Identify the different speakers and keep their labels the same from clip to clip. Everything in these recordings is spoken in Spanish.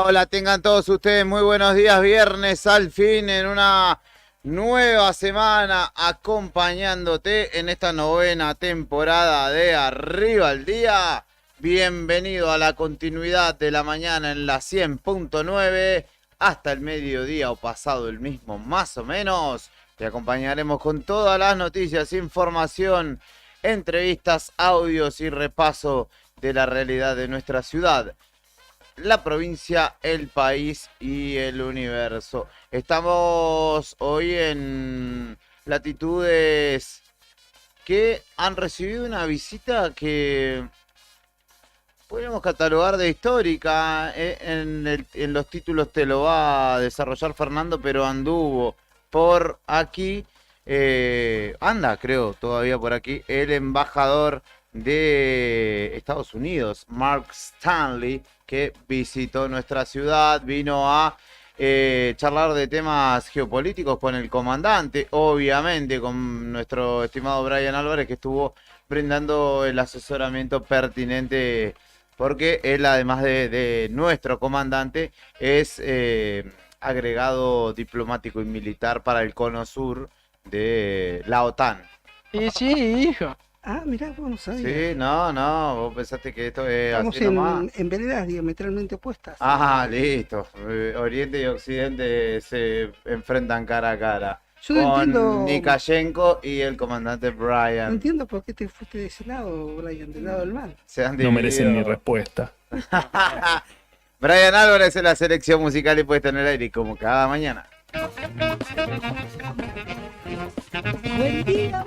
Speaker 1: Hola, tengan todos ustedes muy buenos días, viernes al fin en una nueva semana acompañándote en esta novena temporada de Arriba al Día. Bienvenido a la continuidad de la mañana en la 100.9 hasta el mediodía o pasado el mismo más o menos. Te acompañaremos con todas las noticias, información, entrevistas, audios y repaso de la realidad de nuestra ciudad, la provincia, el país y el universo. Estamos hoy en latitudes que han recibido una visita que podríamos catalogar de histórica. En los títulos te lo va a desarrollar Fernando, pero anduvo por aquí, anda creo todavía por aquí, el embajador de Estados Unidos, Mark Stanley, que visitó nuestra ciudad, vino a charlar de temas geopolíticos con el comandante, obviamente con nuestro estimado Brian Álvarez, que estuvo brindando el asesoramiento pertinente, porque él, además de nuestro comandante, es agregado diplomático y militar para el cono sur de la OTAN.
Speaker 2: Sí, hijo. Ah, mirá, vos no sabías.
Speaker 1: Sí, no, vos pensaste que esto es
Speaker 2: Estamos
Speaker 1: así nomás.
Speaker 2: en veredas diametralmente opuestas.
Speaker 1: Ah, listo. Oriente y Occidente se enfrentan cara a cara.
Speaker 2: Yo no
Speaker 1: con
Speaker 2: entiendo.
Speaker 1: Nikashenko y el comandante
Speaker 2: No
Speaker 1: Brian.
Speaker 2: entiendo por qué te fuiste de ese lado, Brian, del lado del mal.
Speaker 1: Se han
Speaker 3: No
Speaker 1: dividido.
Speaker 3: merecen mi respuesta.
Speaker 1: Brian Álvarez en la selección musical y puesta en el aire como cada mañana.
Speaker 2: Buen día.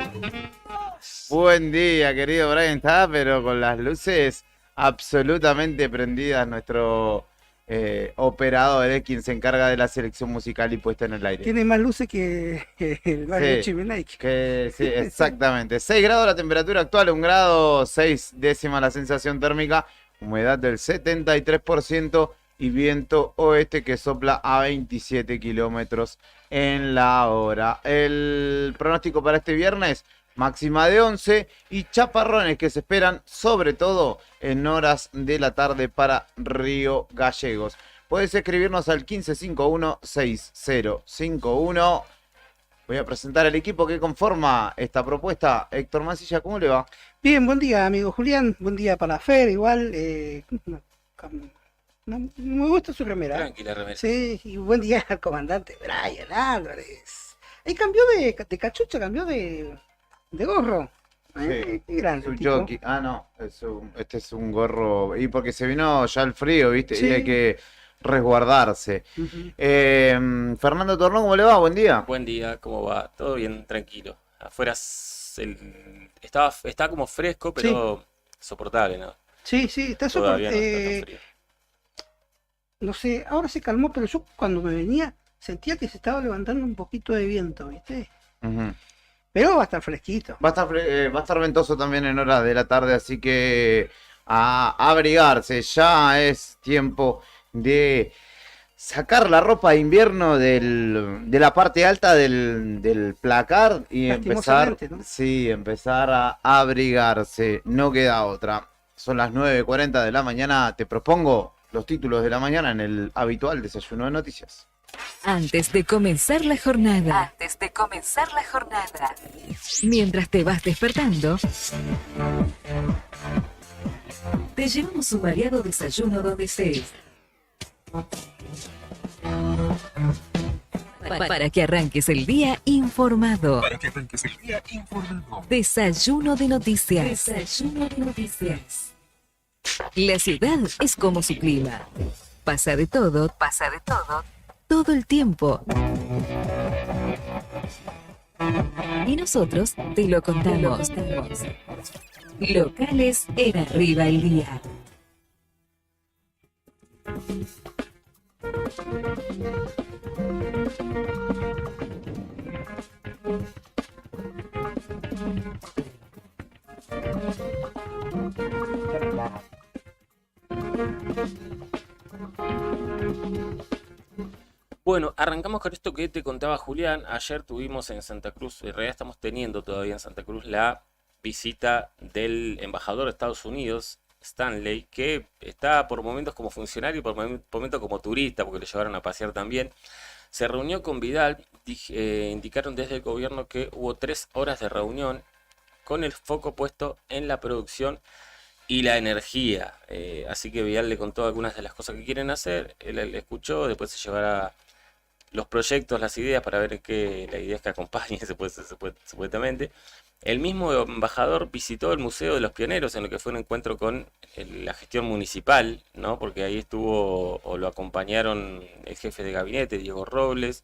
Speaker 1: Buen día, querido Brian. Está, pero con las luces absolutamente prendidas. Nuestro operador es quien se encarga de la selección musical y puesta en el aire.
Speaker 2: Tiene más luces que el barrio
Speaker 1: Sí,
Speaker 2: Chimenaique.
Speaker 1: sí, exactamente. 6 grados la temperatura actual, 1 grado 6 décimas la sensación térmica, humedad del 73% y viento oeste que sopla a 27 kilómetros en la hora. El pronóstico para este viernes: máxima de 11 y chaparrones que se esperan sobre todo en horas de la tarde para Río Gallegos. Puedes escribirnos al 1551-6051. Voy a presentar el equipo que conforma esta propuesta. Héctor Mancilla, ¿cómo le va?
Speaker 2: Bien, buen día, amigo Julián. Buen día para Fer, igual. Me gusta su remera.
Speaker 4: Tranquila, remera.
Speaker 2: Sí, y buen día al comandante Brian Álvarez. Ahí cambió de cachucha, cambió de gorro.
Speaker 1: Sí,
Speaker 2: Qué grande
Speaker 1: es un
Speaker 2: tipo.
Speaker 1: jockey. Ah, no, este es un gorro. Y porque se vino ya el frío, ¿viste?
Speaker 2: Sí.
Speaker 1: Y hay que resguardarse.
Speaker 2: Ujú.
Speaker 1: Fernando Tornón, ¿cómo le va? Buen día.
Speaker 4: Buen día, ¿cómo va? Todo bien, tranquilo. Afuera está como fresco, pero soportable, ¿no?
Speaker 2: Sí, está súper.
Speaker 4: Todavía no está tan frío.
Speaker 2: No sé, ahora se calmó, pero yo cuando me venía sentía que se estaba levantando un poquito de viento, ¿viste?
Speaker 1: Ujú.
Speaker 2: Pero va a estar fresquito.
Speaker 1: Va a estar ventoso también en horas de la tarde, así que a abrigarse. Ya es tiempo de sacar la ropa de invierno de la parte alta del placar y empezar,
Speaker 2: Lastimosamente, ¿no?
Speaker 1: sí, empezar a abrigarse. No queda otra. Son las 9:40 de la mañana. Te propongo los títulos de la mañana en el habitual desayuno de noticias.
Speaker 3: Antes de comenzar la jornada. Antes de comenzar la jornada. Mientras te vas despertando, te llevamos un variado desayuno donde estés. Para que arranques el día informado. Desayuno de noticias. Desayuno de noticias. La ciudad es como su clima. Pasa de todo todo el tiempo. Y nosotros te lo contamos. Locales en Arriba el Día.
Speaker 4: Bueno, arrancamos con esto que te contaba Julián. Ayer tuvimos en Santa Cruz, en realidad estamos teniendo todavía en Santa Cruz la visita del embajador de Estados Unidos, Stanley, que está por momentos como funcionario y por momentos como turista, porque lo llevaron a pasear también. Se reunió con Vidal, indicaron desde el gobierno que hubo 3 horas de reunión con el foco puesto en la producción y la energía. Así que Vidal le contó algunas de las cosas que quieren hacer, él escuchó, después se llevará los proyectos, las ideas para ver la idea es que acompañe supuestamente. El mismo embajador visitó el Museo de los Pioneros en lo que fue un encuentro con la gestión municipal, ¿no? Porque ahí estuvo o lo acompañaron el jefe de gabinete, Diego Robles,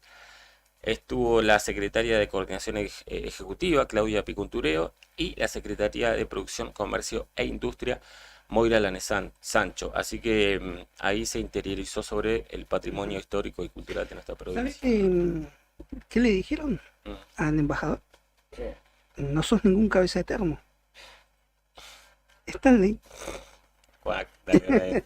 Speaker 4: estuvo la secretaria de Coordinación Ejecutiva, Claudia Picuntureo, y la secretaria de Producción, Comercio e Industria, Moira Lanesán Sancho. Así que ahí se interiorizó sobre el patrimonio histórico y cultural de nuestra
Speaker 2: ¿Sabes
Speaker 4: provincia.
Speaker 2: qué le dijeron
Speaker 4: Mm.
Speaker 2: al embajador? No sos ningún cabeza de termo. Stanley.
Speaker 4: Cuac, dale.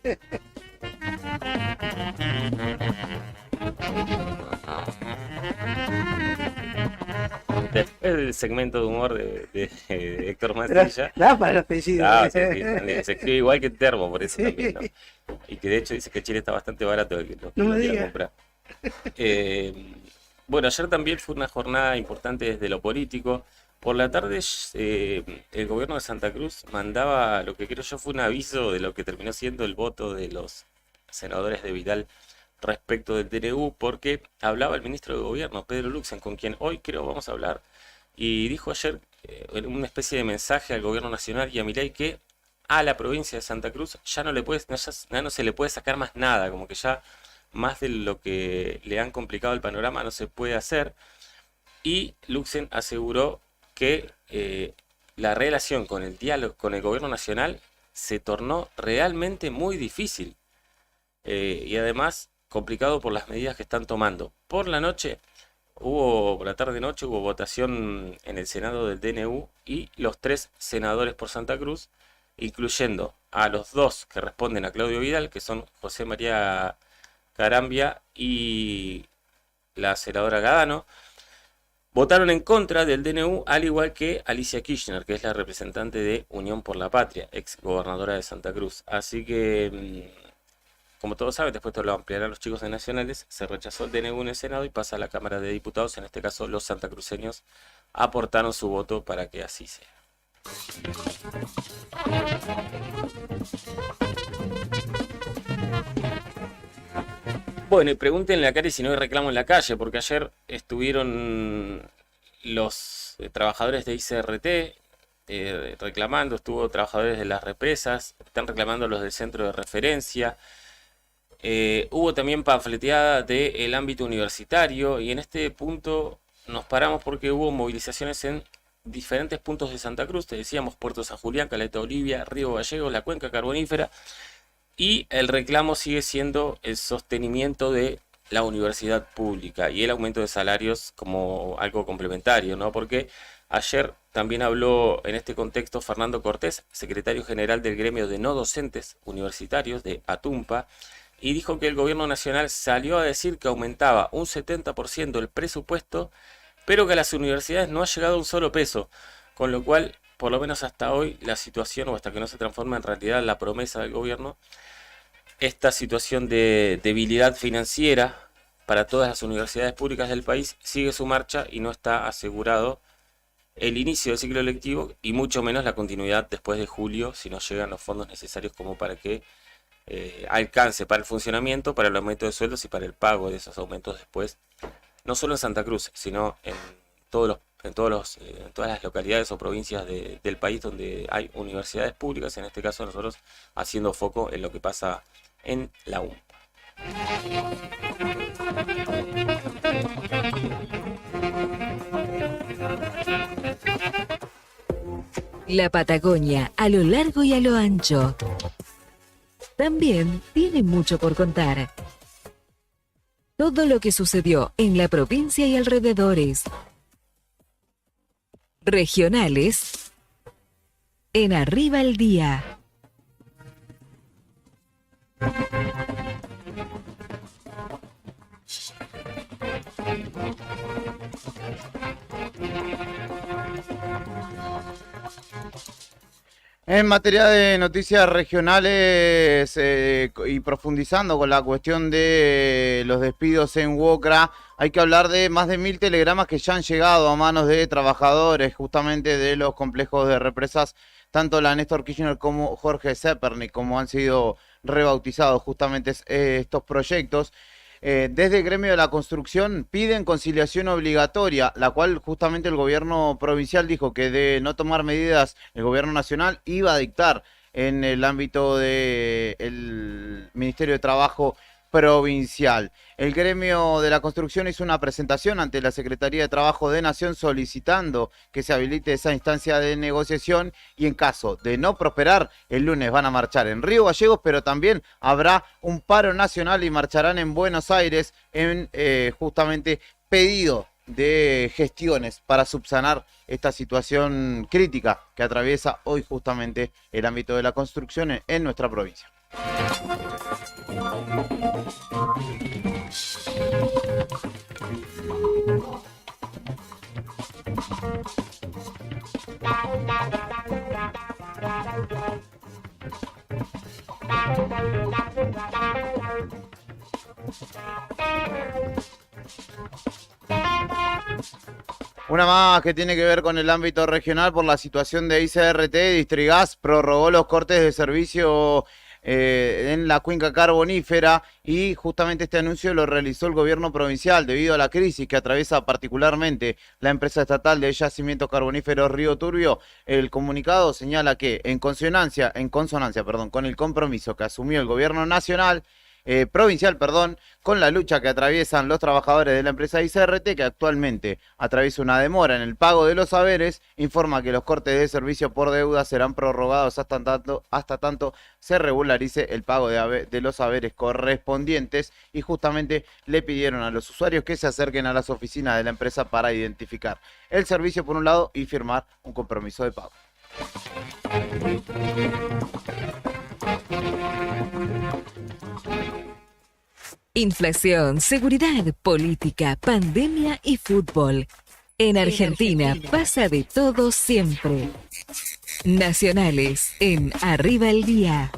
Speaker 4: Después del segmento de humor de Héctor Mancilla.
Speaker 2: Da para el apellido.
Speaker 4: Ah, sí, también. Se escribe igual que Termo, por eso
Speaker 2: Sí.
Speaker 4: también, ¿no? Y que de hecho dice que Chile está bastante barato el que lo
Speaker 2: No me
Speaker 4: quiera
Speaker 2: diga.
Speaker 4: comprar. Bueno, ayer también fue una jornada importante desde lo político. Por la tarde el gobierno de Santa Cruz mandaba lo que creo yo fue un aviso de lo que terminó siendo el voto de los senadores de Vidal respecto del DNU, porque hablaba el ministro de Gobierno, Pedro Luxen, con quien hoy creo vamos a hablar, y dijo ayer en una especie de mensaje al gobierno nacional y a Milei que a la provincia de Santa Cruz ya no se le puede sacar más nada, como que ya más de lo que le han complicado el panorama no se puede hacer. Y Luxen aseguró que la relación con el diálogo con el gobierno nacional se tornó realmente muy difícil y además complicado por las medidas que están tomando. Por la tarde-noche hubo votación en el Senado del DNU y los 3 senadores por Santa Cruz, incluyendo a los 2 que responden a Claudio Vidal, que son José María Carambia y la senadora Gadano, votaron en contra del DNU, al igual que Alicia Kirchner, que es la representante de Unión por la Patria, ex gobernadora de Santa Cruz. Así que, como todos saben, después lo ampliarán los chicos de Nacionales, se rechazó el DNU en el Senado y pasa a la Cámara de Diputados. En este caso, los santacruceños aportaron su voto para que así sea. Bueno, y pregúntenle a Cari si no hay reclamo en la calle, porque ayer estuvieron los trabajadores de ICRT reclamando, estuvo trabajadores de las represas, están reclamando los del centro de referencia. Hubo también panfleteada del ámbito universitario y en este punto nos paramos porque hubo movilizaciones en diferentes puntos de Santa Cruz. Te decíamos Puerto San Julián, Caleta Olivia, Río Gallegos, la Cuenca Carbonífera. Y el reclamo sigue siendo el sostenimiento de la universidad pública y el aumento de salarios como algo complementario, ¿no? Porque ayer también habló en este contexto Fernando Cortés, secretario general del gremio de no docentes universitarios de ATUMPA, y dijo que el gobierno nacional salió a decir que aumentaba un 70% el presupuesto, pero que a las universidades no ha llegado un solo peso, con lo cual, por lo menos hasta hoy, la situación, o hasta que no se transforma en realidad la promesa del gobierno, esta situación de debilidad financiera para todas las universidades públicas del país sigue su marcha y no está asegurado el inicio del ciclo lectivo y mucho menos la continuidad después de julio si no llegan los fondos necesarios como para que alcance para el funcionamiento, para el aumento de sueldos y para el pago de esos aumentos después, no solo en Santa Cruz, sino en todas las localidades o provincias del país donde hay universidades públicas, en este caso nosotros haciendo foco en lo que pasa en la UMPA.
Speaker 3: La Patagonia, a lo largo y a lo ancho, también tiene mucho por contar. Todo lo que sucedió en la provincia y alrededores. Regionales en Arriba el Día.
Speaker 1: En materia de noticias regionales y profundizando con la cuestión de los despidos en Wocra, hay que hablar de más de 1000 telegramas que ya han llegado a manos de trabajadores justamente de los complejos de represas, tanto la Néstor Kirchner como Jorge Zepernik, como han sido rebautizados justamente estos proyectos. Desde el gremio de la construcción piden conciliación obligatoria, la cual justamente el gobierno provincial dijo que de no tomar medidas el gobierno nacional iba a dictar en el ámbito del Ministerio de Trabajo provincial. El gremio de la construcción hizo una presentación ante la Secretaría de Trabajo de Nación solicitando que se habilite esa instancia de negociación y en caso de no prosperar, el lunes van a marchar en Río Gallegos, pero también habrá un paro nacional y marcharán en Buenos Aires en justamente pedido de gestiones para subsanar esta situación crítica que atraviesa hoy justamente el ámbito de la construcción en nuestra provincia. Una más que tiene que ver con el ámbito regional por la situación de ICRT. Distrigas prorrogó los cortes de servicio en la cuenca carbonífera y justamente este anuncio lo realizó el gobierno provincial debido a la crisis que atraviesa particularmente la empresa estatal de yacimientos carboníferos Río Turbio. El comunicado señala que en consonancia, con el compromiso que asumió el gobierno nacional, provincial, con la lucha que atraviesan los trabajadores de la empresa ICRT, que actualmente atraviesa una demora en el pago de los haberes, informa que los cortes de servicio por deuda serán prorrogados hasta tanto se regularice el pago de los haberes correspondientes, y justamente le pidieron a los usuarios que se acerquen a las oficinas de la empresa para identificar el servicio por un lado y firmar un compromiso de pago.
Speaker 3: Inflación, seguridad, política, pandemia y fútbol. En Argentina pasa de todo siempre. Nacionales en Arriba el Día.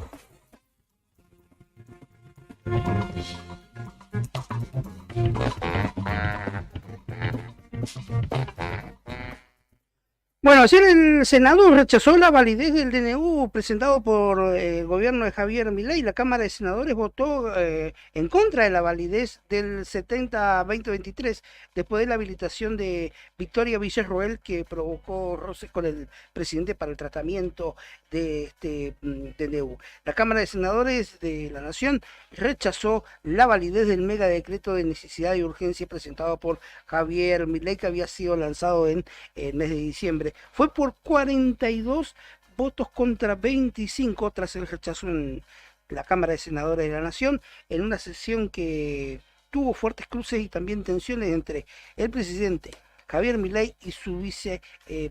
Speaker 2: Bueno, ayer el Senado rechazó la validez del DNU presentado por el gobierno de Javier Milei. La Cámara de Senadores votó en contra de la validez del 70-2023 después de la habilitación de Victoria Villarroel, que provocó roces con el presidente para el tratamiento de este DNU. La Cámara de Senadores de la Nación rechazó la validez del mega decreto de necesidad y urgencia presentado por Javier Milei, que había sido lanzado en el mes de diciembre. Fue por 42 votos contra 25 tras el rechazo en la Cámara de Senadores de la Nación, en una sesión que tuvo fuertes cruces y también tensiones entre el presidente Javier Milei y su vice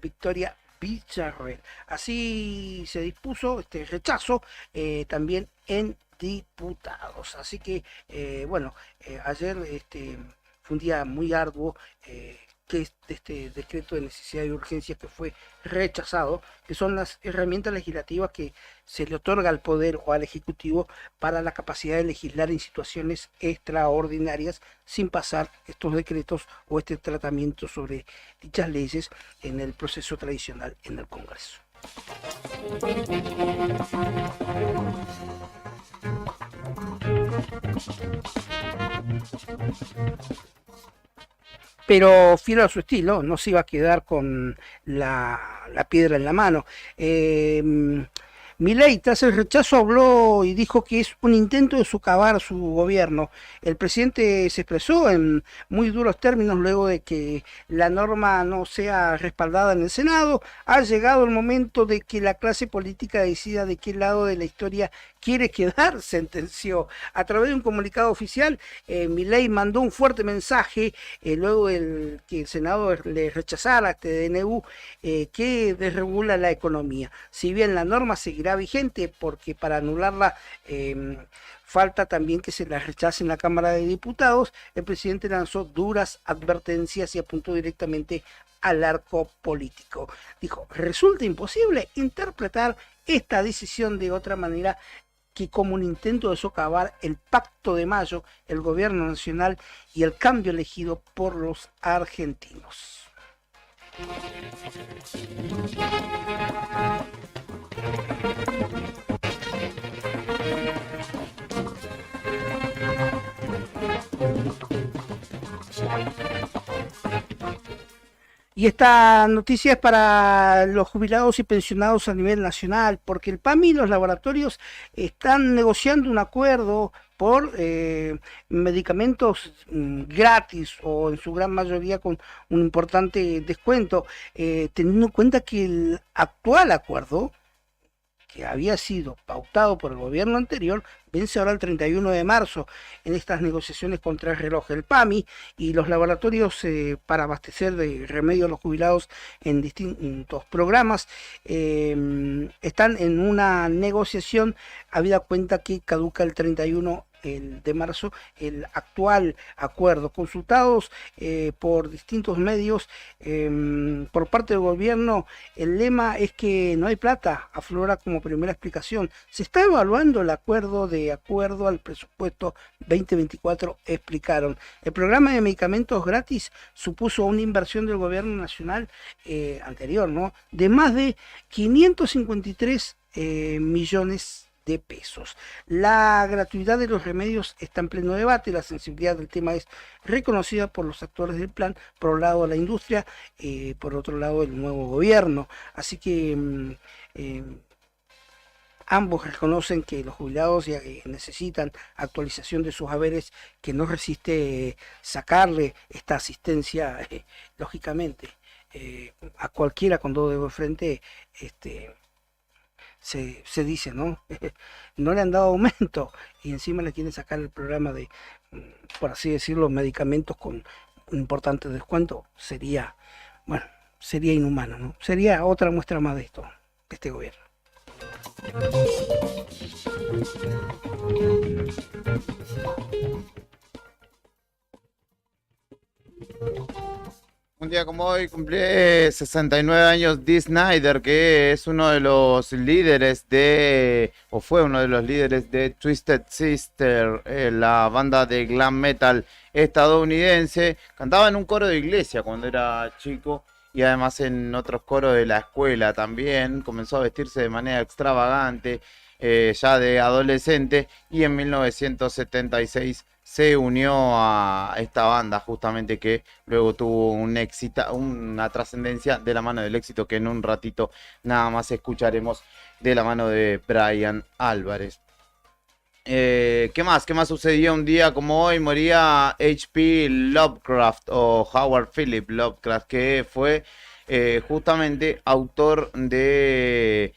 Speaker 2: Victoria Villarroel. Así se dispuso este rechazo también en diputados. Así que, ayer fue un día muy arduo. Que es este decreto de necesidad y urgencia que fue rechazado, que son las herramientas legislativas que se le otorga al Poder o al Ejecutivo para la capacidad de legislar en situaciones extraordinarias sin pasar estos decretos o este tratamiento sobre dichas leyes en el proceso tradicional en el Congreso. Pero fiel a su estilo, no se iba a quedar con la piedra en la mano. Milei, tras el rechazo, habló y dijo que es un intento de socavar su gobierno. El presidente se expresó en muy duros términos luego de que la norma no sea respaldada en el Senado. Ha llegado el momento de que la clase política decida de qué lado de la historia quiere quedar, sentenció. A través de un comunicado oficial, Milei mandó un fuerte mensaje luego de que el Senado le rechazara este DNU que desregula la economía. Si bien la norma seguirá vigente, porque para anularla falta también que se la rechace en la Cámara de Diputados, el presidente lanzó duras advertencias y apuntó directamente al arco político. Dijo, resulta imposible interpretar esta decisión de otra manera que como un intento de socavar el Pacto de Mayo, el gobierno nacional y el cambio elegido por los argentinos. Y esta noticia es para los jubilados y pensionados a nivel nacional, porque el PAMI y los laboratorios están negociando un acuerdo por medicamentos gratis o en su gran mayoría con un importante descuento, teniendo en cuenta que el actual acuerdo, que había sido pautado por el gobierno anterior, vence ahora el 31 de marzo en estas negociaciones contra el reloj. El PAMI y los laboratorios para abastecer de remedios a los jubilados en distintos programas están en una negociación, habida cuenta que caduca el 31 de marzo el actual acuerdo. Consultados por distintos medios por parte del gobierno, el lema es que no hay plata, aflora como primera explicación. Se está evaluando el acuerdo de acuerdo al presupuesto 2024, explicaron. El programa de medicamentos gratis supuso una inversión del gobierno nacional anterior, ¿no?, de más de 553 millones de pesos. La gratuidad de los remedios está en pleno debate, la sensibilidad del tema es reconocida por los actores del plan, por un lado la industria, por otro lado el nuevo gobierno, así que ambos reconocen que los jubilados ya necesitan actualización de sus haberes, que no resiste sacarle esta asistencia, lógicamente, a cualquiera con dos dedos de frente, se dice, ¿no? No le han dado aumento y encima le quieren sacar el programa de, por así decirlo, medicamentos con un importante descuento. Sería inhumano, ¿no? Sería otra muestra más de esto, de este gobierno.
Speaker 1: Un día como hoy cumple 69 años Dee Snider, que es uno de los líderes o fue uno de los líderes de Twisted Sister, la banda de glam metal estadounidense. Cantaba en un coro de iglesia cuando era chico y además en otros coros de la escuela también. Comenzó a vestirse de manera extravagante ya de adolescente y en 1976 se unió a esta banda justamente que luego tuvo una trascendencia de la mano del éxito que en un ratito nada más escucharemos de la mano de Bryan Álvarez. ¿Qué más sucedió un día como hoy? Moría H.P. Lovecraft o Howard Philip Lovecraft, que fue justamente autor de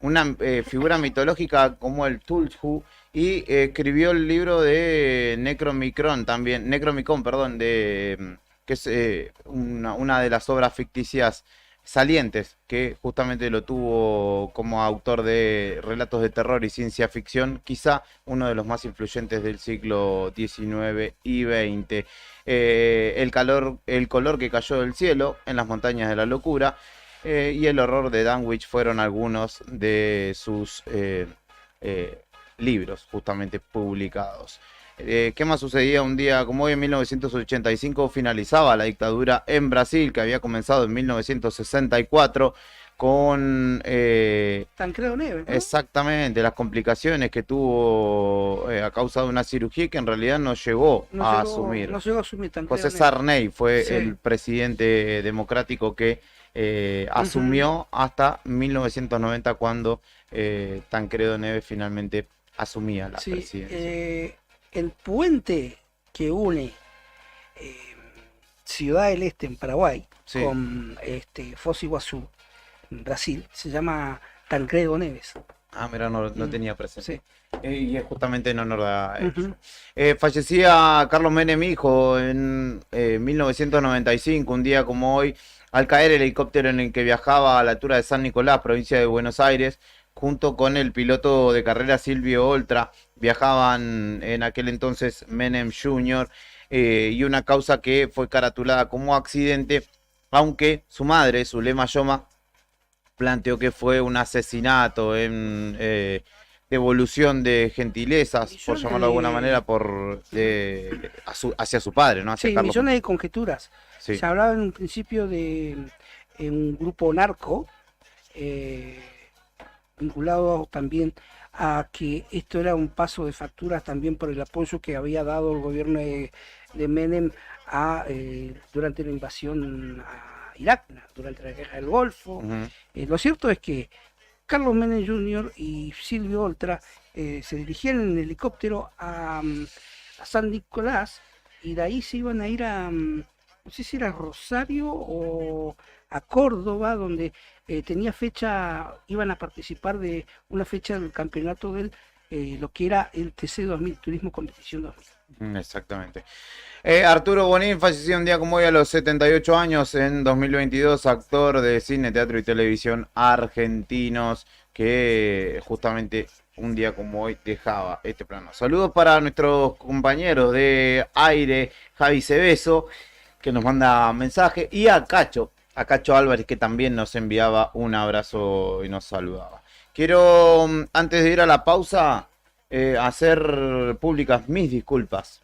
Speaker 1: una figura mitológica como el Cthulhu y escribió el libro de Necromicon, perdón, que es una de las obras ficticias salientes, que justamente lo tuvo como autor de relatos de terror y ciencia ficción, quizá uno de los más influyentes del siglo XIX y XX. El color que cayó del cielo en las montañas de la locura y el horror de Danwich fueron algunos de sus libros justamente publicados. ¿Qué más sucedía un día como hoy? En 1985 finalizaba la dictadura en Brasil, que había comenzado en 1964 con
Speaker 2: Tancredo Neves, ¿no?
Speaker 1: exactamente las complicaciones que tuvo a causa de una cirugía que en realidad no llegó a asumir.
Speaker 2: No llegó a asumir Tancredo
Speaker 1: José
Speaker 2: Neves.
Speaker 1: Sarney fue
Speaker 2: Sí.
Speaker 1: el presidente democrático que asumió hasta 1990 cuando Tancredo Neves finalmente asumía la
Speaker 2: Sí,
Speaker 1: presidencia.
Speaker 2: el puente que une eh, Ciudad del Este en Paraguay
Speaker 1: Sí.
Speaker 2: con Foz do Iguazú en Brasil se llama Tancredo Neves.
Speaker 1: Ah, mira, no tenía presente.
Speaker 2: Sí.
Speaker 1: Y es justamente en honor a ellos.
Speaker 2: Ujú.
Speaker 1: Fallecía Carlos Menem hijo en 1995, un día como hoy, al caer el helicóptero en el que viajaba a la altura de San Nicolás, provincia de Buenos Aires, junto con el piloto de carrera Silvio Oltra. Viajaban en aquel entonces Menem Jr. Y una causa que fue caratulada como accidente, aunque su madre, Zulema Yoma, planteó que fue un asesinato en devolución de gentilezas, por
Speaker 2: Millones
Speaker 1: llamarlo de alguna
Speaker 2: de-
Speaker 1: manera, hacia su padre, ¿no? Hacia
Speaker 2: Sí,
Speaker 1: Carlos.
Speaker 2: millones de conjeturas.
Speaker 1: Sí.
Speaker 2: Se hablaba en un principio de un grupo narco eh, vinculado también a que esto era un paso de facturas también por el apoyo que había dado el gobierno de Menem durante la invasión a Irak, durante la guerra del Golfo.
Speaker 1: Ujú.
Speaker 2: Lo cierto es que Carlos Menem Jr. y Silvio Oltra se dirigían en helicóptero a San Nicolás y de ahí se iban a ir no sé si era Rosario o a Córdoba, donde tenía fecha, iban a participar de una fecha del campeonato del lo que era el TC 2000, Turismo Competición 2000.
Speaker 1: Exactamente. Arturo Bonín falleció un día como hoy a los 78 años en 2022, actor de cine, teatro y televisión argentinos, que justamente un día como hoy dejaba este plano. Saludos para nuestros compañeros de aire, Javi Cebeso, que nos manda mensaje, y a Cacho Álvarez, que también nos enviaba un abrazo y nos saludaba. Quiero, antes de ir a la pausa, hacer públicas mis disculpas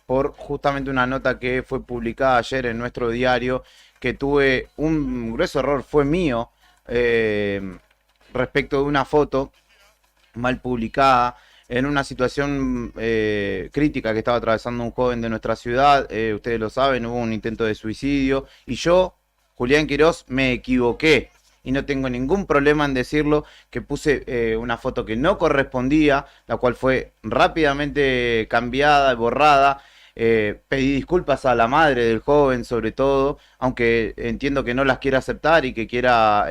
Speaker 1: por justamente una nota que fue publicada ayer en nuestro diario, que tuve un grueso error, fue mío, respecto de una foto mal publicada en una situación crítica que estaba atravesando un joven de nuestra ciudad. Ustedes lo saben, hubo un intento de suicidio y yo, Julián Quirós, me equivoqué. Y no tengo ningún problema en decirlo, que puse una foto que no correspondía, la cual fue rápidamente cambiada, borrada. Pedí disculpas a la madre del joven sobre todo, aunque entiendo que no las quiera aceptar y que quiera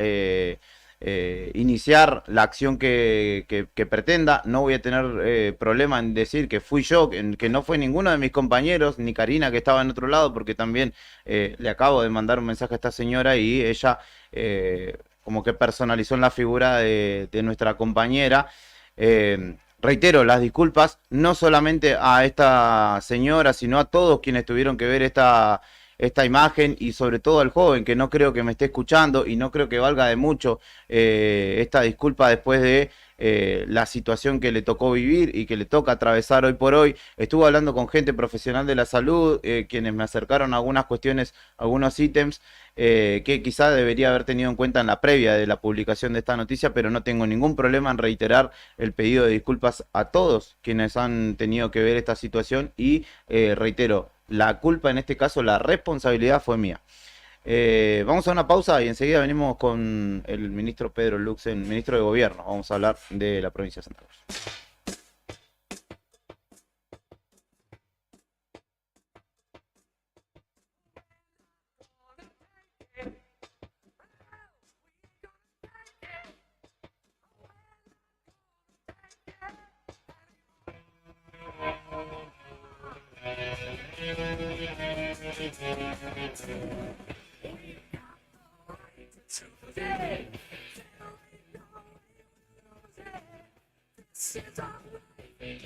Speaker 1: iniciar la acción que pretenda. No voy a tener problema en decir que fui yo, que no fue ninguno de mis compañeros, ni Karina, que estaba en otro lado, porque también le acabo de mandar un mensaje a esta señora y ella como que personalizó en la figura de nuestra compañera. Reitero las disculpas, no solamente a esta señora, sino a todos quienes tuvieron que ver esta imagen, y sobre todo al joven, que no creo que me esté escuchando y no creo que valga de mucho esta disculpa después de la situación que le tocó vivir y que le toca atravesar hoy por hoy. Estuve hablando con gente profesional de la salud, quienes me acercaron a algunas cuestiones, algunos ítems que quizá debería haber tenido en cuenta en la previa de la publicación de esta noticia, pero no tengo ningún problema en reiterar el pedido de disculpas a todos quienes han tenido que ver esta situación y reitero, la culpa en este caso, la responsabilidad fue mía. Vamos a una pausa y enseguida venimos con el ministro Pedro Luxen, ministro de Gobierno. Vamos a hablar de la provincia de Santa Cruz.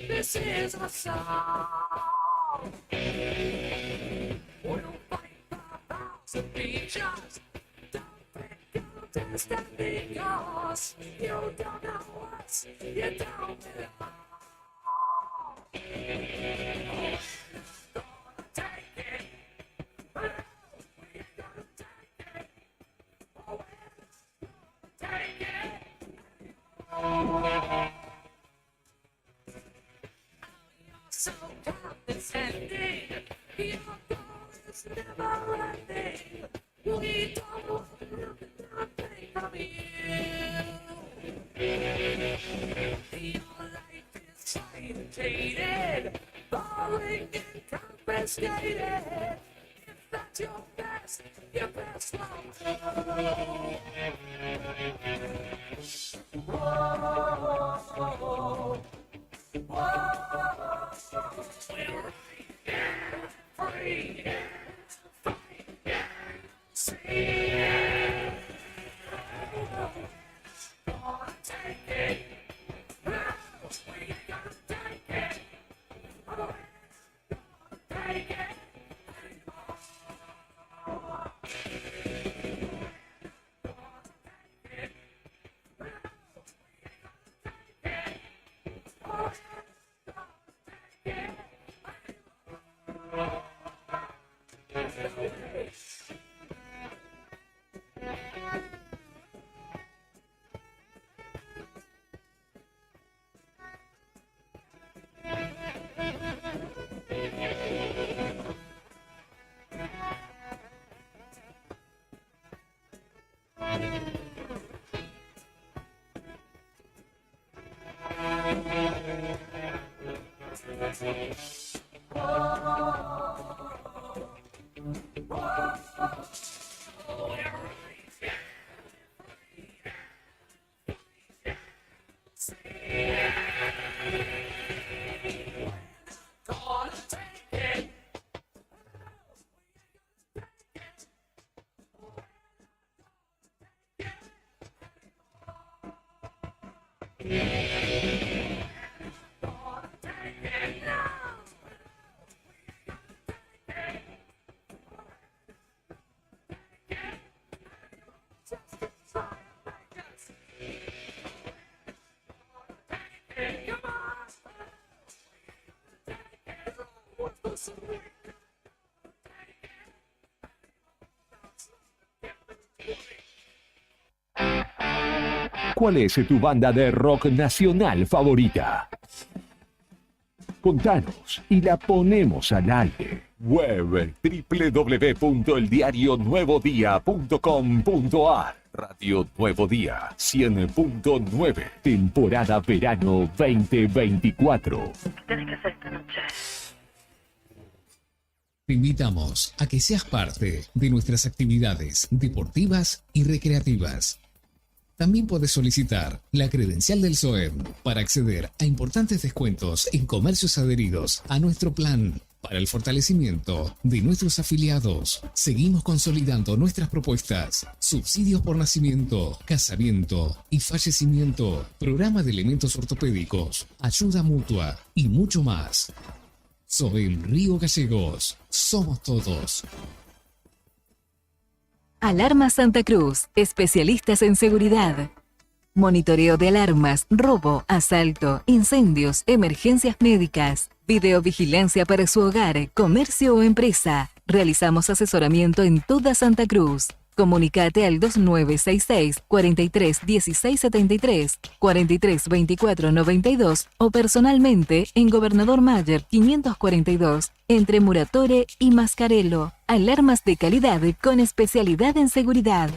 Speaker 5: This is my song. We'll fight for thousand beaches. Don't pick up and stand because you don't know us. You don't belong. Gonna take it. We ain't gonna take it. Oh, we're gonna take it. So condescending, your goal is never ending. We don't want nothing from you. Your life is scientified, falling and confiscated. If that's your best love. Whoa. We're right here, free here, fight here, see here. Gonna take it. We ain't gonna take it. We're gonna take it.
Speaker 6: ¿Cuál es tu banda de rock nacional favorita? Contanos y la ponemos al aire. Web www.eldiarionuevodía.com.ar. Radio Nuevo Día 100.9. Temporada verano 2024.
Speaker 7: ¿Qué tenés que hacer esta noche?
Speaker 8: Te invitamos a que seas parte de nuestras actividades deportivas y recreativas. También puedes solicitar la credencial del SOEM para acceder a importantes descuentos en comercios adheridos a nuestro plan. Para el fortalecimiento de nuestros afiliados, seguimos consolidando nuestras propuestas: subsidios por nacimiento, casamiento y fallecimiento, programa de elementos ortopédicos, ayuda mutua y mucho más. SOEM Río Gallegos, somos todos.
Speaker 3: Alarma Santa Cruz, especialistas en seguridad. Monitoreo de alarmas, robo, asalto, incendios, emergencias médicas, videovigilancia para su hogar, comercio o empresa. Realizamos asesoramiento en toda Santa Cruz. Comunicate al 2966 43 16 73, 43 24 92 o personalmente en Gobernador Mayer 542, entre Muratore y Mascarello. Alarmas de calidad con especialidad en seguridad.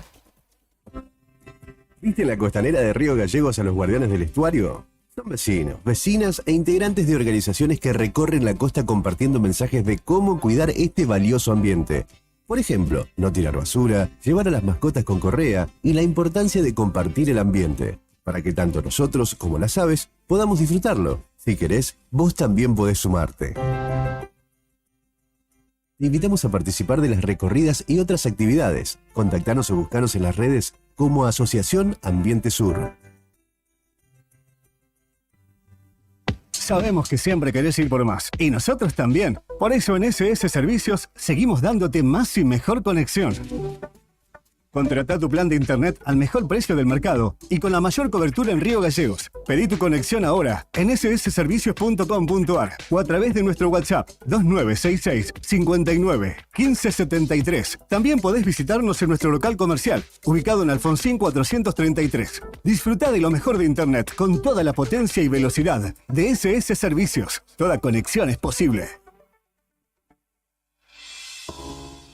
Speaker 9: ¿Viste en la costanera de Río Gallegos a los guardianes del estuario? Son vecinos, vecinas e integrantes de organizaciones que recorren la costa compartiendo mensajes de cómo cuidar este valioso ambiente. Por ejemplo, no tirar basura, llevar a las mascotas con correa y la importancia de compartir el ambiente, para que tanto nosotros como las aves podamos disfrutarlo. Si querés, vos también podés sumarte. Te invitamos a participar de las recorridas y otras actividades. Contactanos o buscanos en las redes como Asociación Ambiente Sur.
Speaker 7: Sabemos que siempre querés ir por más, y nosotros también. Por eso en SS Servicios seguimos dándote más y mejor conexión. Contratá tu plan de internet al mejor precio del mercado y con la mayor cobertura en Río Gallegos. Pedí tu conexión ahora en ssservicios.com.ar o a través de nuestro WhatsApp 2966 59 1573. También podés visitarnos en nuestro local comercial, ubicado en Alfonsín 433. Disfrutá de lo mejor de internet con toda la potencia y velocidad de SS Servicios. Toda conexión es posible.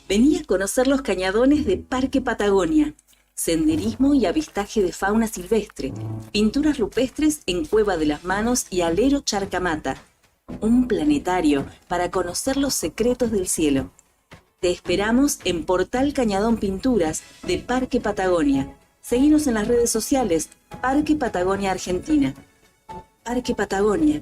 Speaker 10: Vení a conocer los cañadones de Parque Patagonia. Senderismo y avistaje de fauna silvestre. Pinturas rupestres en Cueva de las Manos y Alero Charcamata. Un planetario para conocer los secretos del cielo. Te esperamos en Portal Cañadón Pinturas de Parque Patagonia. Seguinos en las redes sociales Parque Patagonia Argentina. Parque Patagonia,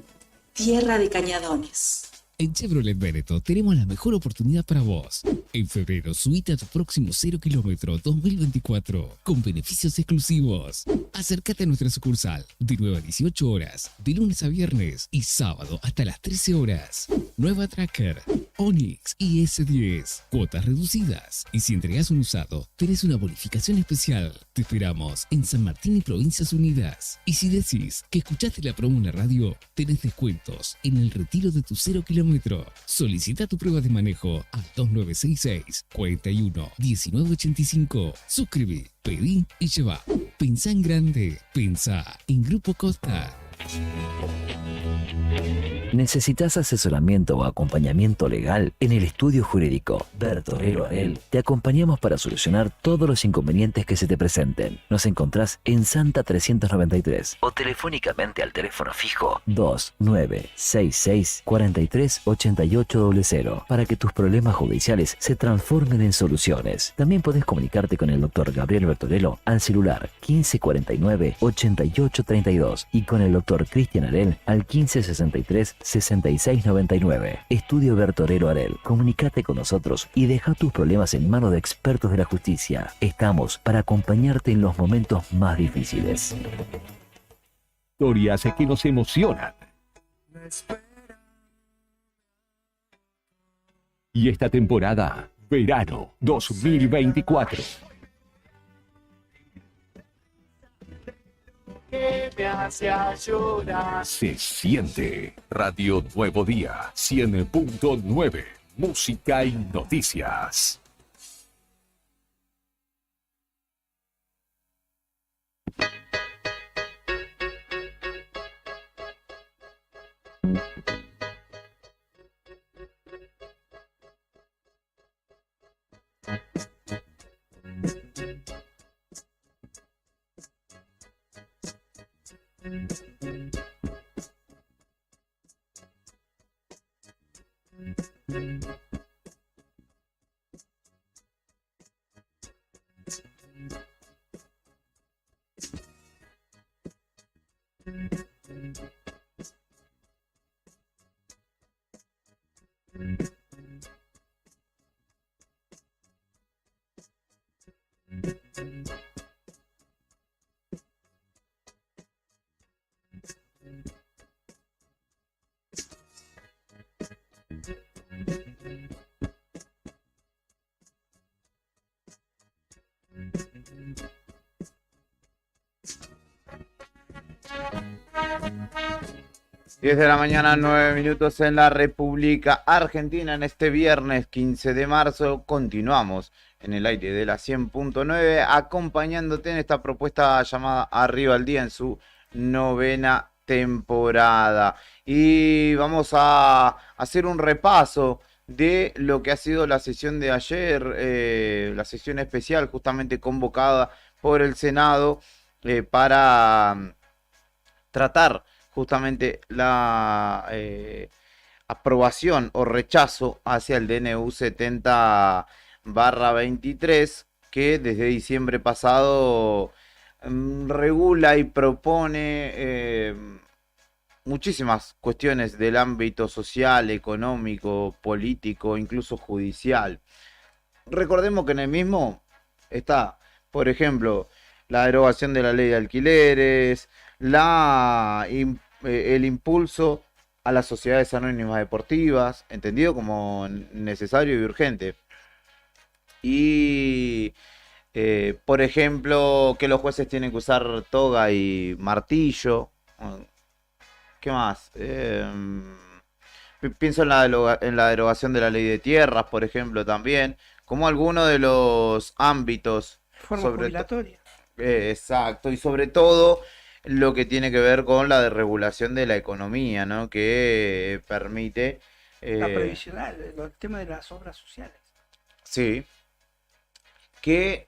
Speaker 10: tierra de cañadones.
Speaker 8: En Chevrolet Veneto tenemos la mejor oportunidad para vos. En febrero, subite a tu próximo 0 kilómetro 2024 con beneficios exclusivos. Acércate a nuestra sucursal de 9 a 18 horas, de lunes a viernes y sábado hasta las 13 horas. Nueva Tracker, Onix y S10, cuotas reducidas. Y si entregas un usado, tenés una bonificación especial. Te esperamos en San Martín y Provincias Unidas. Y si decís que escuchaste la promo en la radio, tenés descuentos en el retiro de tu 0 kilómetro. Solicita tu prueba de manejo a 2966 41 1985. Suscribí, pedí y lleva. Pensá en grande. Pensá en Grupo Costa.
Speaker 11: ¿Necesitas asesoramiento o acompañamiento legal? En el estudio jurídico Bertorero Arel te acompañamos para solucionar todos los inconvenientes que se te presenten. Nos encontrás en Santa 393 o telefónicamente al teléfono fijo 2966 43 8800 para que tus problemas judiciales se transformen en soluciones. También podés comunicarte con el doctor Gabriel Bertorello al celular 1549 8832 y con el doctor Cristian Arel al 1563 6699. Estudio Bertorero Arel. Comunicate con nosotros y deja tus problemas en manos de expertos de la justicia. Estamos para acompañarte en los momentos más difíciles.
Speaker 6: Historias que nos emocionan. Y esta temporada, verano 2024.
Speaker 5: Que me hace llorar.
Speaker 6: Se siente Radio Nuevo Día 100.9. Música y noticias.
Speaker 1: Diez de la mañana, 9 minutos en la República Argentina. En este viernes 15 de marzo continuamos en el aire de la 100.9 acompañándote en esta propuesta llamada Arriba al Día en su 9ª temporada. Y vamos a hacer un repaso de lo que ha sido la sesión de ayer, la sesión especial justamente convocada por el Senado para tratar justamente la aprobación o rechazo hacia el DNU 70/23, que desde diciembre pasado regula y propone muchísimas cuestiones del ámbito social, económico, político, incluso judicial. Recordemos que en el mismo está, por ejemplo, la derogación de la ley de alquileres, el impulso a las sociedades anónimas deportivas, entendido como necesario y urgente. Y, por ejemplo, que los jueces tienen que usar toga y martillo. ¿Qué más? Pienso en la derogación de la ley de tierras, por ejemplo, también, como alguno de los ámbitos.
Speaker 2: Forma jubilatoria.
Speaker 1: Exacto, y sobre todo lo que tiene que ver con la desregulación de la economía, ¿no? Que permite...
Speaker 2: La previsional, el tema de las obras sociales.
Speaker 1: Sí. Que,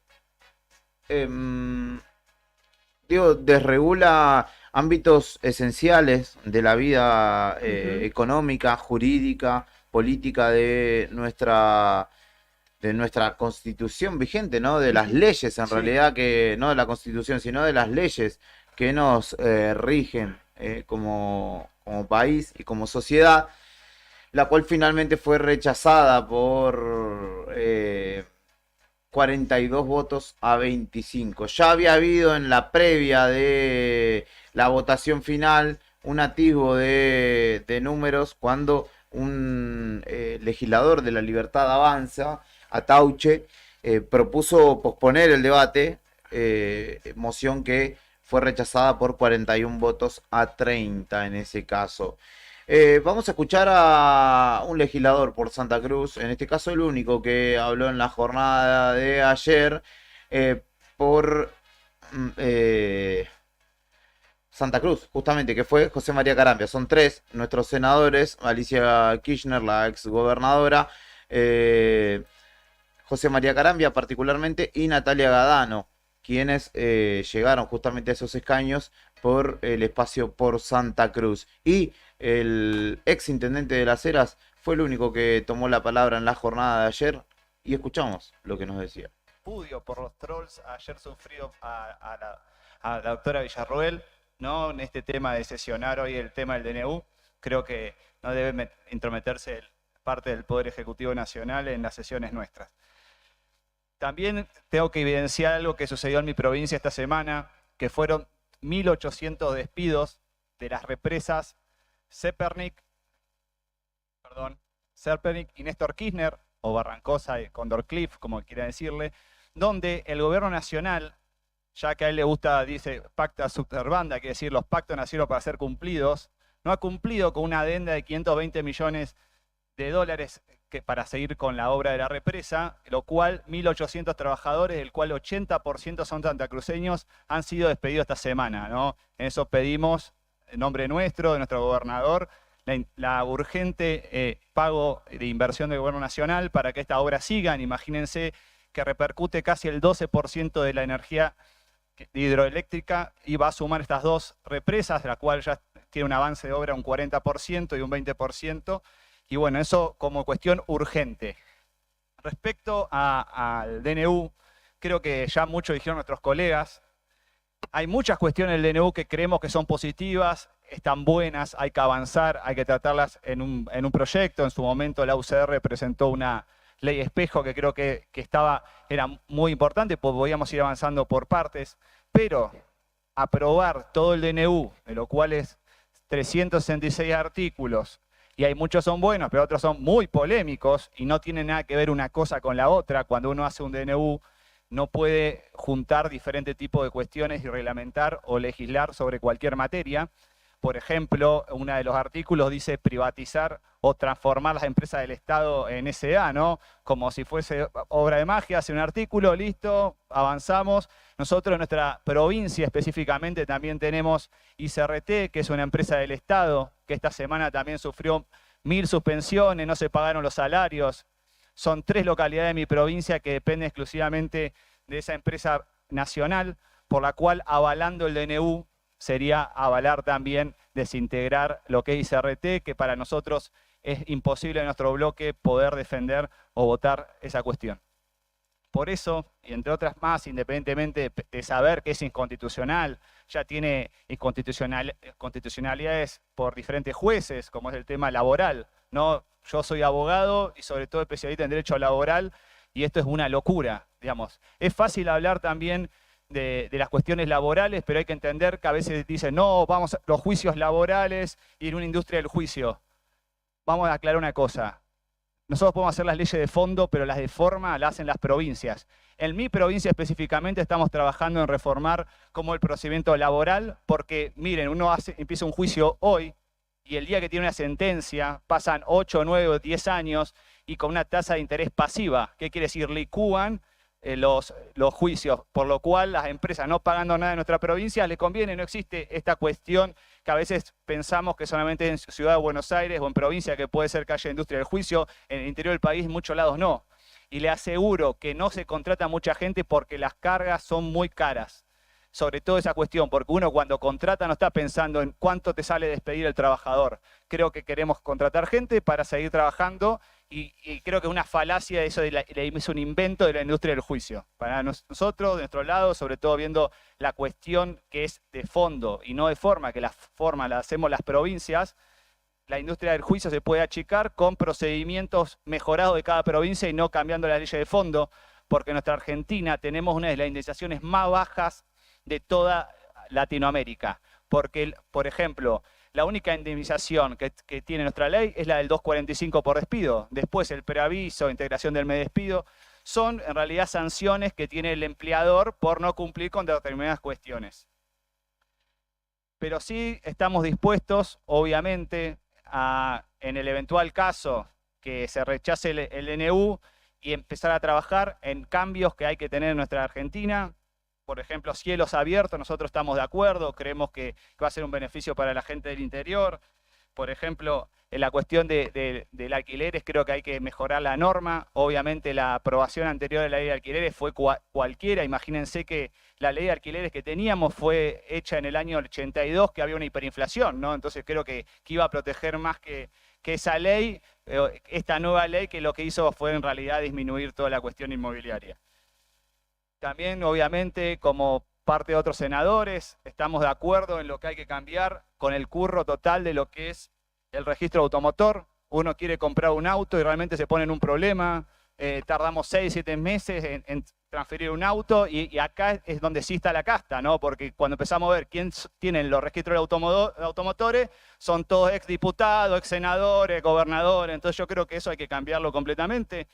Speaker 1: digo, desregula ámbitos esenciales de la vida económica, jurídica, política de nuestra constitución vigente, ¿no? De las leyes, en realidad, que no de la constitución, sino de las leyes que nos rigen como país y como sociedad, la cual finalmente fue rechazada por 42 votos a 25. Ya había habido en la previa de la votación final un atisbo de números cuando un legislador de La Libertad Avanza, Atauche, propuso posponer el debate, moción que fue rechazada por 41 votos a 30 en ese caso. Vamos a escuchar a un legislador por Santa Cruz, en este caso el único que habló en la jornada de ayer por Santa Cruz, justamente, que fue José María Carambia. Son tres nuestros senadores: Alicia Kirchner, la exgobernadora, José María Carambia particularmente, y Natalia Gadano, quienes llegaron justamente a esos escaños por el espacio por Santa Cruz. Y el ex intendente de Las Heras fue el único que tomó la palabra en la jornada de ayer, y escuchamos lo que nos decía.
Speaker 12: Repudio por los trolls ayer sufrido a la doctora Villarroel, ¿no? En este tema de sesionar hoy el tema del DNU, creo que no debe intrometerse parte del Poder Ejecutivo Nacional en las sesiones nuestras. También tengo que evidenciar algo que sucedió en mi provincia esta semana, que fueron 1.800 despidos de las represas Serpernik y Néstor Kirchner, o Barrancosa y Condor Cliff, como quiera decirle, donde el gobierno nacional, ya que a él le gusta, dice, pacta subservanda, quiere decir, los pactos nacieron para ser cumplidos, no ha cumplido con una adenda de 520 millones de dólares para seguir con la obra de la represa, lo cual 1.800 trabajadores, del cual 80% son santacruceños, han sido despedidos esta semana, ¿no? En eso pedimos, en nombre nuestro, de nuestro gobernador, la urgente pago de inversión del gobierno nacional para que esta obra siga. Imagínense que repercute casi el 12% de la energía hidroeléctrica y va a sumar estas dos represas, la cual ya tiene un avance de obra un 40% y un 20%. Y bueno, eso como cuestión urgente. Respecto al DNU, creo que ya mucho dijeron nuestros colegas. Hay muchas cuestiones del DNU que creemos que son positivas, están buenas, hay que avanzar, hay que tratarlas en un proyecto. En su momento la UCR presentó una ley espejo que creo que era muy importante, pues podíamos ir avanzando por partes, pero aprobar todo el DNU, de lo cual es 366 artículos, y hay muchos son buenos, pero otros son muy polémicos y no tienen nada que ver una cosa con la otra. Cuando uno hace un DNU no puede juntar diferentes tipos de cuestiones y reglamentar o legislar sobre cualquier materia. Por ejemplo, uno de los artículos dice privatizar o transformar las empresas del Estado en SA, ¿no? Como si fuese obra de magia, hace un artículo, listo, avanzamos. Nosotros en nuestra provincia específicamente también tenemos ICRT, que es una empresa del Estado, que esta semana también sufrió 1000 suspensiones, no se pagaron los salarios. Son 3 localidades de mi provincia que dependen exclusivamente de esa empresa nacional, por la cual avalando el DNU sería avalar también desintegrar lo que es ICRT, que para nosotros es imposible en nuestro bloque poder defender o votar esa cuestión. por eso, y entre otras más, independientemente de saber que es inconstitucional, ya tiene inconstitucionalidades por diferentes jueces, como es el tema laboral, ¿no? Yo soy abogado y sobre todo especialista en derecho laboral, y esto es una locura, digamos. Es fácil hablar también de las cuestiones laborales, pero hay que entender que a veces dicen, no, vamos a los juicios laborales y en una industria del juicio. Vamos a aclarar una cosa. Nosotros podemos hacer las leyes de fondo, pero las de forma las hacen las provincias. En mi provincia específicamente estamos trabajando en reformar como el procedimiento laboral, porque miren, uno empieza un juicio hoy y el día que tiene una sentencia pasan 8, 9 o 10 años y con una tasa de interés pasiva. ¿Qué quiere decir? Licúan los juicios, por lo cual las empresas no pagando nada en nuestra provincia les conviene, no existe esta cuestión que a veces pensamos que solamente en Ciudad de Buenos Aires o en provincia que puede ser que haya industria del juicio, en el interior del país en muchos lados no. Y le aseguro que no se contrata mucha gente porque las cargas son muy caras. Sobre todo esa cuestión, porque uno cuando contrata no está pensando en cuánto te sale despedir el trabajador. Creo que queremos contratar gente para seguir trabajando y creo que es una falacia eso es un invento de la industria del juicio. Para nosotros, de nuestro lado, sobre todo viendo la cuestión que es de fondo y no de forma, que la forma la hacemos las provincias, la industria del juicio se puede achicar con procedimientos mejorados de cada provincia y no cambiando las leyes de fondo, porque en nuestra Argentina tenemos una de las indemnizaciones más bajas de toda Latinoamérica. Porque, por ejemplo, la única indemnización que tiene nuestra ley es la del 245 por despido. Después el preaviso, integración del despido, son en realidad sanciones que tiene el empleador por no cumplir con determinadas cuestiones. Pero sí estamos dispuestos, obviamente, en el eventual caso que se rechace el DNU y empezar a trabajar en cambios que hay que tener en nuestra Argentina. Por ejemplo, cielos abiertos, nosotros estamos de acuerdo, creemos que va a ser un beneficio para la gente del interior. Por ejemplo, en la cuestión del alquileres, creo que hay que mejorar la norma. Obviamente la aprobación anterior de la ley de alquileres fue cualquiera. Imagínense que la ley de alquileres que teníamos fue hecha en el año 82, que había una hiperinflación, ¿no? Entonces creo que iba a proteger más que esa ley, esta nueva ley, que lo que hizo fue en realidad disminuir toda la cuestión inmobiliaria. También, obviamente, como parte de otros senadores, estamos de acuerdo en lo que hay que cambiar con el curro total de lo que es el registro automotor. Uno quiere comprar un auto y realmente se pone en un problema. Tardamos 6, 7 meses en transferir un auto y acá es donde sí está la casta, ¿no? Porque cuando empezamos a ver quién tienen los registros de automotores, son todos exdiputados, exsenadores, gobernadores. Entonces yo creo que eso hay que cambiarlo completamente.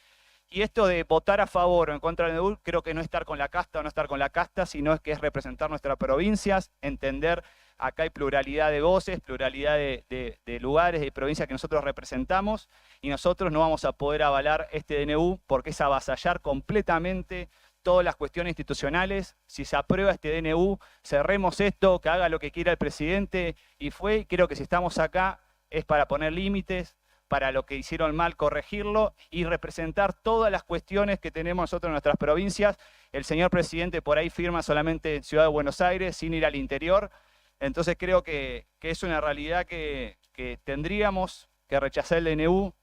Speaker 12: Y esto de votar a favor o en contra del DNU, creo que no es estar con la casta o no estar con la casta, sino que es representar nuestras provincias, entender acá hay pluralidad de voces, pluralidad de lugares, de provincias que nosotros representamos, y nosotros no vamos a poder avalar este DNU porque es avasallar completamente todas las cuestiones institucionales. Si se aprueba este DNU, cerremos esto, que haga lo que quiera el presidente, y creo que si estamos acá es para poner límites, para lo que hicieron mal corregirlo y representar todas las cuestiones que tenemos nosotros en nuestras provincias. El señor presidente por ahí firma solamente en Ciudad de Buenos Aires sin ir al interior. Entonces creo que es una realidad que tendríamos que rechazar el DNU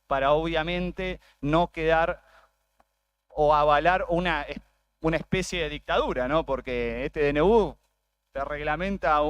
Speaker 12: para obviamente no quedar o avalar una especie de dictadura, ¿no? Porque este DNU te reglamenta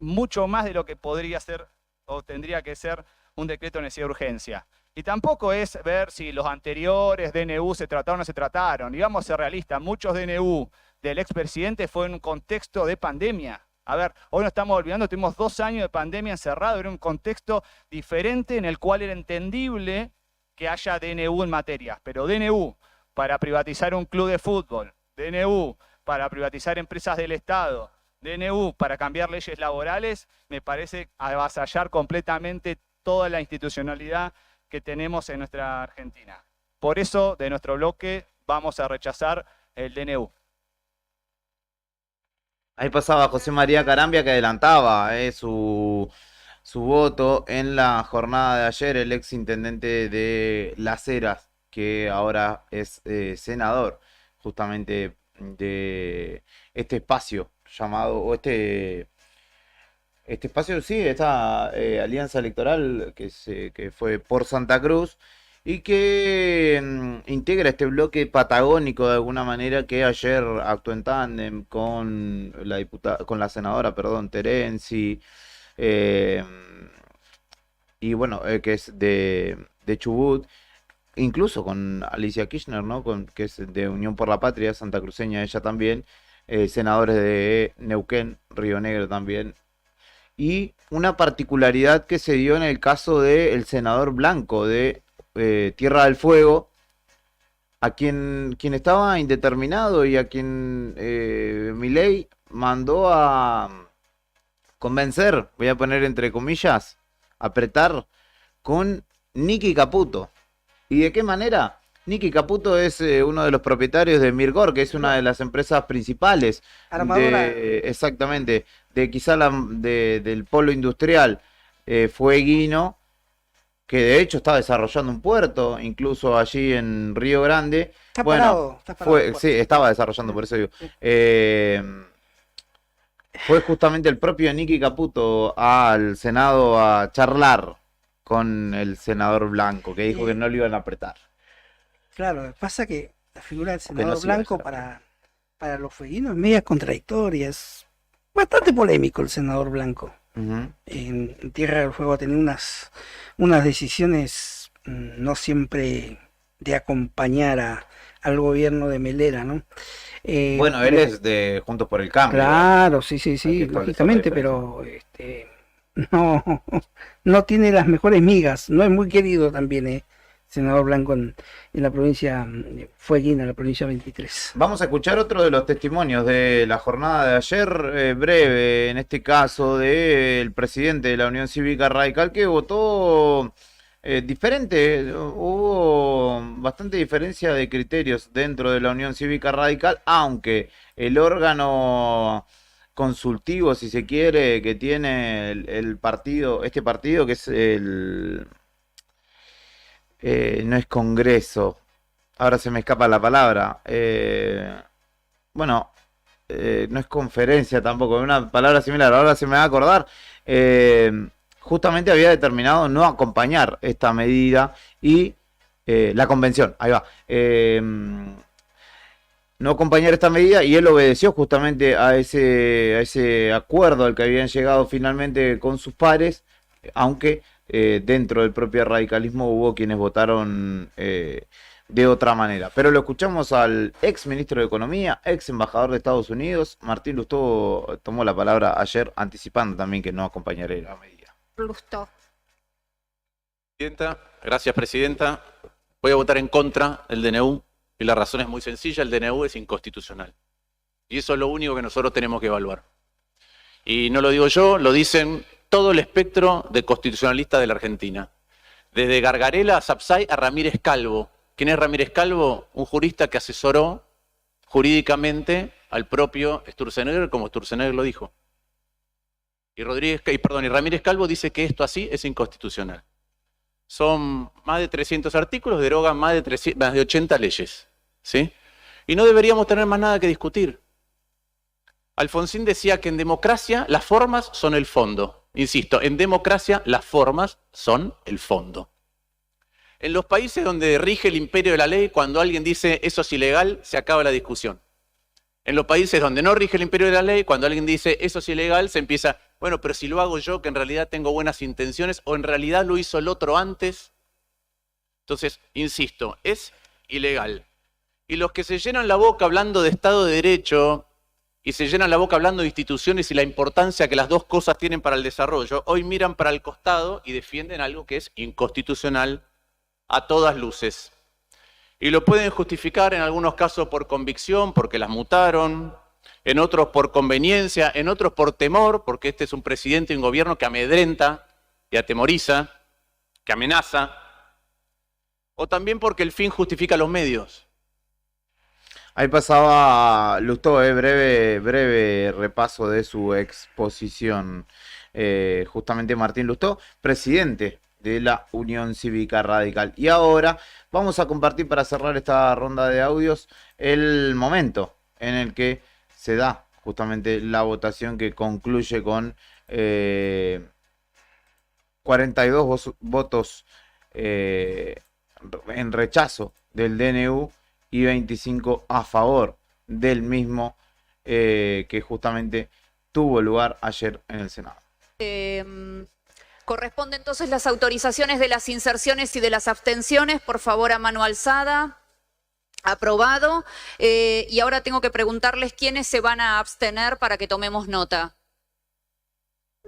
Speaker 12: mucho más de lo que podría ser o tendría que ser un decreto de necesidad de urgencia. Y tampoco es ver si los anteriores DNU se trataron o no se trataron. Digamos, ser realistas, muchos DNU del expresidente fue en un contexto de pandemia. A ver, hoy nos estamos olvidando, tuvimos 2 años de pandemia encerrado, era un contexto diferente en el cual era entendible que haya DNU en materia. Pero DNU para privatizar un club de fútbol, DNU para privatizar empresas del Estado, DNU para cambiar leyes laborales, me parece avasallar completamente toda la institucionalidad que tenemos en nuestra Argentina. Por eso, de nuestro bloque, vamos a rechazar el DNU.
Speaker 1: Ahí pasaba José María Carambia, que adelantaba su voto en la jornada de ayer, el ex intendente de Las Heras, que ahora es senador justamente de este espacio llamado, o este espacio, sí, esta alianza electoral que fue por Santa Cruz, y que integra este bloque patagónico de alguna manera, que ayer actuó en tándem con la senadora, perdón, Terenzi, eh, y bueno, que es de Chubut, incluso con Alicia Kirchner, ¿no? Que es de Unión por la Patria, santacruceña ella también, senadores de Neuquén, Río Negro también. Y una particularidad que se dio en el caso del senador Blanco de Tierra del Fuego, a quien estaba indeterminado y a quien Milei mandó a convencer, voy a poner entre comillas, apretar con Nicky Caputo. ¿Y de qué manera? Nicky Caputo es uno de los propietarios de Mirgor, que es una de las empresas principales
Speaker 2: Armadora.
Speaker 1: exactamente, de quizá del polo industrial fueguino, que de hecho está desarrollando un puerto, incluso allí en Río Grande.
Speaker 2: Está
Speaker 1: Bueno,
Speaker 2: parado.
Speaker 1: sí, estaba desarrollando, por eso digo. Fue justamente el propio Nicky Caputo al Senado a charlar con el senador Blanco, que dijo que no lo iban a apretar.
Speaker 2: Claro, pasa que la figura del
Speaker 1: Que
Speaker 2: senador
Speaker 1: no se iba a
Speaker 2: Blanco
Speaker 1: dejar.
Speaker 2: para los fueguinos es media contradictoria. Es bastante polémico el senador Blanco.
Speaker 1: Ujú.
Speaker 2: En Tierra del Fuego ha tenido unas decisiones no siempre de acompañar al gobierno de Melera, ¿no?
Speaker 1: Bueno, él es de Juntos por el Cambio.
Speaker 2: Claro, sí,
Speaker 1: Hay que
Speaker 2: lógicamente,
Speaker 1: establecer la
Speaker 2: pero no tiene las mejores migas, no es muy querido también, senador Blanco en la provincia fueguina, la provincia 23.
Speaker 1: Vamos a escuchar otro de los testimonios de la jornada de ayer, breve, en este caso del presidente de la Unión Cívica Radical, que votó diferente. Hubo bastante diferencia de criterios dentro de la Unión Cívica Radical, aunque el órgano consultivo, si se quiere, que tiene este partido, que es no es Congreso, ahora se me escapa la palabra, bueno, no es conferencia tampoco, es una palabra similar, ahora se me va a acordar, justamente había determinado no acompañar esta medida y la convención, ahí va, no acompañar esta medida, y él obedeció justamente a ese acuerdo al que habían llegado finalmente con sus pares, aunque dentro del propio radicalismo hubo quienes votaron de otra manera. Pero lo escuchamos al ex ministro de Economía, ex embajador de Estados Unidos. Martín Lustó tomó la palabra ayer anticipando también que no acompañaría la medida.
Speaker 13: Lustó.
Speaker 14: Gracias, presidenta. Voy a votar en contra del DNU y la razón es muy sencilla, el DNU es inconstitucional. Y eso es lo único que nosotros tenemos que evaluar. Y no lo digo yo, lo dicen todo el espectro de constitucionalistas de la Argentina. Desde Gargarela a Sapsay a Ramírez Calvo. ¿Quién es Ramírez Calvo? Un jurista que asesoró jurídicamente al propio Sturzenegger, como Sturzenegger lo dijo. Y Ramírez Calvo dice que esto así es inconstitucional. Son más de 300 artículos, derogan más de 80 leyes. ¿Sí? Y no deberíamos tener más nada que discutir. Alfonsín decía que en democracia las formas son el fondo. Insisto, en democracia las formas son el fondo. En los países donde rige el imperio de la ley, cuando alguien dice eso es ilegal, se acaba la discusión. En los países donde no rige el imperio de la ley, cuando alguien dice eso es ilegal, se empieza, bueno, pero si lo hago yo, que en realidad tengo buenas intenciones, o en realidad lo hizo el otro antes. Entonces, insisto, es ilegal. Y los que se llenan la boca hablando de Estado de Derecho, y se llenan la boca hablando de instituciones y la importancia que las dos cosas tienen para el desarrollo, hoy miran para el costado y defienden algo que es inconstitucional a todas luces. Y lo pueden justificar en algunos casos por convicción, porque las mutaron, en otros por conveniencia, en otros por temor, porque este es un presidente y un gobierno que amedrenta y atemoriza, que amenaza, o también porque el fin justifica los medios.
Speaker 1: Ahí pasaba Lustó, breve repaso de su exposición. Justamente Martín Lustó, presidente de la Unión Cívica Radical. Y ahora vamos a compartir, para cerrar esta ronda de audios, el momento en el que se da justamente la votación, que concluye con 42 votos en rechazo del DNU y 25 a favor del mismo, que justamente tuvo lugar ayer en el Senado.
Speaker 13: Corresponde entonces las autorizaciones de las inserciones y de las abstenciones, por favor, a mano alzada. Aprobado. Y ahora tengo que preguntarles quiénes se van a abstener para que tomemos nota.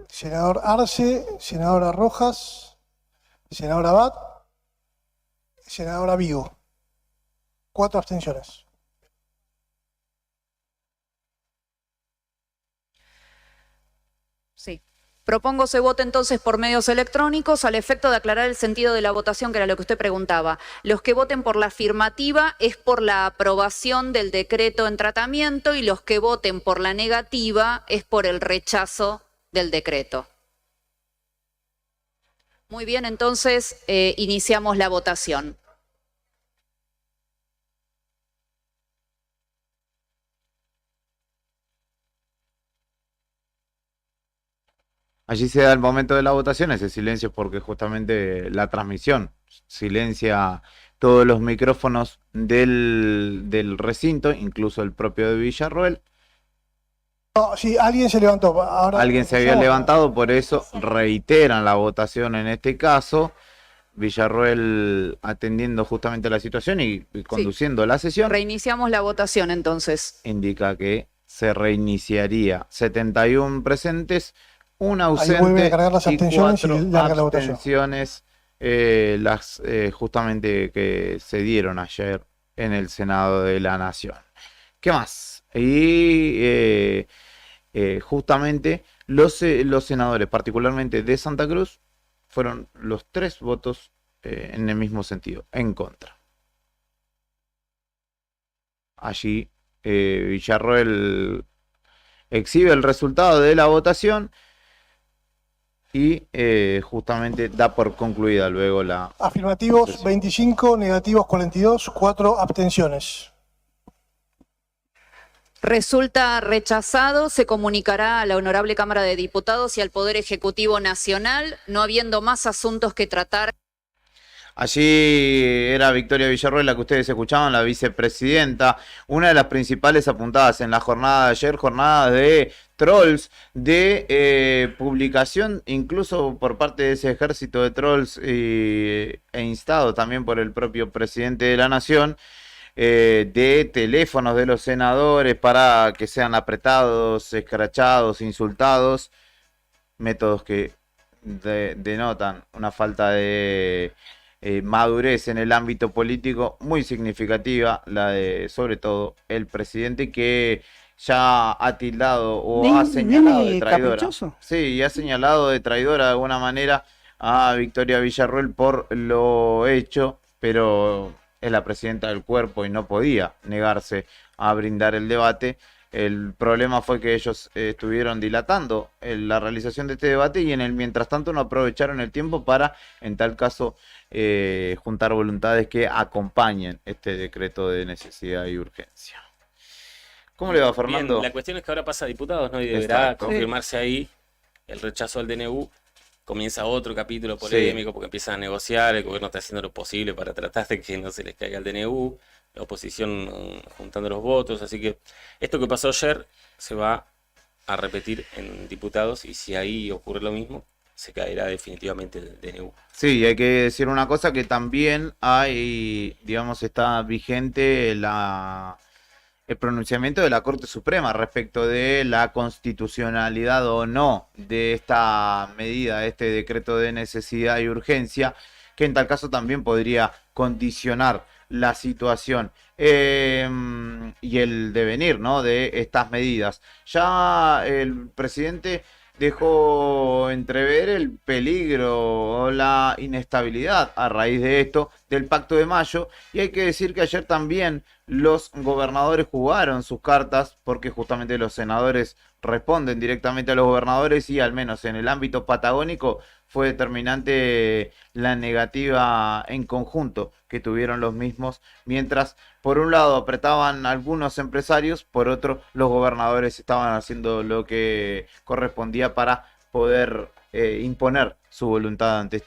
Speaker 15: Senador Arce, senadora Rojas, senadora Abad, senadora Vigo. 4 abstenciones.
Speaker 13: Sí. Propongo se vote entonces por medios electrónicos al efecto de aclarar el sentido de la votación, que era lo que usted preguntaba. Los que voten por la afirmativa es por la aprobación del decreto en tratamiento y los que voten por la negativa es por el rechazo del decreto. Muy bien, entonces iniciamos la votación.
Speaker 1: Allí se da el momento de la votación, ese silencio porque justamente la transmisión silencia todos los micrófonos del recinto, incluso el propio de Villarroel.
Speaker 15: No, sí, alguien se levantó. Ahora
Speaker 1: Alguien se había levantado, por eso reiteran la votación en este caso. Villarroel atendiendo justamente la situación y conduciendo la sesión.
Speaker 13: Reiniciamos la votación entonces.
Speaker 1: Indica que se reiniciaría. 71 presentes, una ausente
Speaker 15: Ahí vuelven a cargar las
Speaker 1: y
Speaker 15: abstenciones y
Speaker 1: 4
Speaker 15: larga la votación.
Speaker 1: abstenciones, justamente que se dieron ayer en el Senado de la Nación. ¿Qué más? Y justamente los senadores, particularmente de Santa Cruz, fueron los 3 votos en el mismo sentido, en contra. Allí Villarroel exhibe el resultado de la votación y justamente da por concluida luego la...
Speaker 15: Afirmativos 25, negativos 42, 4 abstenciones.
Speaker 13: Resulta rechazado, se comunicará a la Honorable Cámara de Diputados y al Poder Ejecutivo Nacional, no habiendo más asuntos que tratar.
Speaker 1: Allí era Victoria Villarroel, la que ustedes escuchaban, la vicepresidenta, una de las principales apuntadas en la jornada de ayer, jornada de trolls, de publicación, incluso por parte de ese ejército de trolls e instado también por el propio presidente de la Nación, de teléfonos de los senadores para que sean apretados, escrachados, insultados, métodos que denotan una falta de madurez en el ámbito político muy significativa, la de sobre todo el presidente, que ya ha tildado o ha señalado de traidora.
Speaker 2: Caprichoso.
Speaker 1: Sí, ha señalado de traidora de alguna manera a Victoria Villarroel por lo hecho, pero es la presidenta del cuerpo y no podía negarse a brindar el debate. El problema fue que ellos estuvieron dilatando la realización de este debate y en el mientras tanto no aprovecharon el tiempo para, en tal caso, juntar voluntades que acompañen este decreto de necesidad y urgencia. ¿Cómo le va, Fernando?
Speaker 4: Bien, la cuestión es que ahora pasa a diputados, ¿no? Y deberá
Speaker 1: Exacto.
Speaker 4: confirmarse ahí el rechazo al DNU. Comienza otro capítulo polémico porque empiezan a negociar, el gobierno está haciendo lo posible para tratar de que no se les caiga el DNU, la oposición juntando los votos, así que esto que pasó ayer se va a repetir en diputados y si ahí ocurre lo mismo, se caerá definitivamente el DNU.
Speaker 1: Sí, y hay que decir una cosa, que también hay, digamos, está vigente el pronunciamiento de la Corte Suprema respecto de la constitucionalidad o no de esta medida, de este decreto de necesidad y urgencia, que en tal caso también podría condicionar la situación y el devenir, ¿no?, de estas medidas. Ya el presidente dejó entrever el peligro o la inestabilidad a raíz de esto del Pacto de Mayo, y hay que decir que ayer también los gobernadores jugaron sus cartas, porque justamente los senadores responden directamente a los gobernadores y al menos en el ámbito patagónico fue determinante la negativa en conjunto que tuvieron los mismos, mientras por un lado apretaban algunos empresarios, por otro los gobernadores estaban haciendo lo que correspondía para poder imponer su voluntad ante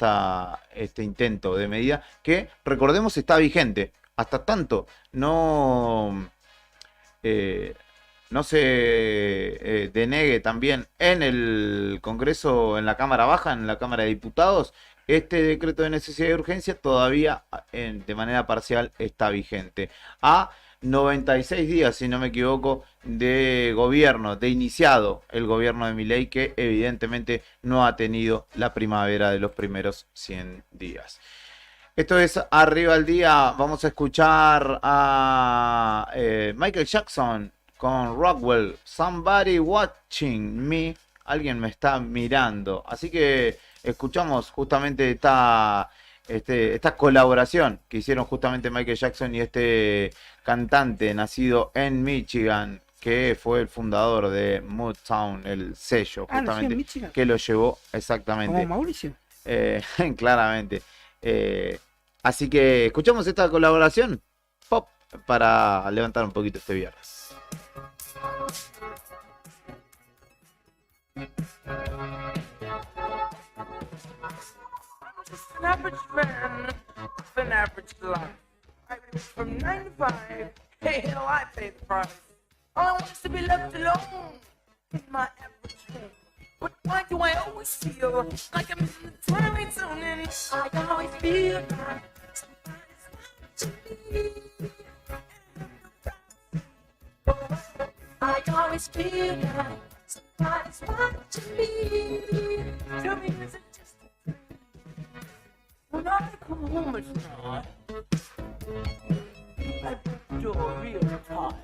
Speaker 1: este intento de medida que, recordemos, está vigente. Hasta tanto no se denegue también en el Congreso, en la Cámara Baja, en la Cámara de Diputados, este decreto de necesidad y urgencia todavía de manera parcial está vigente. A 96 días, si no me equivoco, de gobierno, de iniciado el gobierno de Milei, que evidentemente no ha tenido la primavera de los primeros 100 días. Esto es Arriba al Día. Vamos a escuchar a Michael Jackson con Rockwell, Somebody Watching Me. Alguien me está mirando. Así que escuchamos justamente esta colaboración que hicieron justamente Michael Jackson y este cantante nacido en Michigan, que fue el fundador de Motown, el sello justamente que lo llevó exactamente.
Speaker 2: Como Mauricio.
Speaker 1: Claramente. Así que escuchamos esta colaboración pop para levantar un poquito este viernes.
Speaker 5: Just an average man with an average life. I live from 9 to 5. Hey, hell, I pay the price. All I want is to be left alone in my average home. But why do I always feel like I'm in the twilight zone? And I always feel like somebody's watching me. I always feel like somebody's watching me. Tell me, is it just a dream? When I come home at night, I put the door real tight.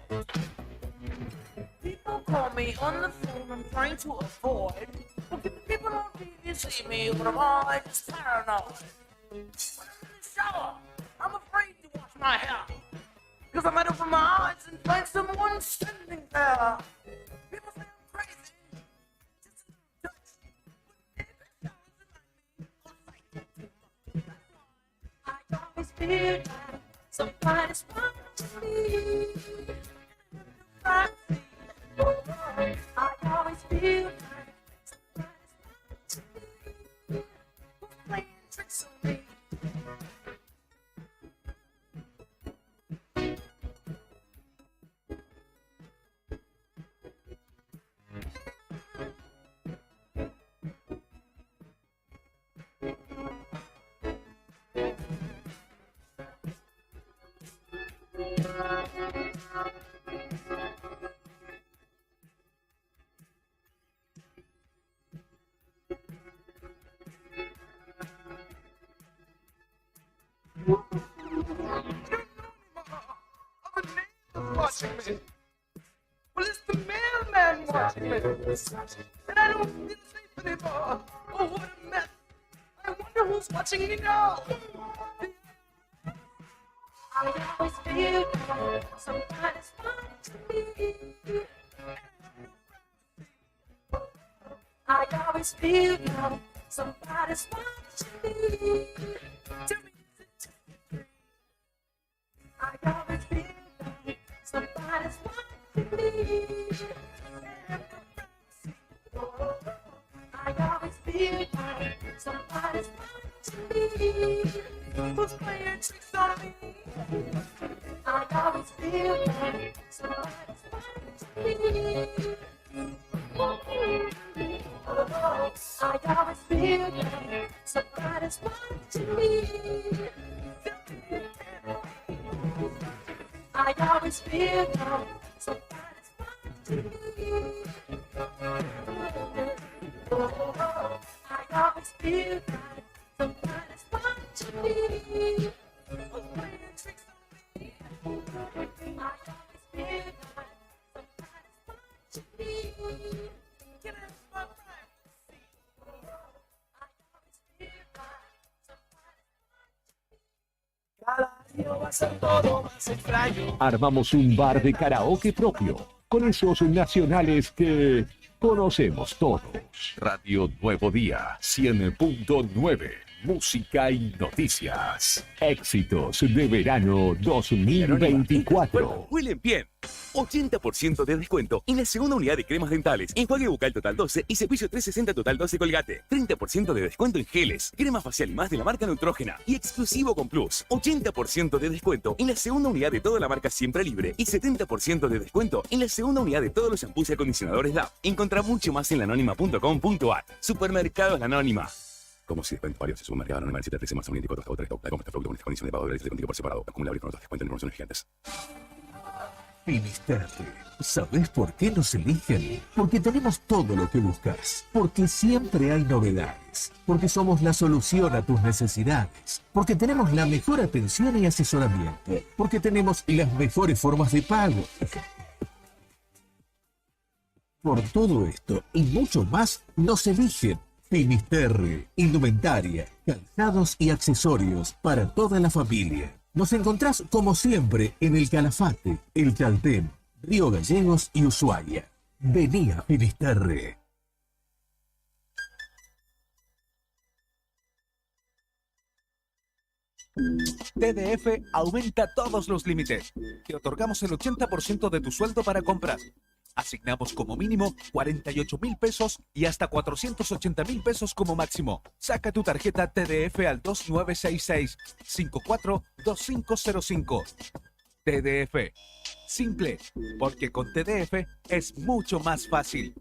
Speaker 5: People call me on the phone, I'm trying to avoid. Look at the people on TV see me, but I'm all just paranoid. When I'm in the shower, I'm afraid to wash my hair. Cause I might open my eyes and find someone standing there. People say I'm crazy, just a touch. But maybe showers remind me I always feel like somebody's watching me. I always feel like somebody's watching me. Who's playing tricks on me? Watching me. Well, it's the mailman watching me. And I don't feel safe anymore. Oh, what a mess. I wonder who's watching me now. I always feel like somebody's watching me. I always feel like somebody's watching me. Tell me, is it just a dream? I always feel like somebody's watching me. I always feel like somebody's watching me. Who's playing tricks on me? I always feel like somebody's watching me. I always feel like somebody's watching me. I always feel like somebody's watching me. I always feel like somebody's watching me. Who's playing tricks on me? I always feel like somebody's watching me. Get out of my privacy. I always feel like somebody's watching me. Cada día va a ser todo más extraño.
Speaker 6: Armamos un bar de karaoke propio, con esos nacionales que conocemos todos. Radio Nuevo Día 100.9 música y noticias. Éxitos de verano 2024.
Speaker 16: Huelen bien. 80% de descuento en la segunda unidad de cremas dentales, enjuague bucal total 12 y cepillo 360 total 12 Colgate. 30% de descuento en geles, crema facial y más de la marca Neutrógena y exclusivo con Plus. 80% de descuento en la segunda unidad de toda la marca Siempre Libre y 70% de descuento en la segunda unidad de todos los shampoos y acondicionadores DAP. Encontrá mucho más en lanónima.com.ar. Supermercados La Anónima. Como si después varios en supermercado Anónima del 7 más 24 hasta 3 la compra de producto con esta condición de pago de contigo por separado. Acumulable con otros descuentos en promociones gigantes.
Speaker 6: Finisterre. ¿Sabes por qué nos eligen? Porque tenemos todo lo que buscas. Porque siempre hay novedades. Porque somos la solución a tus necesidades. Porque tenemos la mejor atención y asesoramiento. Porque tenemos las mejores formas de pago. Por todo esto y mucho más, nos eligen. Finisterre, indumentaria, calzados y accesorios para toda la familia. Nos encontrás como siempre en el Calafate, el Chaltén, Río Gallegos y Ushuaia. Vení a Finisterre.
Speaker 17: TDF aumenta todos los límites. Te otorgamos el 80% de tu sueldo para comprar. Asignamos como mínimo 48.000 pesos y hasta 480.000 pesos como máximo. Saca tu tarjeta TDF al 2966-542505. TDF. Simple, porque con TDF es mucho más fácil.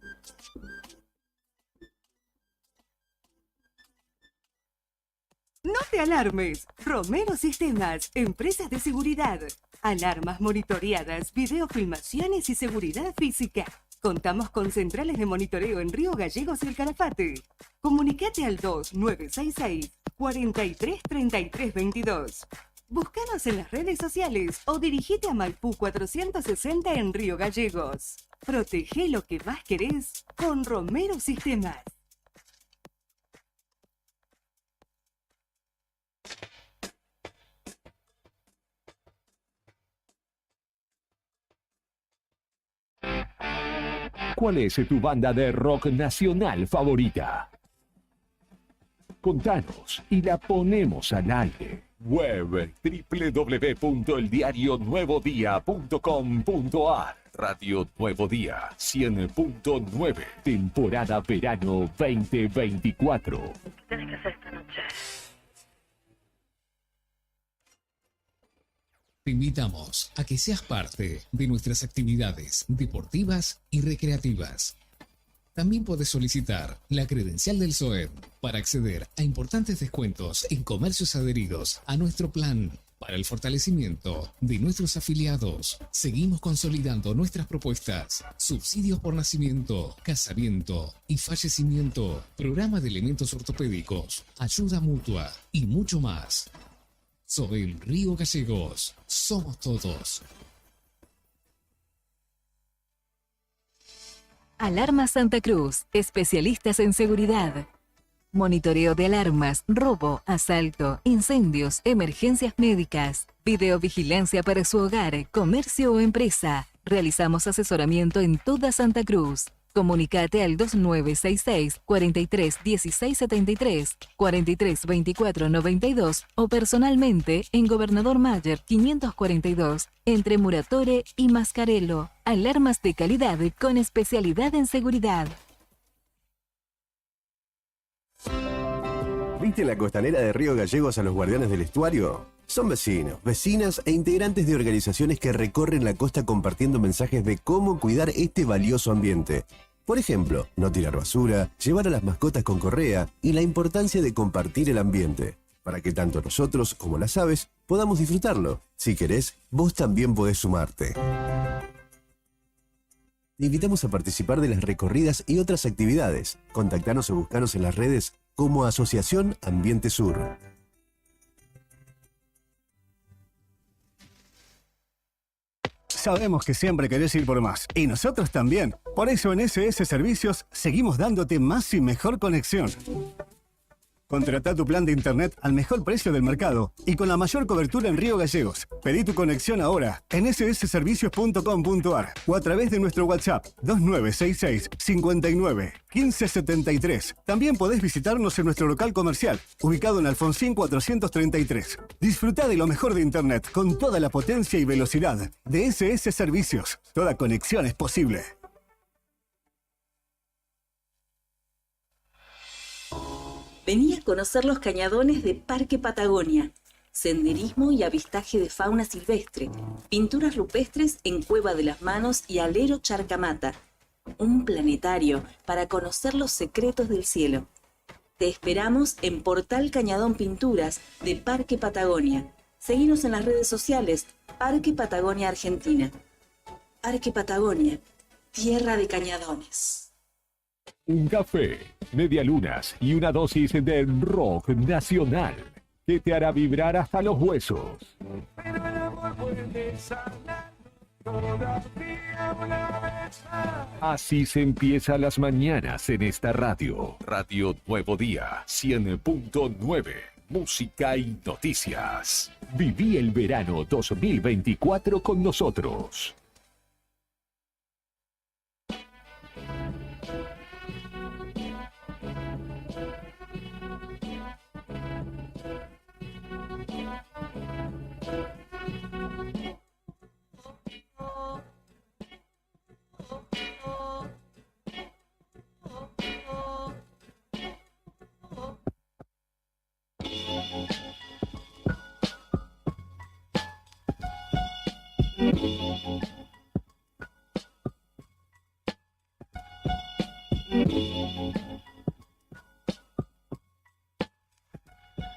Speaker 18: No te alarmes. Romero Sistemas, empresas de seguridad. Alarmas monitoreadas, videofilmaciones y seguridad física. Contamos con centrales de monitoreo en Río Gallegos y el Calafate. Comunicate al 2966-433322. Búscanos en las redes sociales o dirigite a Maipú 460 en Río Gallegos. Protege lo que más querés con Romero Sistemas.
Speaker 6: ¿Cuál es tu banda de rock nacional favorita? Contanos y la ponemos al aire. Web www.eldiarionuevodía.com.ar. Radio Nuevo Día 100.9. Temporada verano 2024.
Speaker 19: ¿Qué tienes que hacer esta noche?
Speaker 8: Te invitamos a que seas parte de nuestras actividades deportivas y recreativas. También puedes solicitar la credencial del SOEM para acceder a importantes descuentos en comercios adheridos a nuestro plan. Para el fortalecimiento de nuestros afiliados, seguimos consolidando nuestras propuestas: subsidios por nacimiento, casamiento y fallecimiento, programa de elementos ortopédicos, ayuda mutua y mucho más. SOEM Río Gallegos, somos todos.
Speaker 3: Alarma Santa Cruz, especialistas en seguridad. Monitoreo de alarmas, robo, asalto, incendios, emergencias médicas, videovigilancia para su hogar, comercio o empresa. Realizamos asesoramiento en toda Santa Cruz. Comunicate al 2966 43 16 73, 43 24 92 o personalmente en Gobernador Mayer 542, entre Muratore y Mascarello. Alarmas de calidad con especialidad en seguridad.
Speaker 9: ¿Viste en la costanera de Río Gallegos a los guardianes del estuario? Son vecinos, vecinas e integrantes de organizaciones que recorren la costa compartiendo mensajes de cómo cuidar este valioso ambiente. Por ejemplo, no tirar basura, llevar a las mascotas con correa y la importancia de compartir el ambiente, para que tanto nosotros como las aves podamos disfrutarlo. Si querés, vos también podés sumarte. Te invitamos a participar de las recorridas y otras actividades. Contactanos o buscanos en las redes como Asociación Ambiente Sur.
Speaker 7: Sabemos que siempre querés ir por más, y nosotros también. Por eso en SS Servicios seguimos dándote más y mejor conexión. Contrata tu plan de internet al mejor precio del mercado y con la mayor cobertura en Río Gallegos. Pedí tu conexión ahora en ssservicios.com.ar o a través de nuestro WhatsApp 2966 59 1573. También podés visitarnos en nuestro local comercial, ubicado en Alfonsín 433. Disfruta de lo mejor de internet con toda la potencia y velocidad de SS Servicios. Toda conexión es posible.
Speaker 10: Vení a conocer los cañadones de Parque Patagonia. Senderismo y avistaje de fauna silvestre. Pinturas rupestres en Cueva de las Manos y Alero Charcamata. Un planetario para conocer los secretos del cielo. Te esperamos en Portal Cañadón Pinturas de Parque Patagonia. Seguinos en las redes sociales, Parque Patagonia Argentina. Parque Patagonia, tierra de cañadones.
Speaker 6: Un café, medialunas y una dosis de rock nacional que te hará vibrar hasta los huesos.
Speaker 5: Pero el amor puede sanar todavía una vez más.
Speaker 6: Así se empiezan las mañanas en esta radio. Radio Nuevo Día, 100.9. Música y noticias. Viví el verano 2024 con nosotros.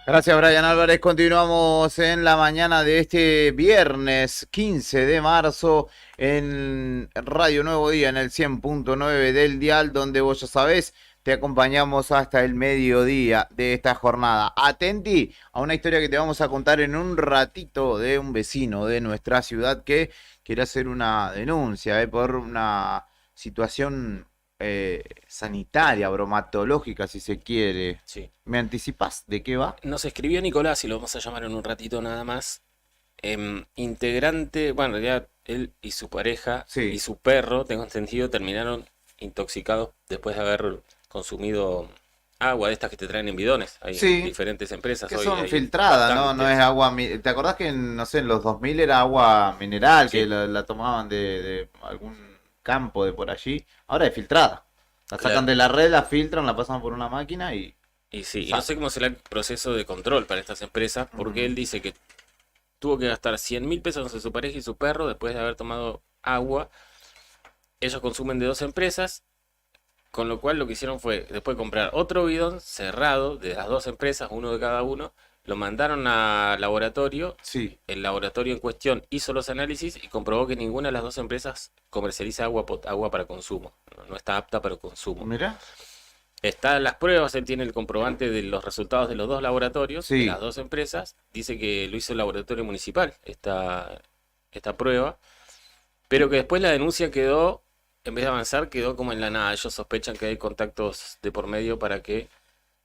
Speaker 1: Gracias, Brian Álvarez. Continuamos en la mañana de este viernes 15 de marzo en Radio Nuevo Día, en el 100.9 del dial, donde vos ya sabés, te acompañamos hasta el mediodía de esta jornada. Atenti a una historia que te vamos a contar en un ratito de un vecino de nuestra ciudad que quiere hacer una denuncia por una situación sanitaria, bromatológica, si se quiere.
Speaker 4: Sí.
Speaker 1: ¿Me anticipás de qué va?
Speaker 4: Nos escribió Nicolás, y lo vamos a llamar en un ratito nada más. Integrante, bueno, en realidad él y su pareja y su perro, tengo entendido, terminaron intoxicados después de haber consumido agua de estas que te traen en bidones. Hay diferentes empresas.
Speaker 1: Que
Speaker 4: hoy
Speaker 1: son
Speaker 4: hay
Speaker 1: filtradas, ¿no?
Speaker 4: bastantes.
Speaker 1: No es agua. ¿Te acordás que no sé, en los 2000 era agua mineral, que la tomaban de algún campo de por allí? Ahora es filtrada. La sacan
Speaker 4: Claro.
Speaker 1: de la red, la filtran, la pasan por una máquina y
Speaker 4: Y no sé cómo será el proceso de control para estas empresas, porque él dice que tuvo que gastar 100.000 pesos entre su pareja y su perro después de haber tomado agua. Ellos consumen de 2 empresas, con lo cual lo que hicieron fue después comprar otro bidón cerrado de las 2 empresas, uno de cada uno, lo mandaron al laboratorio. El laboratorio en cuestión hizo los análisis y comprobó que ninguna de las 2 empresas comercializa agua para consumo. No está apta para consumo.
Speaker 1: Mira.
Speaker 4: Están las pruebas, él tiene el comprobante de los resultados de los 2 laboratorios, de las 2 empresas. Dice que lo hizo el laboratorio municipal, esta prueba, pero que después la denuncia quedó, en vez de avanzar, quedó como en la nada. Ellos sospechan que hay contactos de por medio para que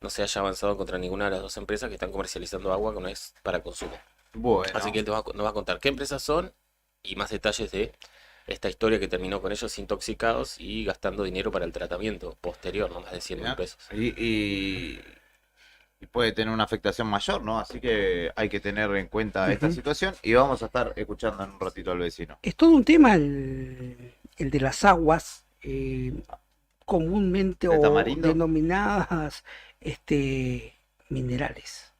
Speaker 4: no se haya avanzado contra ninguna de las 2 empresas que están comercializando agua que no es para consumo.
Speaker 1: Bueno.
Speaker 4: Así que él nos va a contar qué empresas son y más detalles de esta historia que terminó con ellos intoxicados y gastando dinero para el tratamiento posterior, no más de 100.000 pesos.
Speaker 1: Y puede tener una afectación mayor, ¿no? Así que hay que tener en cuenta esta situación y vamos a estar escuchando en un ratito al vecino.
Speaker 2: Es todo un tema el de las aguas, comúnmente
Speaker 1: ¿De
Speaker 2: o
Speaker 1: tamarindo?
Speaker 2: denominadas minerales.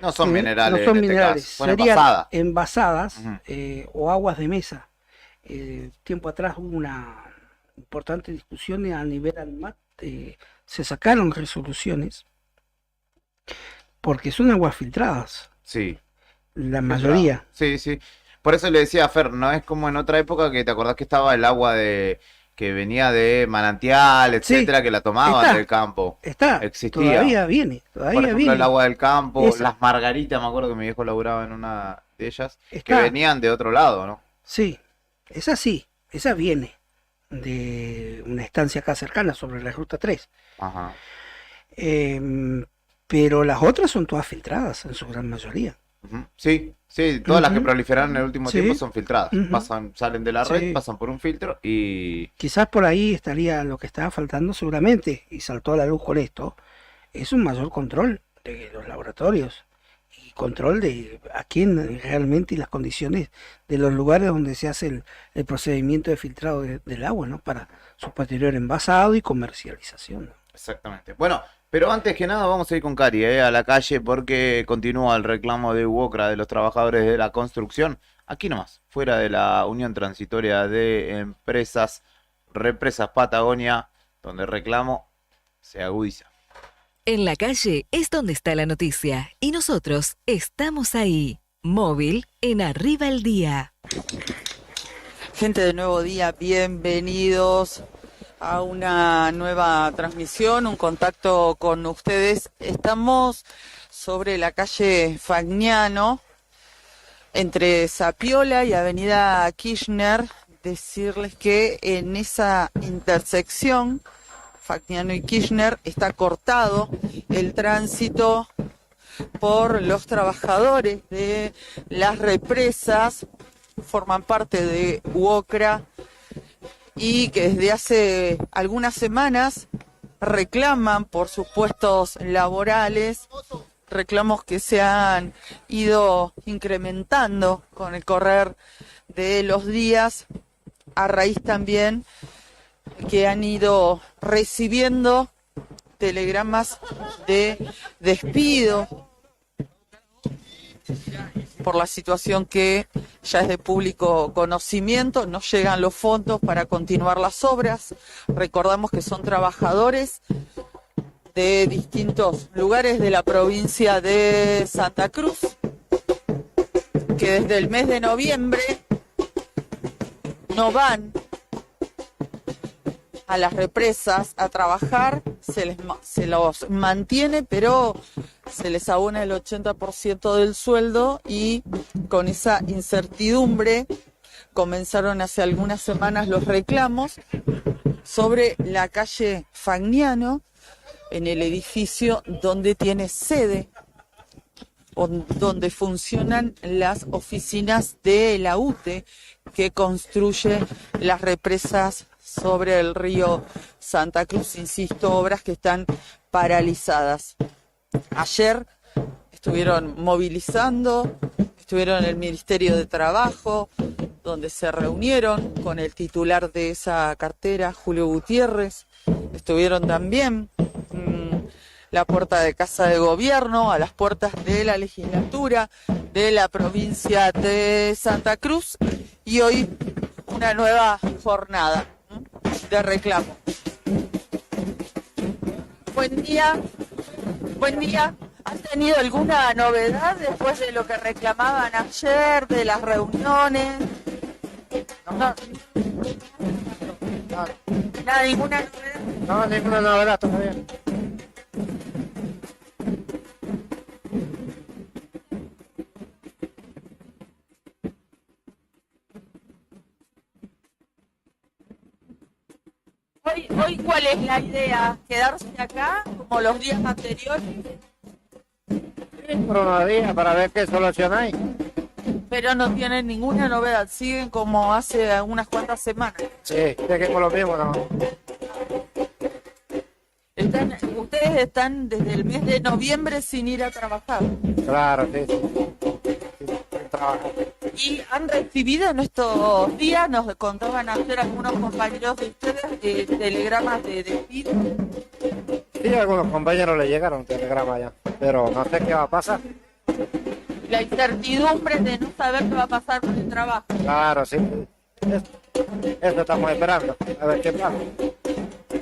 Speaker 1: No son minerales,
Speaker 2: No son
Speaker 1: en este
Speaker 2: minerales,
Speaker 1: caso, son
Speaker 2: serían
Speaker 1: envasadas.
Speaker 2: envasadas o aguas de mesa. Tiempo atrás hubo una importante discusión a nivel ANMAT, se sacaron resoluciones porque son aguas filtradas.
Speaker 1: Sí.
Speaker 2: La mayoría.
Speaker 1: Sí, sí. Por eso le decía a Fer, no es como en otra época que te acordás que estaba el agua que venía de manantial, etcétera, que la tomaban
Speaker 2: está,
Speaker 1: del campo. Existía.
Speaker 2: Todavía viene,
Speaker 1: Por ejemplo,
Speaker 2: viene.
Speaker 1: el agua del campo,
Speaker 2: Esa.
Speaker 1: las margaritas, me acuerdo que mi viejo laburaba en una de ellas, que
Speaker 2: Está.
Speaker 1: venían de otro lado, ¿no?
Speaker 2: Sí, esa sí, esa viene de una estancia acá cercana sobre la ruta 3.
Speaker 1: Ajá.
Speaker 2: pero las otras son todas filtradas en su gran mayoría.
Speaker 1: Sí, todas las que proliferaron en el último
Speaker 2: Sí.
Speaker 1: tiempo son filtradas. Salen de la red,
Speaker 2: Sí.
Speaker 1: pasan por un filtro y...
Speaker 2: Quizás por ahí estaría lo que estaba faltando seguramente, y saltó a la luz con esto, es un mayor control de los laboratorios y control de a quién realmente y las condiciones de los lugares donde se hace el procedimiento de filtrado del agua, ¿no? Para su posterior envasado y comercialización, ¿no?
Speaker 1: Exactamente. Bueno, pero antes que nada vamos a ir con Cari a la calle porque continúa el reclamo de UOCRA de los trabajadores de la construcción. Aquí nomás, fuera de la Unión Transitoria de Empresas, Represas Patagonia, donde el reclamo se agudiza.
Speaker 3: En la calle es donde está la noticia y nosotros estamos ahí. Móvil en Arriba el Día.
Speaker 19: Gente de Nuevo Día, bienvenidos a una nueva transmisión, un contacto con ustedes. Estamos sobre la calle Fagnano, entre Zapiola y Avenida Kirchner. Decirles que en esa intersección, Fagnano y Kirchner, está cortado el tránsito por los trabajadores de las represas, forman parte de UOCRA, y que desde hace algunas semanas reclaman por sus puestos laborales, reclamos que se han ido incrementando con el correr de los días, a raíz también que han ido recibiendo telegramas de despido por la situación que ya es de público conocimiento, no llegan los fondos para continuar las obras. Recordamos que son trabajadores de distintos lugares de la provincia de Santa Cruz, que desde el mes de noviembre no van a las represas a trabajar, se los mantiene, pero se les abona el 80% del sueldo, y con esa incertidumbre comenzaron hace algunas semanas los reclamos sobre la calle Fagnano, en el edificio donde tiene sede, donde funcionan las oficinas de la UTE, que construye las represas sobre el río Santa Cruz. Insisto, obras que están paralizadas. Ayer estuvieron movilizando, estuvieron en el Ministerio de Trabajo, donde se reunieron con el titular de esa cartera, Julio Gutiérrez. Estuvieron también la puerta de Casa de Gobierno, a las puertas de la legislatura de la provincia de Santa Cruz, y hoy una nueva jornada de reclamo. Buen día. Buen día. ¿Han tenido alguna novedad después de lo que reclamaban ayer, de las reuniones? No. Nada, ninguna novedad.
Speaker 20: No, ninguna novedad todavía.
Speaker 19: Hoy, ¿cuál es la idea? ¿Quedarse acá como los días anteriores?
Speaker 20: Por unos días para ver qué solución hay.
Speaker 19: Pero no tienen ninguna novedad, siguen como hace unas cuantas semanas.
Speaker 20: Sí, seguimos lo mismo, ¿no?
Speaker 19: Ustedes están desde el mes de noviembre sin ir a trabajar.
Speaker 20: Claro, sí. Sin trabajar.
Speaker 19: Y han recibido en estos días, nos contaban ayer algunos compañeros de ustedes, telegramas de despido.
Speaker 20: Sí, a algunos compañeros le llegaron telegramas ya, pero no sé qué va a pasar.
Speaker 19: La incertidumbre de no saber qué va a pasar con el trabajo.
Speaker 20: Claro, sí. Eso estamos esperando, a ver qué pasa.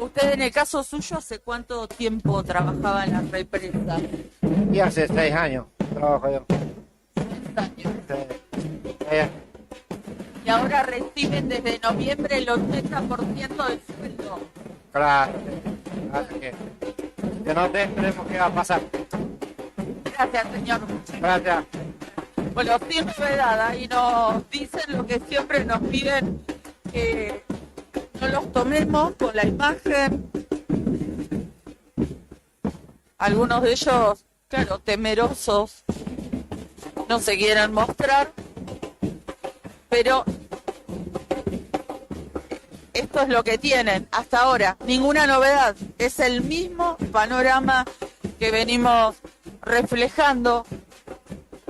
Speaker 19: Usted, en el caso suyo, ¿hace cuánto tiempo trabajaba en la represa?
Speaker 20: Y hace 6 años trabajo yo.
Speaker 19: 6 años.
Speaker 20: Sí.
Speaker 19: Y ahora reciben desde noviembre el 80% del sueldo.
Speaker 20: Claro, así que no sé, esperemos qué va a pasar.
Speaker 19: Gracias, señor.
Speaker 20: Gracias.
Speaker 19: Bueno, sin novedad, ahí nos dicen lo que siempre nos piden, que no los tomemos con la imagen. algunos de ellos, claro, temerosos, no se quieren mostrar, pero esto es lo que tienen hasta ahora, ninguna novedad, es el mismo panorama que venimos reflejando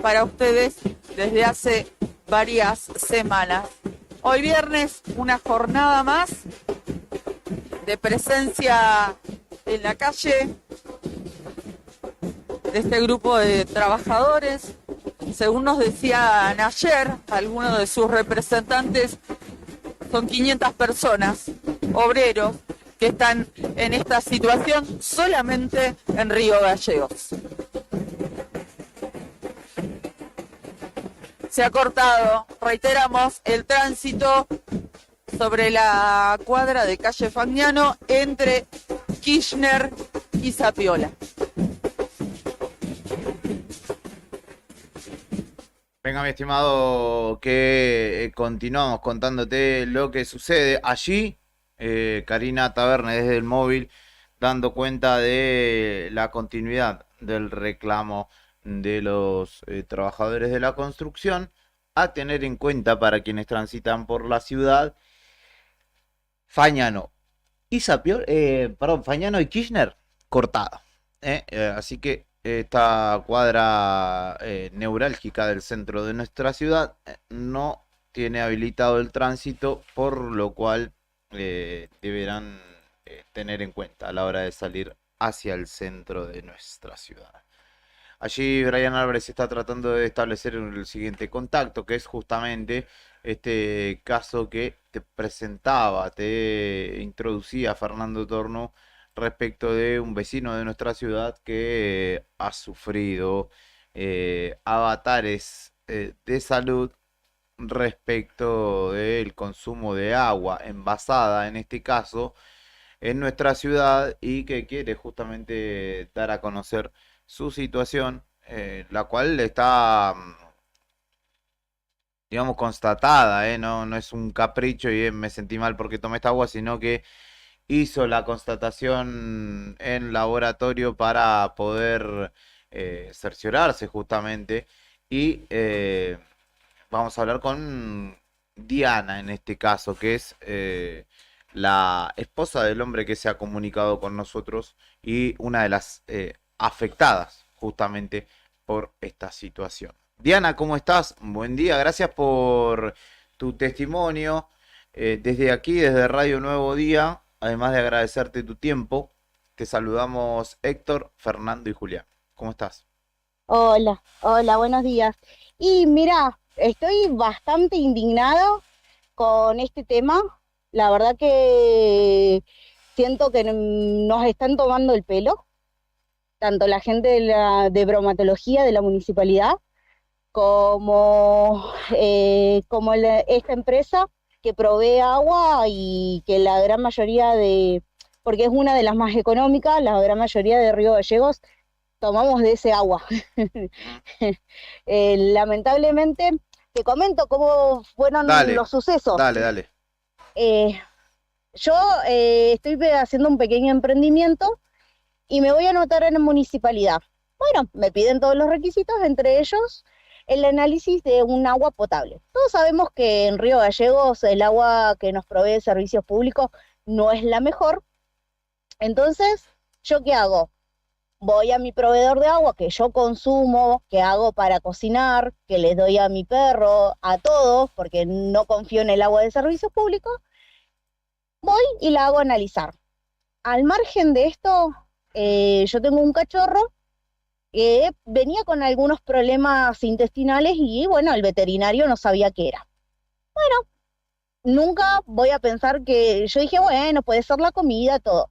Speaker 19: para ustedes desde hace varias semanas. Hoy viernes, una jornada más de presencia en la calle de este grupo de trabajadores. Según nos decían ayer, algunos de sus representantes, son 500 personas, obreros, que están en esta situación solamente en Río Gallegos. Se ha cortado, reiteramos, el tránsito sobre la cuadra de calle Fagnano entre Kirchner y Zapiola.
Speaker 1: Venga, mi estimado, que continuamos contándote lo que sucede allí. Karina Taberne desde el móvil dando cuenta de la continuidad del reclamo de los trabajadores de la construcción a tener en cuenta para quienes transitan por la ciudad. Fagnano y Fagnano y Kirchner cortada. Así que esta cuadra neurálgica del centro de nuestra ciudad no tiene habilitado el tránsito, por lo cual deberán tener en cuenta a la hora de salir hacia el centro de nuestra ciudad. Allí Brian Álvarez está tratando de establecer el siguiente contacto, que es justamente este caso que te presentaba, te introducía Fernando Torno respecto de un vecino de nuestra ciudad que ha sufrido avatares de salud respecto del consumo de agua envasada, en este caso, en nuestra ciudad, y que quiere justamente dar a conocer su situación, la cual está, digamos, constatada, no es un capricho y me sentí mal porque tomé esta agua, sino que hizo la constatación en laboratorio para poder cerciorarse justamente. Y vamos a hablar con Diana en este caso, que es la esposa del hombre que se ha comunicado con nosotros y una de las afectadas justamente por esta situación. Diana, ¿cómo estás? Buen día, gracias por tu testimonio desde aquí, desde Radio Nuevo Día. Además de agradecerte tu tiempo, te saludamos Héctor, Fernando y Julián. ¿Cómo estás?
Speaker 21: Hola, buenos días. Y mira, estoy bastante indignado con este tema. La verdad que siento que nos están tomando el pelo, tanto la gente de bromatología de la municipalidad como esta empresa que provee agua, y que la gran mayoría porque es una de las más económicas, la gran mayoría de Río Gallegos tomamos de ese agua. Lamentablemente, te comento cómo fueron los sucesos.
Speaker 1: Dale.
Speaker 21: Yo estoy haciendo un pequeño emprendimiento y me voy a anotar en la municipalidad. Bueno, me piden todos los requisitos, entre ellos el análisis de un agua potable. Todos sabemos que en Río Gallegos el agua que nos provee servicios públicos no es la mejor. Entonces, ¿yo qué hago? Voy a mi proveedor de agua que yo consumo, que hago para cocinar, que les doy a mi perro, a todos, porque no confío en el agua de servicios públicos. Voy y la hago analizar. Al margen de esto, yo tengo un cachorro que venía con algunos problemas intestinales y bueno, el veterinario no sabía qué era. Bueno, nunca voy a pensar que, yo dije, bueno, puede ser la comida, todo.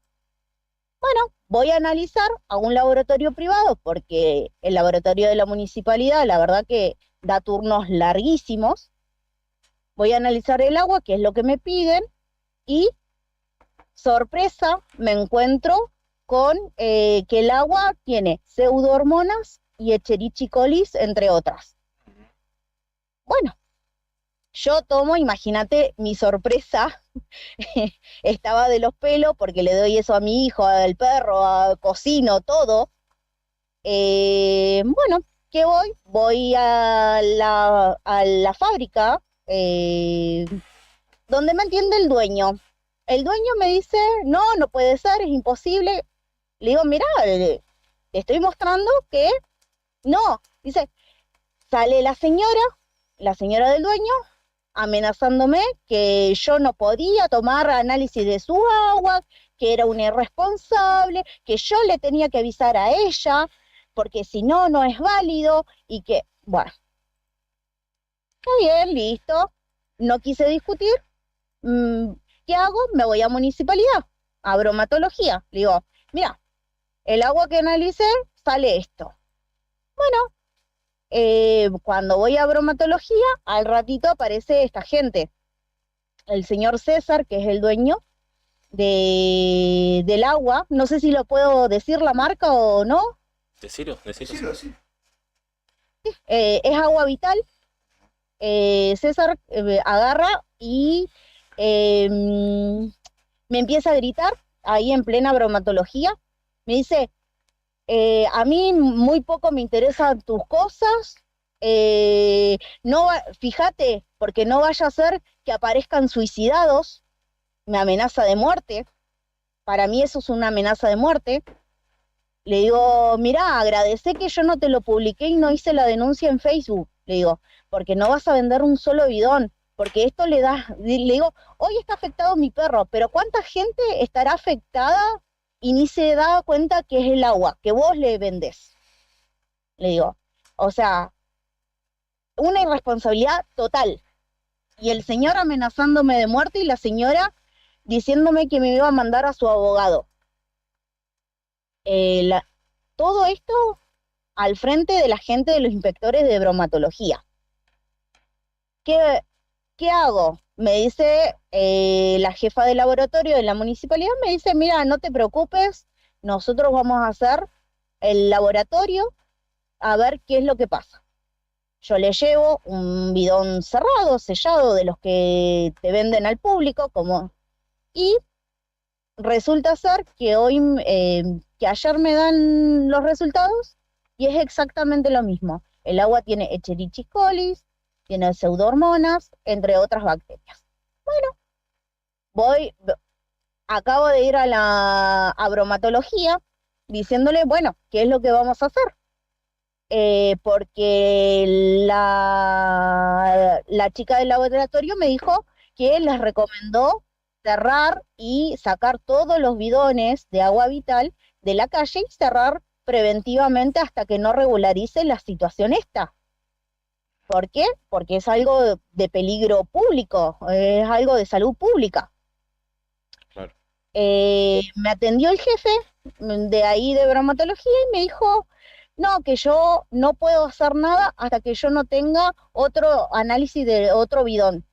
Speaker 21: Bueno, voy a analizar a un laboratorio privado, porque el laboratorio de la municipalidad, la verdad que da turnos larguísimos. Voy a analizar el agua, que es lo que me piden, y sorpresa, me encuentro con que el agua tiene pseudohormonas y Escherichia coli, entre otras. Bueno, yo tomo, imagínate mi sorpresa, estaba de los pelos porque le doy eso a mi hijo, al perro, cocino, todo, Bueno, ¿qué voy? Voy a la fábrica donde me atiende el dueño. El dueño me dice, no, no puede ser, es imposible. Le digo, mira, te estoy mostrando que no. Dice, sale la señora del dueño, amenazándome que yo no podía tomar análisis de su agua, que era una irresponsable, que yo le tenía que avisar a ella, porque si no, no es válido, y que, bueno, está bien, listo, no quise discutir. ¿Qué hago? Me voy a municipalidad, a bromatología. Le digo, mira, el agua que analicé sale esto. Bueno, cuando voy a bromatología, al ratito aparece esta gente. El señor César, que es el dueño del agua, no sé si lo puedo decir la marca o no.
Speaker 4: Decilo.
Speaker 21: Es Agua Vital. César agarra y me empieza a gritar ahí en plena bromatología. Me dice, a mí muy poco me interesan tus cosas, fíjate, porque no vaya a ser que aparezcan suicidados. Me amenaza de muerte. Para mí eso es una amenaza de muerte. Le digo, mirá, agradecé que yo no te lo publiqué y no hice la denuncia en Facebook. Le digo, porque no vas a vender un solo bidón, porque esto le digo, hoy está afectado mi perro, pero ¿cuánta gente estará afectada y ni se da cuenta que es el agua que vos le vendés? Le digo, o sea, una irresponsabilidad total. Y el señor amenazándome de muerte y la señora diciéndome que me iba a mandar a su abogado. Todo esto al frente de la gente de los inspectores de bromatología. ¿Qué hago? Me dice la jefa de laboratorio de la municipalidad, me dice, mira, no te preocupes, nosotros vamos a hacer el laboratorio a ver qué es lo que pasa. Yo le llevo un bidón cerrado, sellado, de los que te venden al público, y resulta ser que que ayer me dan los resultados y es exactamente lo mismo. El agua tiene Escherichia coli, tiene pseudohormonas, entre otras bacterias. Bueno, acabo de ir a bromatología diciéndole, bueno, ¿qué es lo que vamos a hacer? Porque la chica del laboratorio me dijo que les recomendó cerrar y sacar todos los bidones de Agua Vital de la calle y cerrar preventivamente hasta que no regularice la situación esta. ¿Por qué? Porque es algo de peligro público, es algo de salud pública.
Speaker 1: Claro.
Speaker 21: Me atendió el jefe de ahí de bromatología y me dijo, no, que yo no puedo hacer nada hasta que yo no tenga otro análisis de otro bidón.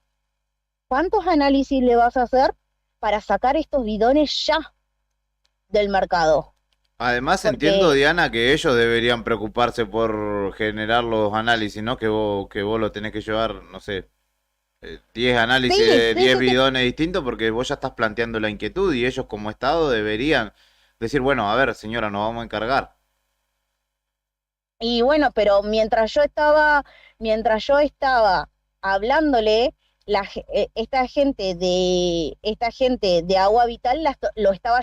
Speaker 21: ¿Cuántos análisis le vas a hacer para sacar estos bidones ya del mercado?
Speaker 1: Además entiendo, Diana, que ellos deberían preocuparse por generar los análisis, ¿no? Que vos lo tenés que llevar, no sé, 10 análisis de 10 bidones distintos, porque vos ya estás planteando la inquietud y ellos como Estado deberían decir, bueno, a ver, señora, nos vamos a encargar.
Speaker 21: Y bueno, pero mientras yo estaba hablándole, esta gente de Agua Vital lo estaba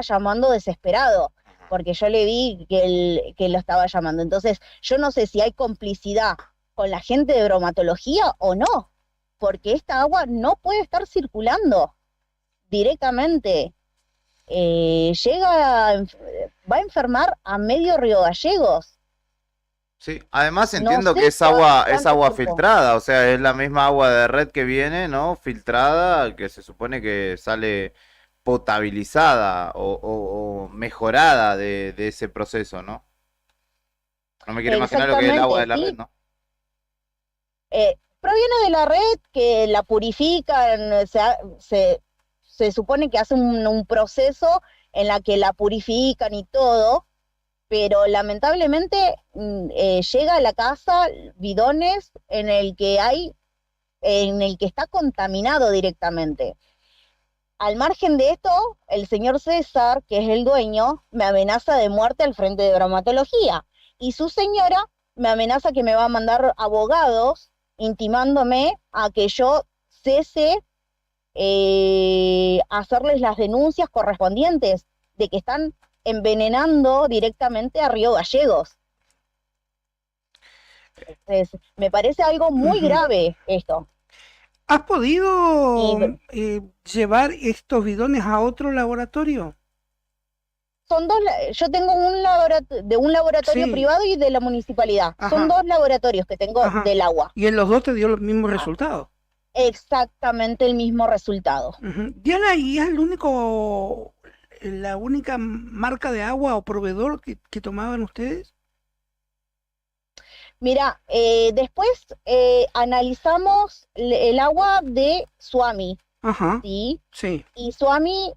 Speaker 21: llamando desesperado, porque yo le vi que lo estaba llamando. Entonces, yo no sé si hay complicidad con la gente de bromatología o no, porque esta agua no puede estar circulando directamente. Va a enfermar a medio Río Gallegos.
Speaker 1: Sí, además entiendo
Speaker 21: sé
Speaker 1: que es agua
Speaker 21: cuánto tiempo.
Speaker 1: filtrada, o sea, es la misma agua de red que viene, ¿no? Filtrada, que se supone que sale potabilizada o mejorada de ese proceso, ¿no? No me quiero imaginar lo que es el agua de la red, ¿no?
Speaker 21: Proviene de la red, que la purifican, se supone que hace un proceso en la que la purifican y todo, pero lamentablemente llega a la casa bidones en el que está contaminado directamente. Al margen de esto, el señor César, que es el dueño, me amenaza de muerte al frente de bromatología. Y su señora me amenaza que me va a mandar abogados intimándome a que yo cese hacerles las denuncias correspondientes de que están envenenando directamente a Río Gallegos. Entonces, me parece algo muy grave esto.
Speaker 2: ¿Has podido llevar estos bidones a otro laboratorio?
Speaker 21: Son dos, yo tengo un laboratorio
Speaker 2: Sí.
Speaker 21: privado y de la municipalidad.
Speaker 2: Ajá.
Speaker 21: Son dos laboratorios que tengo del agua.
Speaker 2: Y en los dos te dio los mismos resultados.
Speaker 21: Exactamente el mismo resultado.
Speaker 2: Ujú. Diana, ¿y es la única marca de agua o proveedor que tomaban ustedes?
Speaker 21: Mira, después analizamos el agua de Suami,
Speaker 2: Ajá.
Speaker 21: ¿sí?
Speaker 2: Sí.
Speaker 21: Y Suami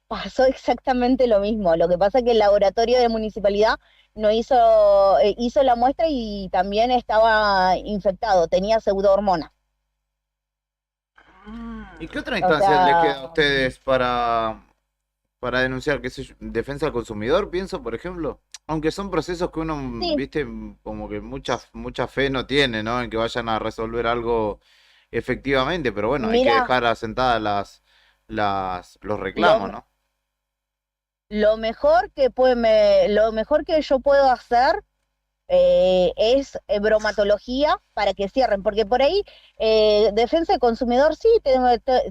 Speaker 21: pasó exactamente lo mismo. Lo que pasa es que el laboratorio de municipalidad no hizo la muestra y también estaba infectado, tenía pseudohormonas.
Speaker 1: ¿Y qué otra
Speaker 21: O
Speaker 1: instancia
Speaker 21: sea,
Speaker 1: les queda a ustedes para denunciar, qué sé yo, defensa del consumidor, pienso, por ejemplo? Aunque son procesos que uno,
Speaker 21: Sí.
Speaker 1: viste, como que mucha fe no tiene, ¿no? En que vayan a resolver algo efectivamente, pero bueno, hay que
Speaker 21: Mira,
Speaker 1: dejar asentadas los reclamos, ¿no?
Speaker 21: lo mejor que yo puedo hacer es bromatología para que cierren, porque por ahí defensa del consumidor sí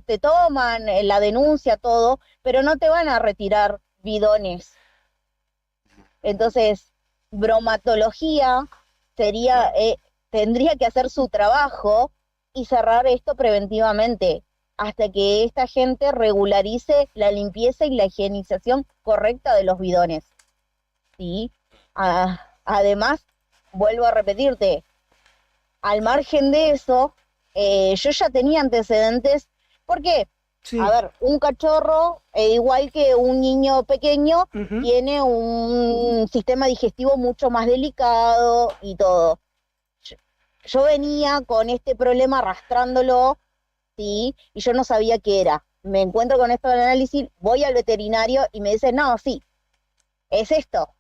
Speaker 21: te toman la denuncia, todo, pero no te van a retirar bidones. Entonces, bromatología tendría que hacer su trabajo y cerrar esto preventivamente hasta que esta gente regularice la limpieza y la higienización correcta de los bidones. ¿Sí? Además, vuelvo a repetirte, al margen de eso, yo ya tenía antecedentes, porque, a ver, un cachorro, igual que un niño pequeño, tiene un sistema digestivo mucho más delicado y todo. Yo venía con este problema arrastrándolo, ¿sí? Y yo no sabía qué era. Me encuentro con esto del análisis, voy al veterinario y me dice, no, sí, es esto.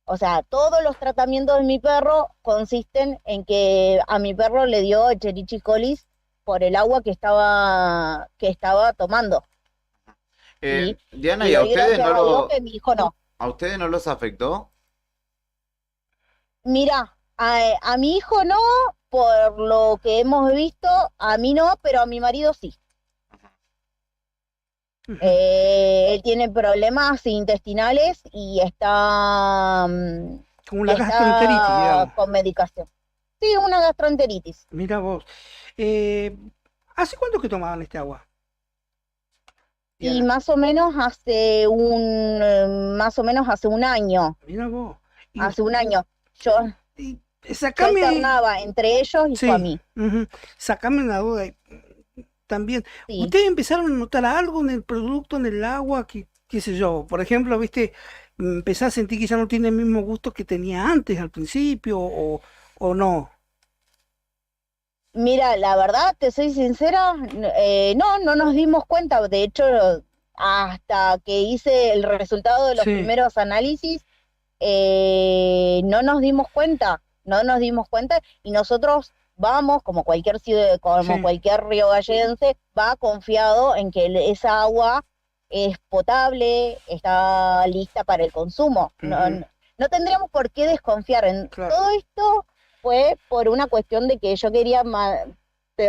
Speaker 21: O sea, todos los tratamientos de mi perro consisten en que a mi perro le dio Escherichia coli por el agua que estaba tomando.
Speaker 1: Diana,
Speaker 21: Y
Speaker 1: ¿y a
Speaker 21: doy
Speaker 1: ustedes
Speaker 21: gracias a Dios que mi hijo no.
Speaker 1: a ustedes no los afectó?
Speaker 21: Mira, a mi hijo no, por lo que hemos visto, a mí no, pero a mi marido sí. Él tiene problemas intestinales y está,
Speaker 2: Como una gastroenteritis, digamos.
Speaker 21: con medicación. Sí, una gastroenteritis.
Speaker 2: Mira vos. ¿Hace cuánto que tomaban este agua?
Speaker 21: Y más o menos hace un año.
Speaker 2: Mira vos.
Speaker 21: Hace un año. Yo
Speaker 2: Sacame.
Speaker 21: alternaba entre ellos y
Speaker 2: Sí.
Speaker 21: a mí.
Speaker 2: Sacame la duda. También, ¿ustedes empezaron a notar algo en el producto, en el agua, qué sé yo? Por ejemplo, viste, empezás a sentir que ya no tiene el mismo gusto que tenía antes al principio, o no.
Speaker 21: Mira, la verdad, te soy sincera, no nos dimos cuenta. De hecho, hasta que hice el resultado de los primeros análisis, no nos dimos cuenta, y nosotros vamos, como cualquier ciudad, cualquier riogallense, va confiado en que esa agua es potable, está lista para el consumo. No tendríamos por qué desconfiar. Todo esto fue por una cuestión de que yo quería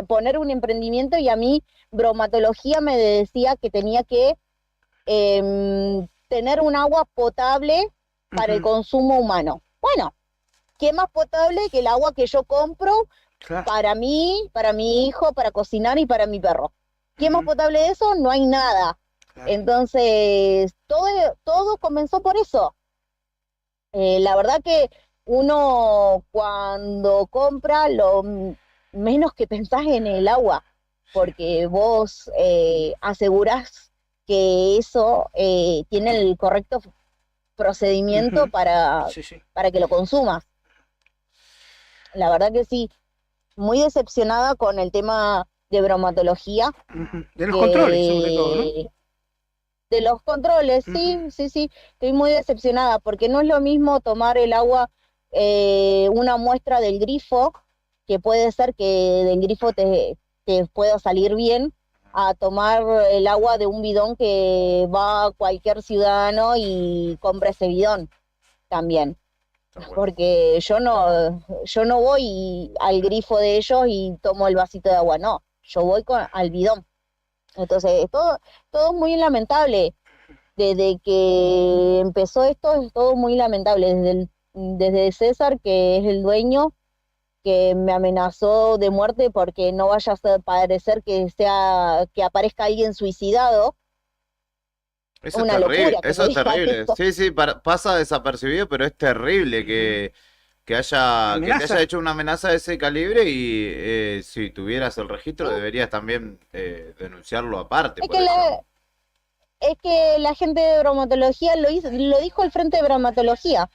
Speaker 21: poner un emprendimiento y a mí bromatología me decía que tenía que tener un agua potable para el consumo humano. Bueno, ¿qué más potable que el agua que yo compro para mí, para mi hijo, para cocinar y para mi perro? ¿Qué más potable de eso? No hay nada. Entonces, todo comenzó por eso. La verdad que uno cuando compra, lo menos que pensás en el agua, porque vos asegurás que eso tiene el correcto procedimiento para que lo consumas. La verdad que sí, muy decepcionada con el tema de bromatología.
Speaker 2: De los controles, sobre todo, ¿no?
Speaker 21: De los controles, sí, estoy muy decepcionada porque no es lo mismo tomar el agua, una muestra del grifo, que puede ser que del grifo te pueda salir bien, a tomar el agua de un bidón que va a cualquier ciudadano y compra ese bidón también. Porque yo no voy al grifo de ellos y tomo el vasito de agua, no, yo voy al bidón. Entonces, todo muy lamentable. Desde que empezó esto es todo muy lamentable. Desde César, que es el dueño, que me amenazó de muerte porque no vaya a parecer que aparezca alguien suicidado.
Speaker 1: Eso es
Speaker 21: Una
Speaker 1: terrible,
Speaker 21: locura.
Speaker 1: eso es terrible. Sí, pasa desapercibido, pero es terrible que te haya hecho una amenaza de ese calibre y si tuvieras el registro deberías también denunciarlo aparte.
Speaker 21: Es que la gente de bromatología lo dijo al frente de bromatología.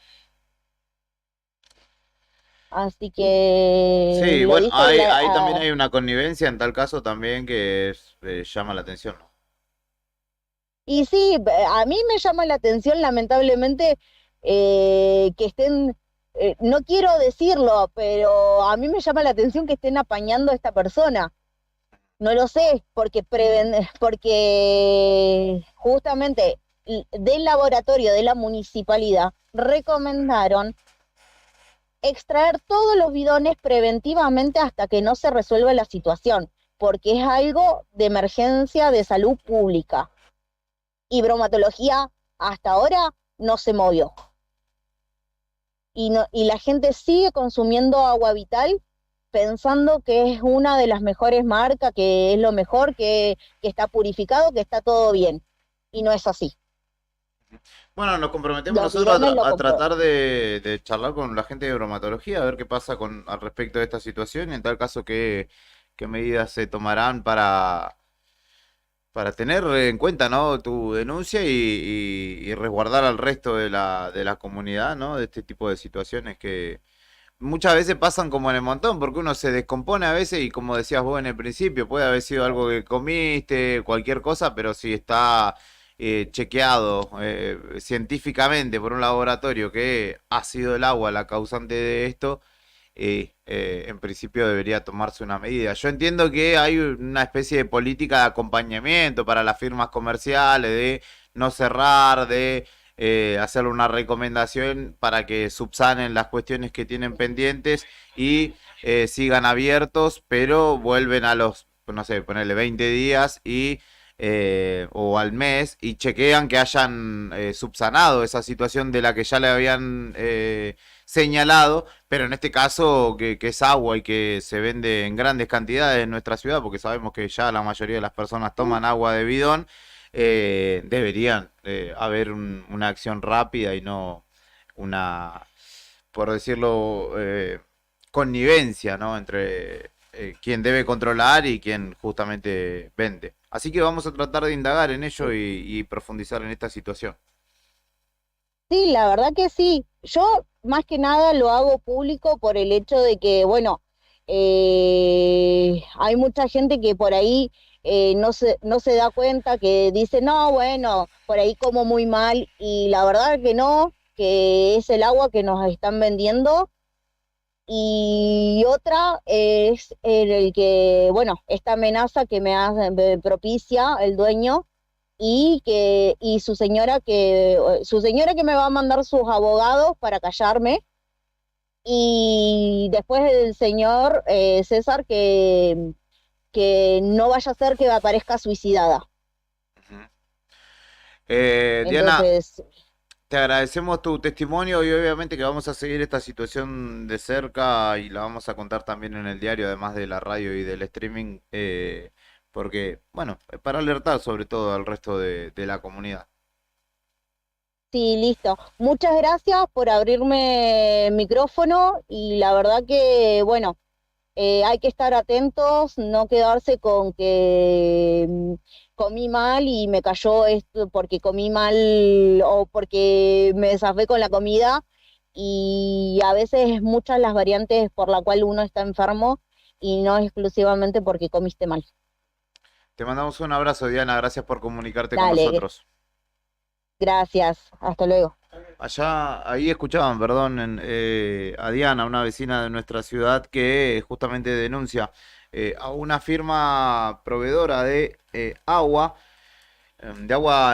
Speaker 21: Así que...
Speaker 1: Sí, bueno, ahí también hay una connivencia en tal caso también que llama la atención, ¿no?
Speaker 21: Y sí, a mí me llama la atención, lamentablemente, que estén... no quiero decirlo, pero a mí me llama la atención que estén apañando a esta persona. No lo sé, porque justamente del laboratorio de la municipalidad recomendaron extraer todos los bidones preventivamente hasta que no se resuelva la situación, porque es algo de emergencia de salud pública. Y bromatología hasta ahora no se movió. Y la gente sigue consumiendo agua vital pensando que es una de las mejores marcas, que es lo mejor, que está purificado, que está todo bien. Y no es así.
Speaker 1: Bueno, nos comprometemos
Speaker 21: Los
Speaker 1: nosotros
Speaker 21: bidones lo
Speaker 1: a
Speaker 21: comprueban.
Speaker 1: tratar de charlar con la gente de bromatología, a ver qué pasa al respecto de esta situación y en tal caso qué medidas se tomarán para tener en cuenta, ¿no?, tu denuncia y resguardar al resto de la comunidad, ¿no?, de este tipo de situaciones que muchas veces pasan como en el montón, porque uno se descompone a veces y como decías vos en el principio, puede haber sido algo que comiste, cualquier cosa, pero si está chequeado científicamente por un laboratorio que ha sido el agua la causante de esto, en principio debería tomarse una medida. Yo entiendo que hay una especie de política de acompañamiento para las firmas comerciales, de no cerrar, de hacerle una recomendación para que subsanen las cuestiones que tienen pendientes y sigan abiertos, pero vuelven a los, no sé, ponerle 20 días o al mes y chequean que hayan subsanado esa situación de la que ya le habían señalado, pero en este caso que es agua y que se vende en grandes cantidades en nuestra ciudad, porque sabemos que ya la mayoría de las personas toman agua de bidón, deberían haber una acción rápida y no una, por decirlo, connivencia, ¿no?, entre quien debe controlar y quien justamente vende. Así que vamos a tratar de indagar en ello y profundizar en esta situación.
Speaker 21: Sí, la verdad que sí. Yo más que nada lo hago público por el hecho de que, bueno, hay mucha gente que por ahí no se da cuenta, que dice, no, bueno, por ahí como muy mal, y la verdad que no, que es el agua que nos están vendiendo. Y otra es el que, bueno, esta amenaza que me propicia el dueño y su señora que me va a mandar sus abogados para callarme, y después el señor César que no vaya a ser que aparezca suicidada.
Speaker 1: Diana,
Speaker 21: Entonces,
Speaker 1: te agradecemos tu testimonio y obviamente que vamos a seguir esta situación de cerca y la vamos a contar también en el diario, además de la radio y del streaming, porque, bueno, para alertar sobre todo al resto de la comunidad.
Speaker 21: sí, listo. Muchas gracias por abrirme el micrófono, y la verdad que, bueno, hay que estar atentos, no quedarse con que comí mal y me cayó esto porque comí mal o porque me desafé con la comida, y a veces muchas las variantes por la cual uno está enfermo, y no exclusivamente porque comiste mal.
Speaker 1: Te mandamos un abrazo, Diana, gracias por comunicarte con
Speaker 21: Dale,
Speaker 1: nosotros.
Speaker 21: gracias, hasta luego.
Speaker 1: Ahí escuchaban, perdón, a Diana, una vecina de nuestra ciudad que justamente denuncia a una firma proveedora de agua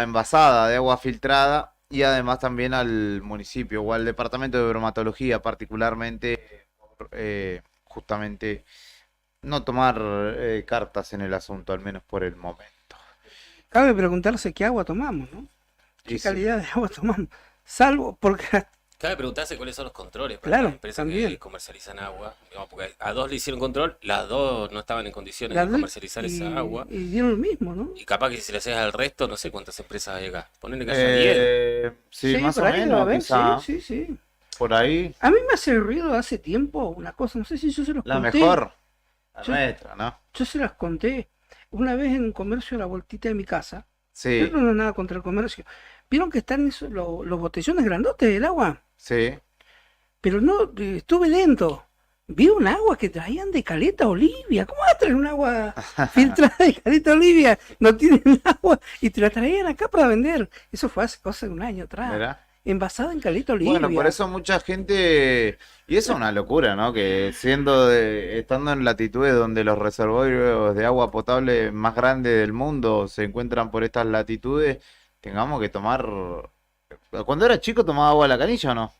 Speaker 1: envasada, de agua filtrada, y además también al municipio o al departamento de bromatología, particularmente, justamente no tomar cartas en el asunto, al menos por el momento.
Speaker 2: Cabe preguntarse qué agua tomamos, ¿no? ¿Qué
Speaker 1: Y sí.
Speaker 2: calidad de agua tomamos? Salvo porque
Speaker 4: Cabe preguntarse cuáles son los controles para
Speaker 2: Claro,
Speaker 4: las empresas
Speaker 2: también.
Speaker 4: que comercializan agua. Digamos, porque a dos le hicieron control, las dos no estaban en condiciones
Speaker 2: las
Speaker 4: de
Speaker 2: dos-
Speaker 4: comercializar esa agua.
Speaker 2: y dieron lo mismo, ¿no?
Speaker 4: Y capaz que si le haces al resto, no sé cuántas empresas hay acá. Ponele que haya 10.
Speaker 1: Sí, más
Speaker 2: por
Speaker 1: o
Speaker 2: ahí debe
Speaker 1: menos,
Speaker 2: haber,
Speaker 1: quizá.
Speaker 2: sí.
Speaker 1: Por ahí,
Speaker 2: A mí me hace ruido hace tiempo una cosa, no sé si yo se los
Speaker 1: la
Speaker 2: conté.
Speaker 1: mejor, la
Speaker 2: Yo-
Speaker 1: nuestra, ¿no?
Speaker 2: Yo se las conté una vez en un comercio a la vueltita de mi casa.
Speaker 1: Sí,
Speaker 2: Yo no es nada contra el comercio. ¿Vieron que están los botellones grandotes del agua?
Speaker 1: sí.
Speaker 2: Pero no, estuve lento. Vi un agua que traían de Caleta Olivia. ¿Cómo vas a traer un agua filtrada de Caleta Olivia? No tienen agua y te la traían acá para vender. Eso fue hace cosa de un año atrás.
Speaker 1: Mirá.
Speaker 2: Envasada en Caleta Olivia.
Speaker 1: Bueno, por eso mucha gente, y eso es una locura, ¿no? Que estando en latitudes donde los reservorios de agua potable más grandes del mundo se encuentran por estas latitudes, tengamos que tomar. Cuando era chico, ¿tomaba agua de la canilla o no?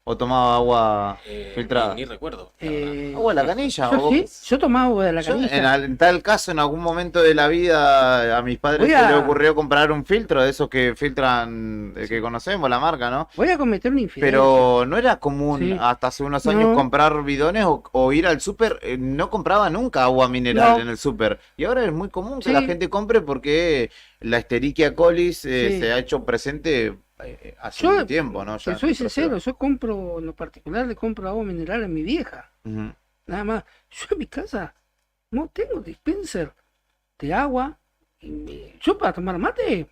Speaker 1: ¿O tomaba agua filtrada?
Speaker 4: Ni recuerdo.
Speaker 1: Agua de la canilla.
Speaker 2: Yo
Speaker 1: o-
Speaker 2: sí, yo tomaba agua de la
Speaker 1: Yo,
Speaker 2: canilla.
Speaker 1: en tal caso, en algún momento de la vida, a mis padres
Speaker 2: Voy
Speaker 1: se
Speaker 2: a-
Speaker 1: les ocurrió comprar un filtro de esos que filtran, que conocemos, la marca, ¿no?
Speaker 2: Voy a cometer una infidencia.
Speaker 1: Pero no era común
Speaker 2: Sí.
Speaker 1: hasta hace unos años
Speaker 2: No.
Speaker 1: comprar bidones o ir al súper. No compraba nunca agua mineral
Speaker 2: No.
Speaker 1: en el súper. Y ahora es muy común que
Speaker 2: Sí.
Speaker 1: la gente compre porque la Escherichia coli
Speaker 2: Sí.
Speaker 1: se ha hecho presente hace
Speaker 2: Yo,
Speaker 1: un tiempo, ¿no? Ya
Speaker 2: te
Speaker 1: en
Speaker 2: soy
Speaker 1: nuestra
Speaker 2: sincero, yo compro, en lo particular le compro agua mineral a mi vieja.
Speaker 1: ciudad. Ujú.
Speaker 2: Nada más. Yo en mi casa no tengo dispenser de agua. Yo para tomar mate,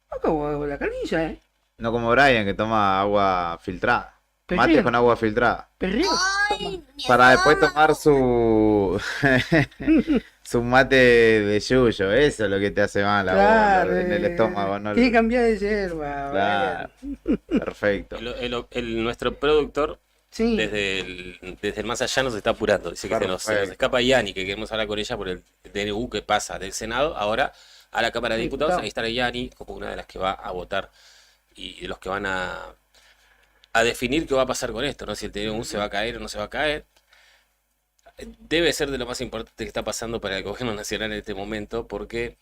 Speaker 2: acabo agua de la canilla, ¿eh?
Speaker 1: No como Brian, que toma agua filtrada.
Speaker 2: Perrigo.
Speaker 1: Mate con agua filtrada.
Speaker 2: Perrigo.
Speaker 1: Para después tomar su mate de yuyo. Eso es lo que te hace mal a vos,
Speaker 2: Claro,
Speaker 1: en el estómago, ¿no?
Speaker 2: Tiene que cambiar de yerba.
Speaker 1: Claro. Perfecto.
Speaker 4: Nuestro productor,
Speaker 2: Sí.
Speaker 4: desde el más allá, nos está apurando. Dice que se nos
Speaker 1: Perfecto.
Speaker 4: escapa Yani, que queremos hablar con ella por el DNU que pasa del Senado ahora a la Cámara de Diputados.
Speaker 2: Diputado.
Speaker 4: Ahí estará Yani como una de las que va a votar y de los que van a definir qué va a pasar con esto, ¿no? Si el DNU se va a caer o no se va a caer. Debe ser de lo más importante que está pasando para el gobierno nacional en este momento, porque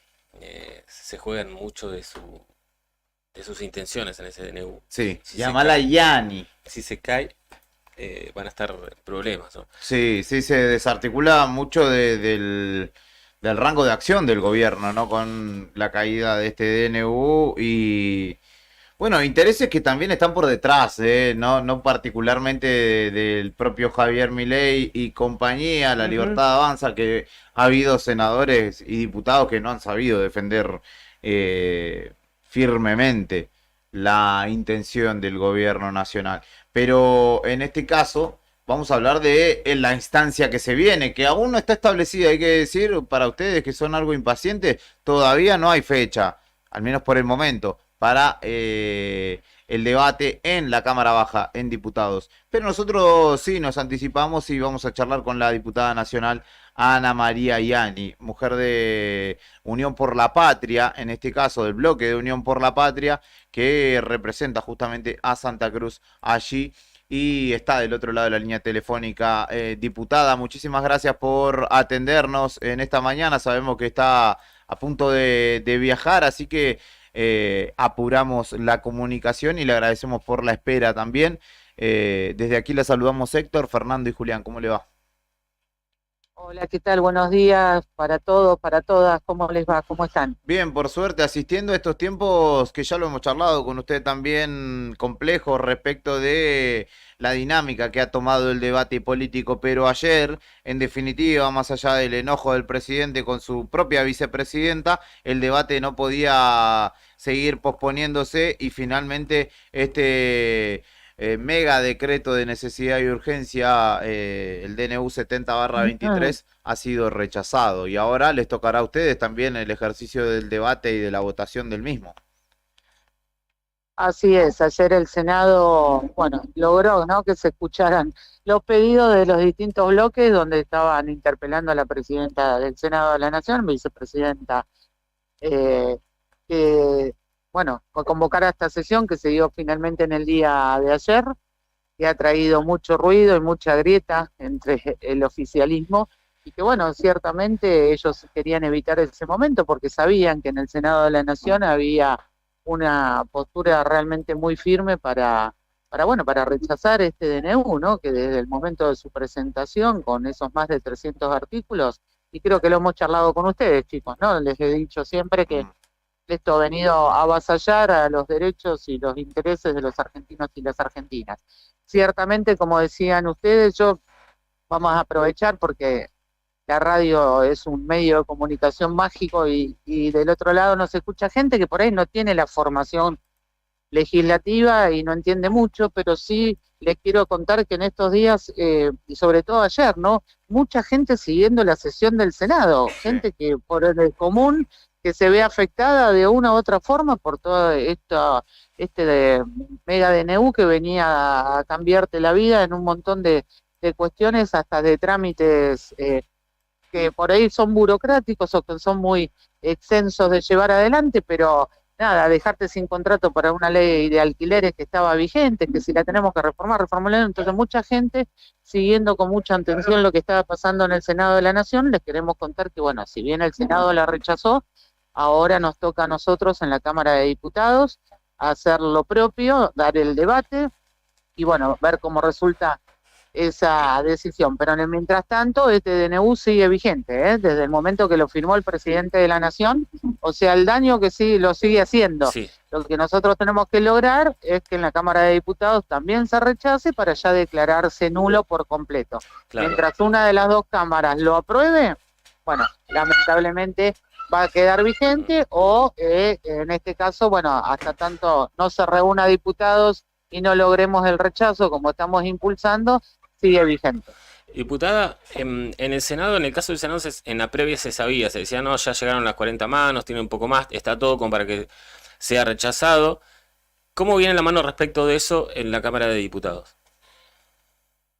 Speaker 4: se juegan mucho de sus intenciones en ese DNU.
Speaker 1: Sí,
Speaker 4: Si se
Speaker 1: llamala
Speaker 4: cae-
Speaker 1: Yani.
Speaker 4: Si se cae, van a estar problemas, ¿no?
Speaker 1: Sí, sí, se desarticula mucho del rango de acción del gobierno, ¿no? Con la caída de este DNU y, bueno, intereses que también están por detrás, no particularmente del propio Javier Milei y compañía, La
Speaker 2: Ujú.
Speaker 1: Libertad Avanza, que ha habido senadores y diputados que no han sabido defender firmemente la intención del gobierno nacional. Pero en este caso vamos a hablar de la instancia que se viene, que aún no está establecida, hay que decir, para ustedes que son algo impacientes, todavía no hay fecha, al menos por el momento, para el debate en la Cámara Baja, en diputados. Pero nosotros sí nos anticipamos y vamos a charlar con la diputada nacional Ana María Yani, mujer de Unión por la Patria, en este caso del bloque de Unión por la Patria, que representa justamente a Santa Cruz allí y está del otro lado de la línea telefónica. Diputada, muchísimas gracias por atendernos en esta mañana. Sabemos que está a punto de viajar, así que apuramos la comunicación y le agradecemos por la espera también. Desde aquí la saludamos Héctor, Fernando y Julián. ¿Cómo le va?
Speaker 11: Hola, ¿qué tal? Buenos días para todos, para todas. ¿Cómo les va? ¿Cómo están?
Speaker 1: Bien, por suerte, asistiendo a estos tiempos que ya lo hemos charlado con usted también, complejos respecto de la dinámica que ha tomado el debate político, pero ayer, en definitiva, más allá del enojo del presidente con su propia vicepresidenta, el debate no podía seguir posponiéndose y finalmente este mega decreto de necesidad y urgencia, el DNU 70/23, ha sido rechazado. Y ahora les tocará a ustedes también el ejercicio del debate y de la votación del mismo.
Speaker 11: Así es, ayer el Senado, bueno, logró, ¿no?, que se escucharan los pedidos de los distintos bloques donde estaban interpelando a la presidenta del Senado de la Nación, vicepresidenta, que, bueno, convocar a esta sesión que se dio finalmente en el día de ayer, que ha traído mucho ruido y mucha grieta entre el oficialismo, y que, bueno, ciertamente ellos querían evitar ese momento porque sabían que en el Senado de la Nación había una postura realmente muy firme para rechazar este DNU, ¿no?, que desde el momento de su presentación, con esos más de 300 artículos, y creo que lo hemos charlado con ustedes, chicos, ¿no?, les he dicho siempre que esto ha venido a avasallar a los derechos y los intereses de los argentinos y las argentinas. Ciertamente, como decían ustedes, vamos a aprovechar porque la radio es un medio de comunicación mágico y del otro lado nos escucha gente que por ahí no tiene la formación legislativa y no entiende mucho, pero sí les quiero contar que en estos días, y sobre todo ayer, ¿no?, mucha gente siguiendo la sesión del Senado, gente que por el común, que se ve afectada de una u otra forma por todo este mega DNU que venía a cambiarte la vida en un montón de cuestiones, hasta de trámites que por ahí son burocráticos o que son muy extensos de llevar adelante, pero nada, dejarte sin contrato para una ley de alquileres que estaba vigente, que si la tenemos que reformarla. Entonces mucha gente siguiendo con mucha atención lo que estaba pasando en el Senado de la Nación. Les queremos contar que, bueno, si bien el Senado la rechazó, ahora nos toca a nosotros en la Cámara de Diputados hacer lo propio, dar el debate y, bueno, ver cómo resulta esa decisión. Pero en el mientras tanto, este DNU sigue vigente, desde el momento que lo firmó el presidente de la Nación, o sea, el daño que sí lo sigue haciendo. Sí. Lo que nosotros tenemos que lograr es que en la Cámara de Diputados también se rechace para ya declararse nulo por completo. Claro. Mientras una de las dos cámaras lo apruebe, bueno, lamentablemente va a quedar vigente o en este caso, bueno, hasta tanto no se reúna diputados y no logremos el rechazo como estamos impulsando, sigue vigente.
Speaker 4: Diputada, en el Senado, en el caso del Senado, en la previa se sabía, se decía, no, ya llegaron las 40 manos, tiene un poco más, está todo como para que sea rechazado. ¿Cómo viene la mano respecto de eso en la Cámara de Diputados?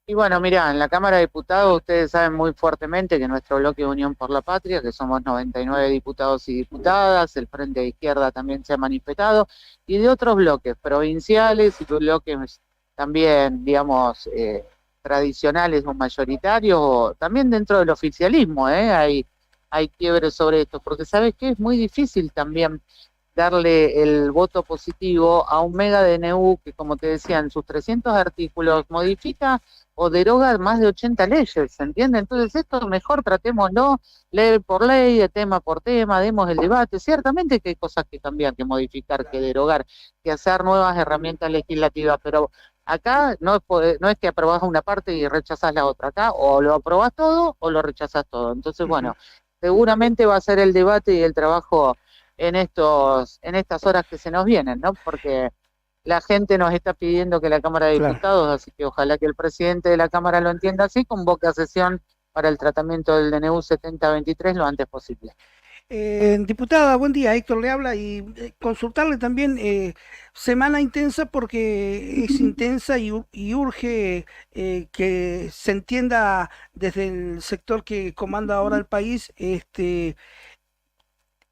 Speaker 11: Y bueno, mirá, en la Cámara de Diputados ustedes saben muy fuertemente que nuestro bloque de Unión por la Patria, que somos 99 diputados y diputadas, el Frente de Izquierda también se ha manifestado, y de otros bloques provinciales y bloques también, digamos, tradicionales o mayoritarios, o también dentro del oficialismo, hay quiebres sobre esto, porque ¿sabes qué? Es muy difícil también darle el voto positivo a un mega DNU que, como te decía, en sus 300 artículos modifica o deroga más de 80 leyes, ¿se entiende? Entonces esto mejor tratémoslo ley por ley, de tema por tema, demos el debate. Ciertamente que hay cosas que cambiar, que modificar, que derogar, que hacer nuevas herramientas legislativas, pero acá no es que aprobás una parte y rechazás la otra. Acá o lo aprobás todo o lo rechazás todo. Entonces, bueno, seguramente va a ser el debate y el trabajo en estas horas que se nos vienen, ¿no? Porque la gente nos está pidiendo que la Cámara de Diputados, así que ojalá que el presidente de la Cámara lo entienda así, convoque a sesión para el tratamiento del DNU 70/23 lo antes posible.
Speaker 2: Diputada, buen día, Héctor le habla y consultarle también, semana intensa porque es intensa y urge que se entienda desde el sector que comanda ahora el país,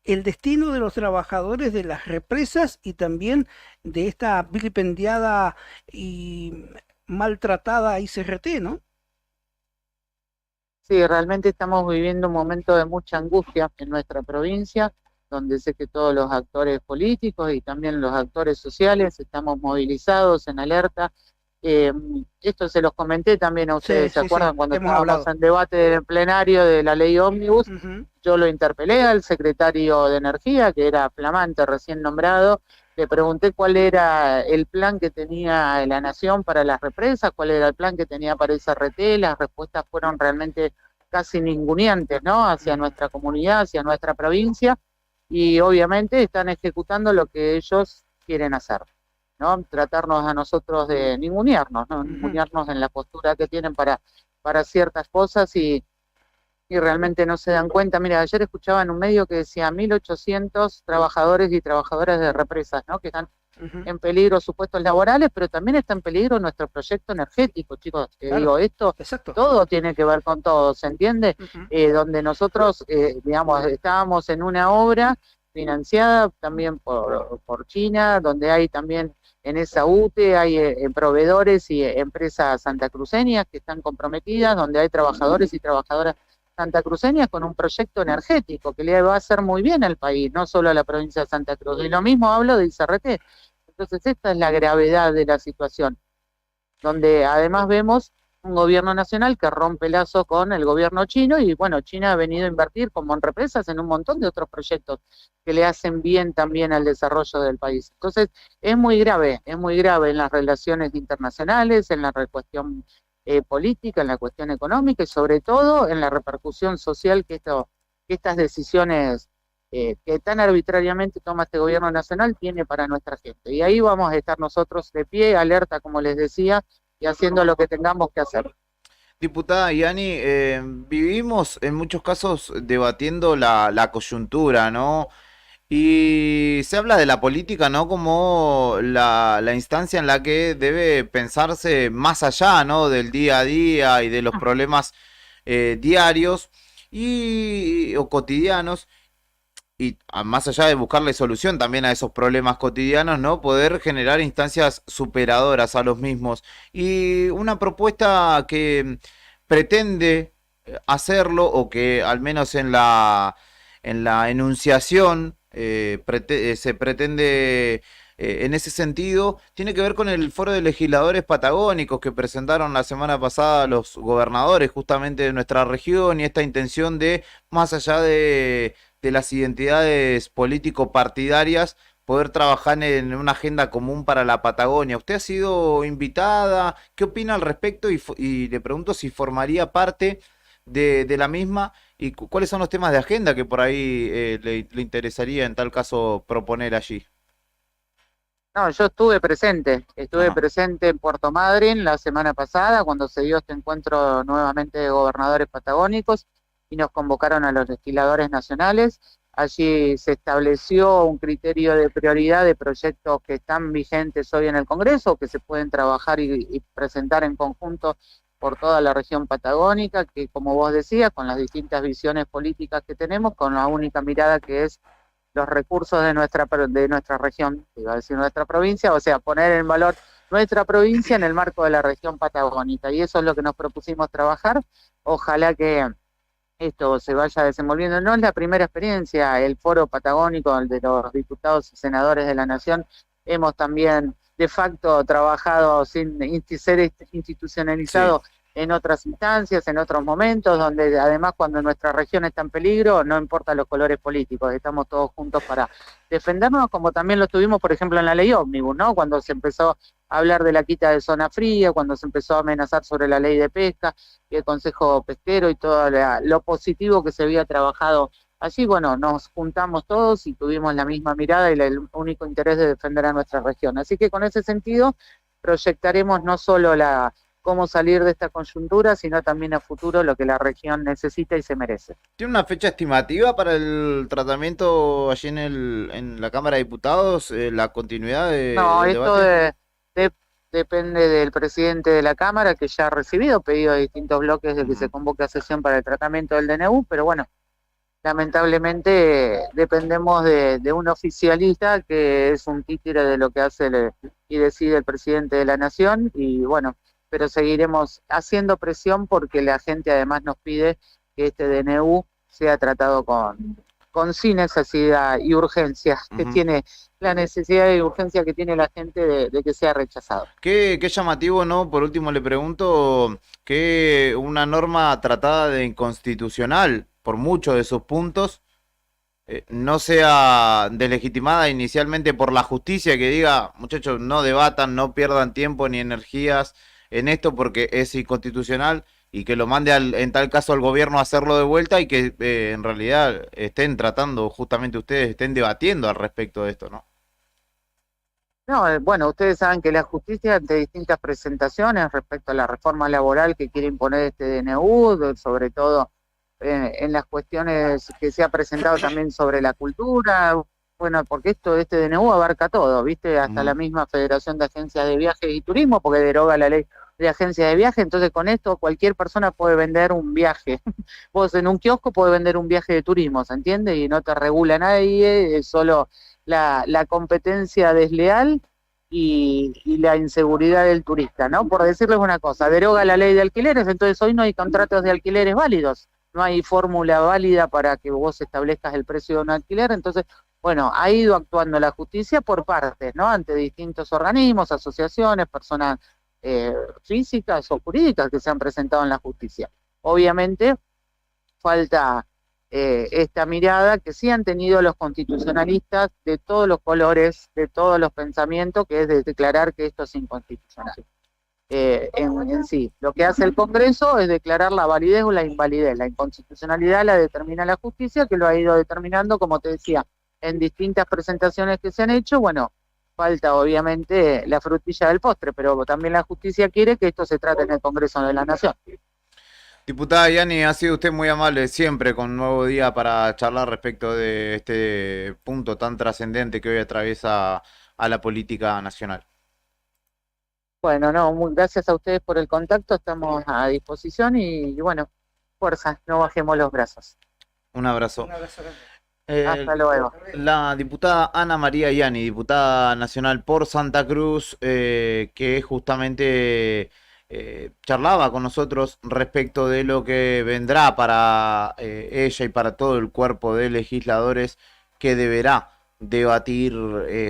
Speaker 2: el destino de los trabajadores de las represas y también de esta vilipendiada y maltratada ICRT, ¿no?
Speaker 11: Sí, realmente estamos viviendo un momento de mucha angustia en nuestra provincia, donde sé que todos los actores políticos y también los actores sociales estamos movilizados en alerta. Esto se los comenté también a ustedes, ¿se acuerdan? Cuando estábamos en debate del plenario de la ley Ómnibus? Yo lo interpelé al secretario de Energía, que era flamante, recién nombrado, le pregunté cuál era el plan que tenía la Nación para las represas, cuál era el plan que tenía para el ICRT. Las respuestas fueron realmente casi ninguneantes, ¿no? Hacia nuestra comunidad, hacia nuestra provincia, y obviamente están ejecutando lo que ellos quieren hacer. ¿no? Tratarnos a nosotros de ningunearnos, ¿no? Ningunearnos en la postura que tienen para ciertas cosas y realmente no se dan cuenta. Mira, ayer escuchaba en un medio que decía 1.800 trabajadores y trabajadoras de represas, ¿no? Que están en peligro sus puestos laborales, pero también está en peligro nuestro proyecto energético, chicos.
Speaker 2: Claro,
Speaker 11: Digo, esto
Speaker 2: exacto.
Speaker 11: todo tiene que ver con todo, ¿se entiende? Donde nosotros, digamos, estábamos en una obra financiada también por China, donde hay también en esa UTE, hay proveedores y empresas santacruceñas que están comprometidas, donde hay trabajadores y trabajadoras santacruceñas con un proyecto energético que le va a hacer muy bien al país, no solo a la provincia de Santa Cruz. Y lo mismo hablo de ICRT. Entonces esta es la gravedad de la situación, donde además vemos un gobierno nacional que rompe lazos con el gobierno chino y bueno, China ha venido a invertir como en represas en un montón de otros proyectos que le hacen bien también al desarrollo del país. Entonces es muy grave en las relaciones internacionales, en la cuestión política, en la cuestión económica y sobre todo en la repercusión social que estas decisiones que tan arbitrariamente toma este gobierno nacional tiene para nuestra gente. Y ahí vamos a estar nosotros de pie, alerta, como les decía, y haciendo lo que tengamos que hacer.
Speaker 1: Diputada Yani, vivimos en muchos casos debatiendo la coyuntura, ¿no? Y se habla de la política, ¿no? Como la instancia en la que debe pensarse más allá, ¿no? Del día a día y de los problemas diarios o cotidianos. Y más allá de buscarle solución también a esos problemas cotidianos, ¿no? Poder generar instancias superadoras a los mismos. Y una propuesta que pretende hacerlo, o que al menos en la enunciación se pretende en ese sentido, tiene que ver con el foro de legisladores patagónicos que presentaron la semana pasada los gobernadores justamente de nuestra región, y esta intención de, más allá de las identidades político-partidarias, poder trabajar en una agenda común para la Patagonia. ¿Usted ha sido invitada? ¿Qué opina al respecto? Y le pregunto si formaría parte de la misma, y cuáles son los temas de agenda que por ahí le interesaría en tal caso proponer allí.
Speaker 11: No, yo estuve presente en Puerto Madryn la semana pasada cuando se dio este encuentro nuevamente de gobernadores patagónicos y nos convocaron a los legisladores nacionales. Allí se estableció un criterio de prioridad de proyectos que están vigentes hoy en el Congreso, que se pueden trabajar y presentar en conjunto por toda la región patagónica, que como vos decías, con las distintas visiones políticas que tenemos, con la única mirada que es los recursos de nuestra región, iba a decir nuestra provincia, o sea, poner en valor nuestra provincia en el marco de la región patagónica, y eso es lo que nos propusimos trabajar. Ojalá que esto se vaya desenvolviendo. No es la primera experiencia, el foro patagónico, el de los diputados y senadores de la Nación, hemos también de facto trabajado sin ser institucionalizado en otras instancias, en otros momentos, donde además cuando nuestra región está en peligro, no importa los colores políticos, estamos todos juntos para defendernos, como también lo tuvimos, por ejemplo, en la ley ómnibus, ¿no? Cuando se empezó a hablar de la quita de zona fría, cuando se empezó a amenazar sobre la ley de pesca y el Consejo Pesquero y todo lo positivo que se había trabajado allí. Bueno, nos juntamos todos y tuvimos la misma mirada y el único interés de defender a nuestra región. Así que con ese sentido proyectaremos no solo cómo salir de esta coyuntura, sino también a futuro lo que la región necesita y se merece.
Speaker 1: ¿Tiene una fecha estimativa para el tratamiento allí en la Cámara de Diputados, la continuidad del debate?
Speaker 11: Depende del presidente de la Cámara, que ya ha recibido pedido de distintos bloques de que se convoque a sesión para el tratamiento del DNU, pero bueno, lamentablemente dependemos de un oficialista que es un títere de lo que hace y decide el presidente de la Nación, y bueno, pero seguiremos haciendo presión porque la gente además nos pide que este DNU sea tratado con sin necesidad y urgencia que tiene, la necesidad y urgencia que tiene la gente de que sea rechazado.
Speaker 1: Qué llamativo, ¿no? Por último le pregunto, que una norma tratada de inconstitucional por muchos de sus puntos no sea deslegitimada inicialmente por la justicia, que diga, muchachos, no debatan, no pierdan tiempo ni energías en esto porque es inconstitucional, y que lo mande en tal caso al gobierno a hacerlo de vuelta, y que en realidad estén tratando, justamente ustedes estén debatiendo al respecto de esto, ¿no?
Speaker 11: No, bueno, ustedes saben que la justicia, ante distintas presentaciones respecto a la reforma laboral que quiere imponer este DNU, sobre todo en las cuestiones que se ha presentado también sobre la cultura, bueno, porque este DNU abarca todo, ¿viste? Hasta la misma Federación de Agencias de Viajes y Turismo, porque deroga la ley de agencias de viaje, entonces con esto cualquier persona puede vender un viaje. Vos en un kiosco podés vender un viaje de turismo, ¿se entiende? Y no te regula nadie, es solo la competencia desleal y la inseguridad del turista, ¿no? Por decirles una cosa, deroga la ley de alquileres, entonces hoy no hay contratos de alquileres válidos, no hay fórmula válida para que vos establezcas el precio de un alquiler, entonces, bueno, ha ido actuando la justicia por partes, ¿no? Ante distintos organismos, asociaciones, personas físicas o jurídicas que se han presentado en la justicia. Obviamente, falta esta mirada que sí han tenido los constitucionalistas de todos los colores, de todos los pensamientos, que es de declarar que esto es inconstitucional. En sí, lo que hace el Congreso es declarar la validez o la invalidez. La inconstitucionalidad la determina la justicia, que lo ha ido determinando, como te decía, en distintas presentaciones que se han hecho. Bueno, falta obviamente la frutilla del postre, pero también la justicia quiere que esto se trate en el Congreso de la Nación.
Speaker 1: Diputada Yani, ha sido usted muy amable siempre con Nuevo Día para charlar respecto de este punto tan trascendente que hoy atraviesa a la política nacional.
Speaker 11: Bueno, no, gracias a ustedes por el contacto, estamos a disposición y bueno, fuerza, no bajemos los brazos.
Speaker 1: Un abrazo.
Speaker 11: Un abrazo grande. Hasta luego.
Speaker 1: La diputada Ana María Yani, diputada nacional por Santa Cruz, que justamente charlaba con nosotros respecto de lo que vendrá para ella y para todo el cuerpo de legisladores que deberá debatir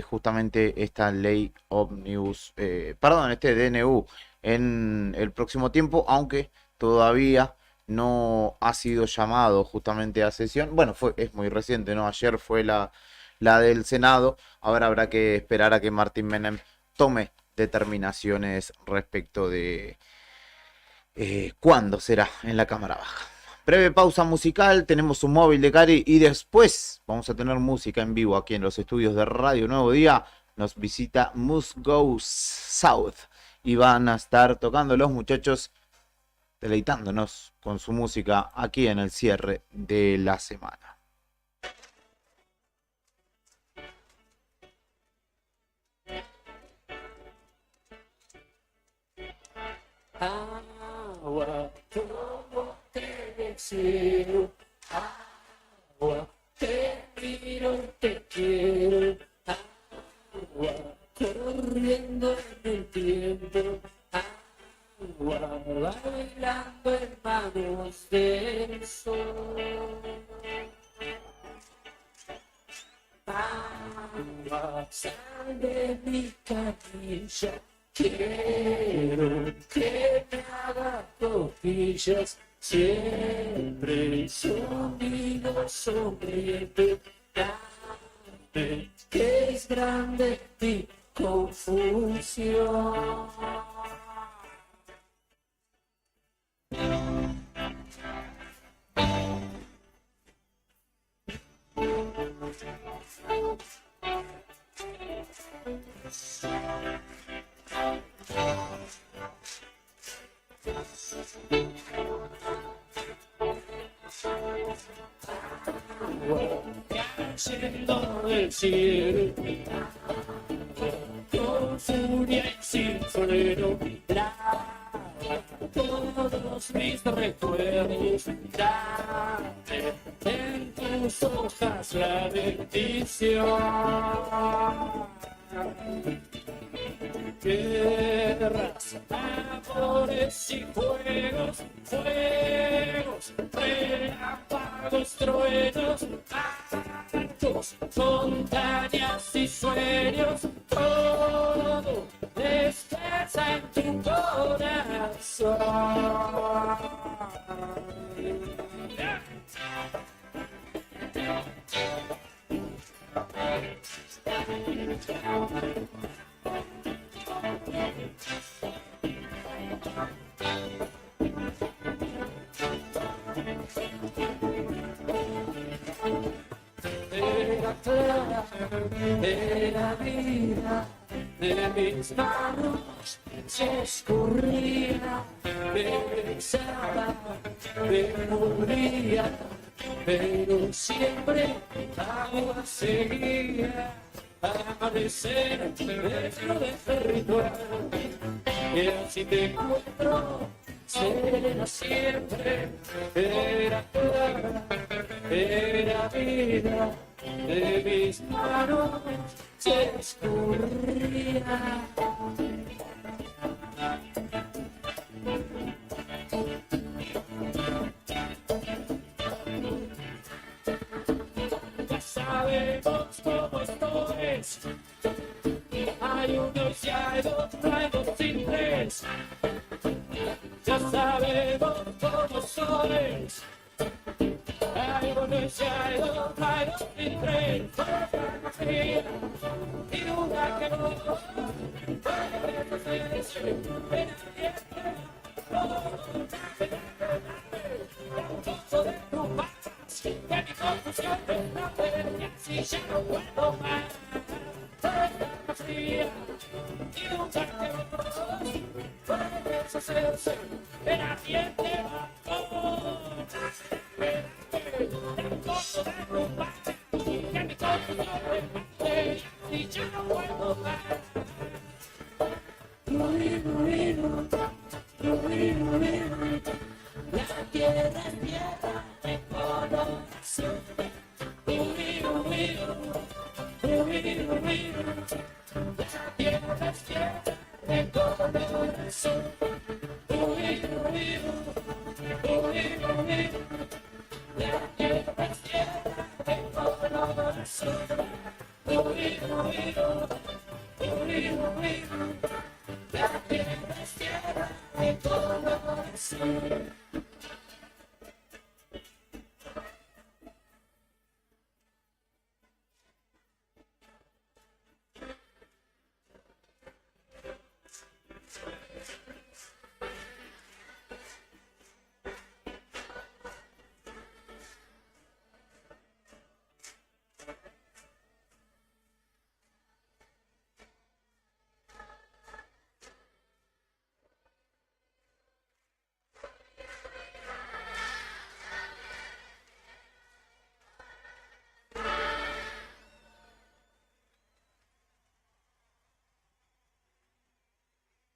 Speaker 1: justamente esta ley ómnibus, este DNU en el próximo tiempo, aunque todavía no ha sido llamado justamente a sesión. Bueno, es muy reciente, ¿no? Ayer fue la del Senado, ahora habrá que esperar a que Martín Menem tome determinaciones respecto de cuándo será en la Cámara Baja. Breve pausa musical, tenemos un móvil de Cari y después vamos a tener música en vivo aquí en los estudios de Radio Nuevo Día. Nos visita Must Go South y van a estar tocando los muchachos, deleitándonos con su música aquí en el cierre de la semana.
Speaker 5: Agua, como te deseo, agua, te miro, te quiero, agua, corriendo en el tiempo, agua, bailando en manos del sol. Agua, sal de mi camilla. Quiero que me haga cosquillas, siempre conmigo sonriente, dame que es grande mi confusión. Cayendo del cielo, con furia y sin freno, lava todos mis recuerdos, dame en tus hojas la bendición. Guerras, amores y fuegos, fuegos, relámpagos, truenos, actos, montañas y sueños, todo descansa en tu corazón. De la vida de mis manos se escurría, me besaba, me moría, pero siempre agua seguía. Amanecer dentro de este ritual, y así te encuentro, serena siempre, era clara, era vida, de mis manos se escurría. Ya sabemos cómo esto es. Hay unos y hay dos, no hay dos sin tres. Ya sabemos cómo sois. Hay unos y hay dos, no hay dos sin tres. Y una que no. De tu paz, que mi confusión es la feria, si ya no puedo más. Esta fría y nunca te voy, puedes hacerse en ardiente vapor. De tu paz, que mi confusión es la feria, si ya no puedo más. La tierra es tierra de color azul. La tierra es tierra de color azul. La tierra es tierra de color azul. La tierra es tierra de color azul.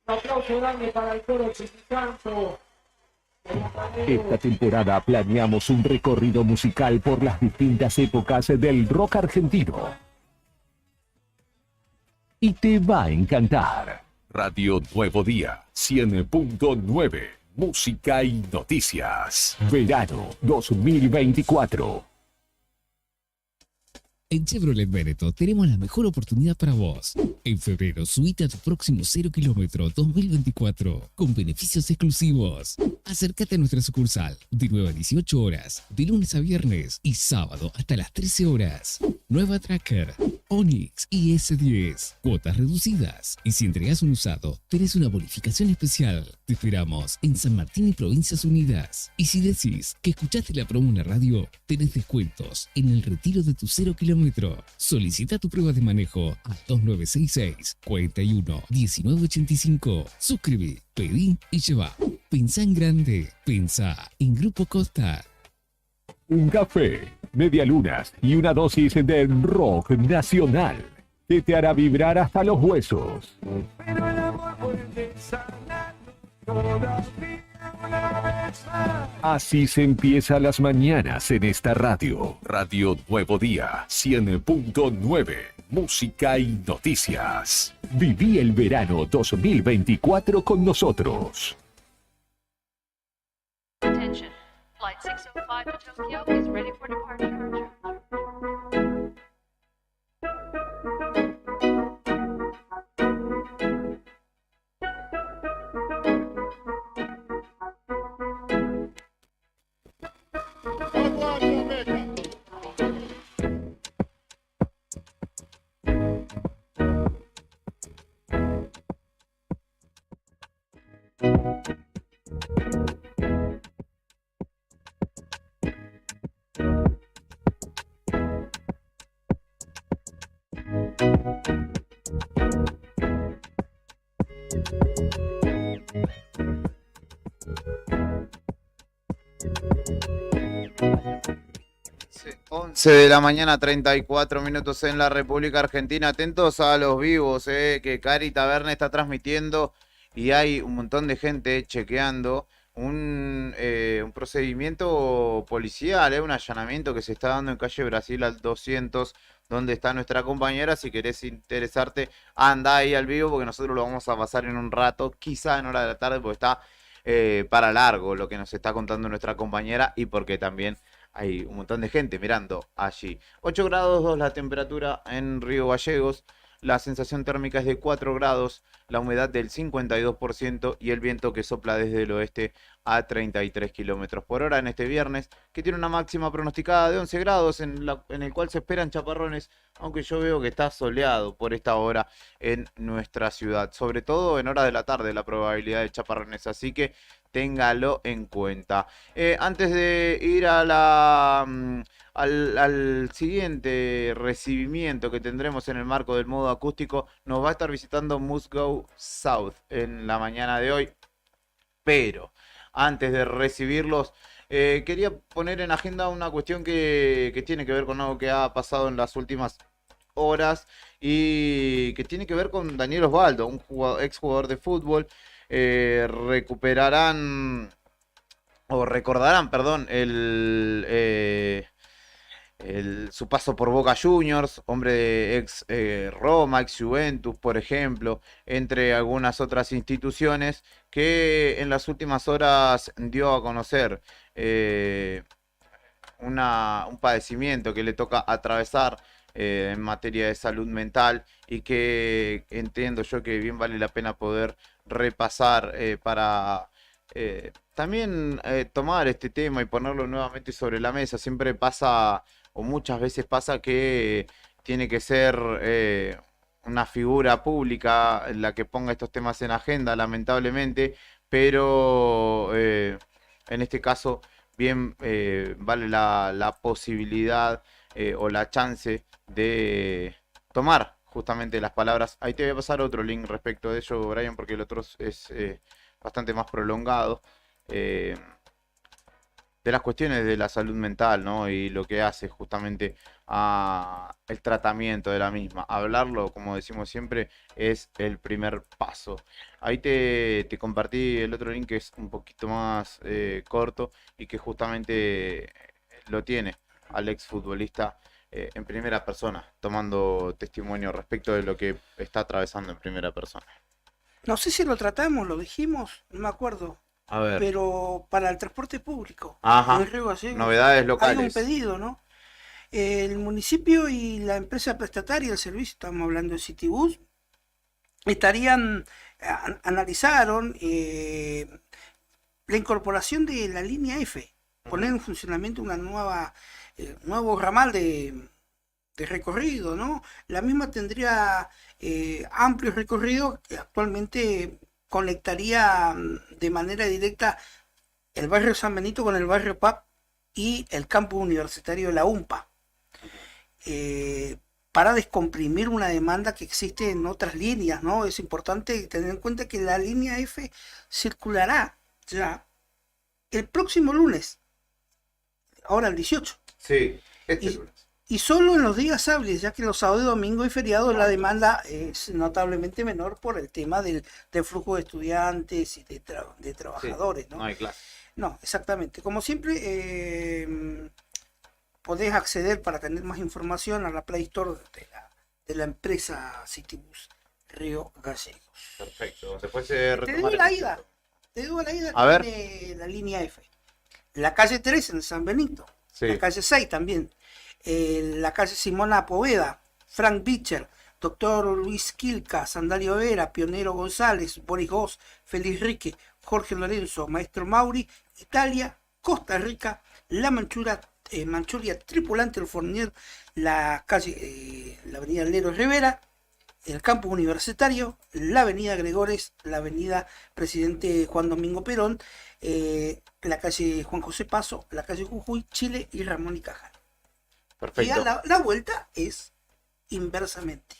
Speaker 5: Un aplauso grande para el coro Chiquicanto.
Speaker 6: Esta temporada planeamos un recorrido musical por las distintas épocas del rock argentino. Y te va a encantar. Radio Nuevo Día 100.9. Música y noticias. Verano 2024.
Speaker 8: En Chevrolet Veneto tenemos la mejor oportunidad para vos. En febrero, subite a tu próximo 0 kilómetro 2024 con beneficios exclusivos. Acércate a nuestra sucursal de 9 a 18 horas, de lunes a viernes y sábado hasta las 13 horas. Nueva Tracker, Onix y S10. Cuotas reducidas. Y si entregas un usado, tenés una bonificación especial. Te esperamos en San Martín y Provincias Unidas. Y si decís que escuchaste la promo en la radio, tenés descuentos en el retiro de tu 0 kilómetro. Solicita tu prueba de manejo a 2966 41 1985. Suscribí, pedí y lleva. Pensá en grande. Pensá en Grupo Costa.
Speaker 6: Un café, medialunas y una dosis de rock nacional que te hará vibrar hasta los huesos.
Speaker 5: Pero el amor vuelve sanando todavía una vez más.
Speaker 6: Así se empiezan las mañanas en esta radio. Radio Nuevo Día 100.9. Música y noticias. Viví el verano 2024 con nosotros.
Speaker 12: Attention. Flight 605 to Tokyo is ready for departure.
Speaker 1: 11 de la mañana, 34 minutos en la República Argentina. Atentos a los vivos, que Cari Taberna está transmitiendo y hay un montón de gente chequeando un procedimiento policial, un allanamiento que se está dando en calle Brasil al 200, donde está nuestra compañera. Si querés interesarte, anda ahí al vivo porque nosotros lo vamos a pasar en un rato, quizá en hora de la tarde, porque está para largo lo que nos está contando nuestra compañera y porque también hay un montón de gente mirando allí. 8 grados 2 la temperatura en Río Gallegos, la sensación térmica es de 4 grados, la humedad del 52% y el viento que sopla desde el oeste a 33 kilómetros por hora en este viernes, que tiene una máxima pronosticada de 11 grados, en el cual se esperan chaparrones, aunque yo veo que está soleado por esta hora en nuestra ciudad, sobre todo en hora de la tarde la probabilidad de chaparrones, así que téngalo en cuenta. Antes de ir a al siguiente recibimiento que tendremos en el marco del modo acústico, nos va a estar visitando Must Go South en la mañana de hoy. Pero antes de recibirlos, quería poner en agenda una cuestión que tiene que ver con algo que ha pasado en las últimas horas y que tiene que ver con Daniel Osvaldo, un exjugador de fútbol. Recordarán, perdón, su paso por Boca Juniors, hombre de ex Roma, ex Juventus, por ejemplo, entre algunas otras instituciones, que en las últimas horas dio a conocer un padecimiento que le toca atravesar en materia de salud mental y que entiendo yo que bien vale la pena poder repasar para también tomar este tema y ponerlo nuevamente sobre la mesa. Siempre pasa, o muchas veces pasa, que tiene que ser una figura pública la que ponga estos temas en agenda, lamentablemente, pero en este caso bien vale la posibilidad o la chance de tomar justamente las palabras. Ahí te voy a pasar otro link respecto de ello, Brian, porque el otro es bastante más prolongado, de las cuestiones de la salud mental, ¿no? Y lo que hace justamente el tratamiento de la misma. Hablarlo, como decimos siempre, es el primer paso. Ahí te compartí el otro link que es un poquito más corto y que justamente lo tiene al exfutbolista en primera persona, tomando testimonio respecto de lo que está atravesando en primera persona.
Speaker 2: No sé si lo tratamos, lo dijimos, no me acuerdo.
Speaker 1: A ver.
Speaker 2: Pero para el transporte público,
Speaker 1: Ajá.
Speaker 2: en Río Gallegos,
Speaker 1: Novedades locales.
Speaker 2: hay un pedido, ¿no? El municipio y la empresa prestataria del servicio, estamos hablando de Citibus, analizaron la incorporación de la línea F, poner en funcionamiento una nuevo ramal de recorrido, ¿no? La misma tendría amplio recorrido que actualmente conectaría de manera directa el barrio San Benito con el barrio PAP y el campus universitario de la UMPA, para descomprimir una demanda que existe en otras líneas, ¿no? Es importante tener en cuenta que la línea F circulará ya el próximo lunes, ahora el 18.
Speaker 1: Sí, lunes.
Speaker 2: Y solo en los días hábiles, ya que los sábados, domingos y feriados la demanda es notablemente menor por el tema del flujo de estudiantes y de trabajadores, ¿no?
Speaker 1: No hay clase.
Speaker 2: No, exactamente. Como siempre, podés acceder para tener más información a la Play Store de la empresa Citibus Río Gallegos.
Speaker 1: Perfecto. Después se
Speaker 2: Te digo la ida.
Speaker 1: A ver.
Speaker 2: Tiene la línea F. La calle 3 en San Benito.
Speaker 1: Sí.
Speaker 2: La calle 6 también. La calle Simona Poveda, Frank Bicher, Doctor Luis Quilca, Sandalio Vera, Pionero González, Boris Goss, Félix Rique, Jorge Lorenzo, Maestro Mauri, Italia, Costa Rica, La Manchuria, Tripulante El Fournier, la calle, la avenida Lero Rivera, el campus universitario, la avenida Gregores, la avenida Presidente Juan Domingo Perón, la calle Juan José Paso, la calle Jujuy, Chile y Ramón y Cajal.
Speaker 1: Perfecto.
Speaker 2: Y la vuelta es inversamente.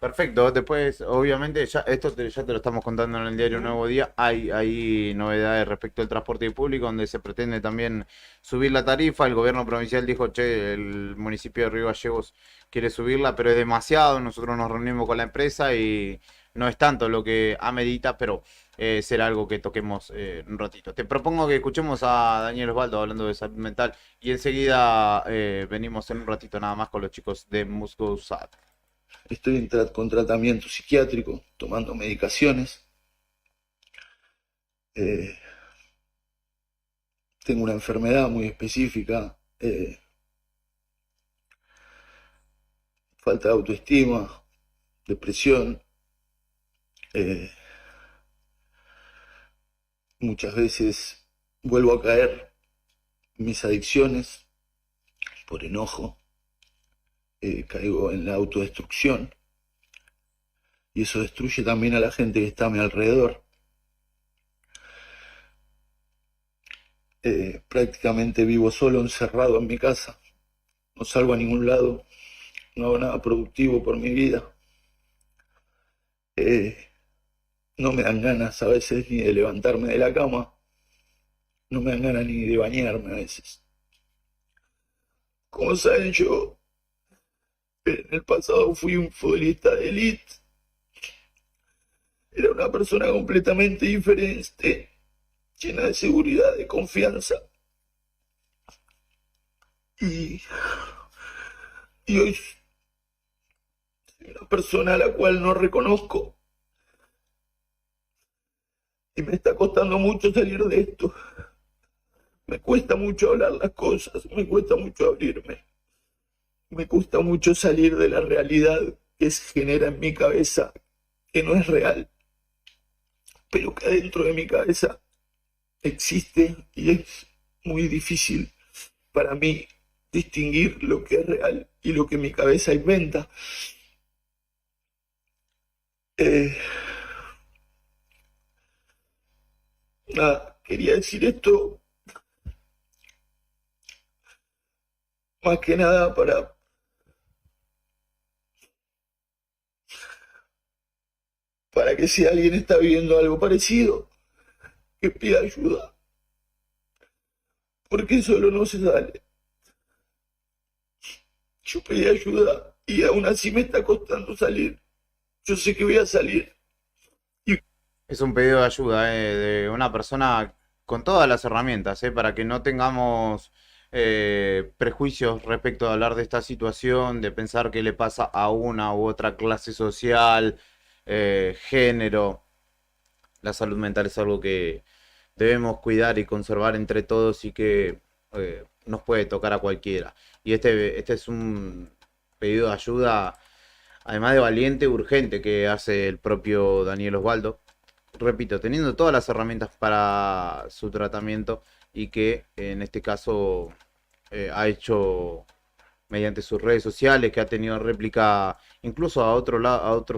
Speaker 1: Perfecto, después obviamente ya ya te lo estamos contando en el diario Nuevo Día, hay novedades respecto al transporte público donde se pretende también subir la tarifa, el gobierno provincial dijo, che, el municipio de Río Gallegos quiere subirla, pero es demasiado, nosotros nos reunimos con la empresa y no es tanto lo que amerita, pero será algo que toquemos un ratito. Te propongo que escuchemos a Daniel Osvaldo hablando de salud mental y enseguida venimos en un ratito nada más con los chicos de Musgo SAT.
Speaker 14: Estoy con tratamiento psiquiátrico, tomando medicaciones. Tengo una enfermedad muy específica, falta de autoestima, depresión. Muchas veces vuelvo a caer en mis adicciones por enojo. Caigo en la autodestrucción y eso destruye también a la gente que está a mi alrededor. Prácticamente vivo solo, encerrado en mi casa, no salgo a ningún lado, no hago nada productivo por mi vida. No me dan ganas a veces ni de levantarme de la cama, no me dan ganas ni de bañarme a veces. Como saben, yo en el pasado fui un futbolista de élite. Era una persona completamente diferente, llena de seguridad, de confianza. Y hoy soy una persona a la cual no reconozco. Y me está costando mucho salir de esto. Me cuesta mucho hablar las cosas, me cuesta mucho abrirme. Me cuesta mucho salir de la realidad que se genera en mi cabeza, que no es real, pero que adentro de mi cabeza existe y es muy difícil para mí distinguir lo que es real y lo que mi cabeza inventa. Nada, quería decir esto más que nada para que si alguien está viviendo algo parecido, que pida ayuda, porque solo no se sale. Yo pedí ayuda y aún así me está costando salir. Yo sé que voy a salir.
Speaker 1: Es un pedido de ayuda de una persona con todas las herramientas, para que no tengamos prejuicios respecto de hablar de esta situación, de pensar qué le pasa a una u otra clase social, género. La salud mental es algo que debemos cuidar y conservar entre todos y que nos puede tocar a cualquiera. Y este es un pedido de ayuda, además de valiente, urgente, que hace el propio Daniel Osvaldo. Repito, teniendo todas las herramientas para su tratamiento y que en este caso ha hecho mediante sus redes sociales, que ha tenido réplica incluso a otros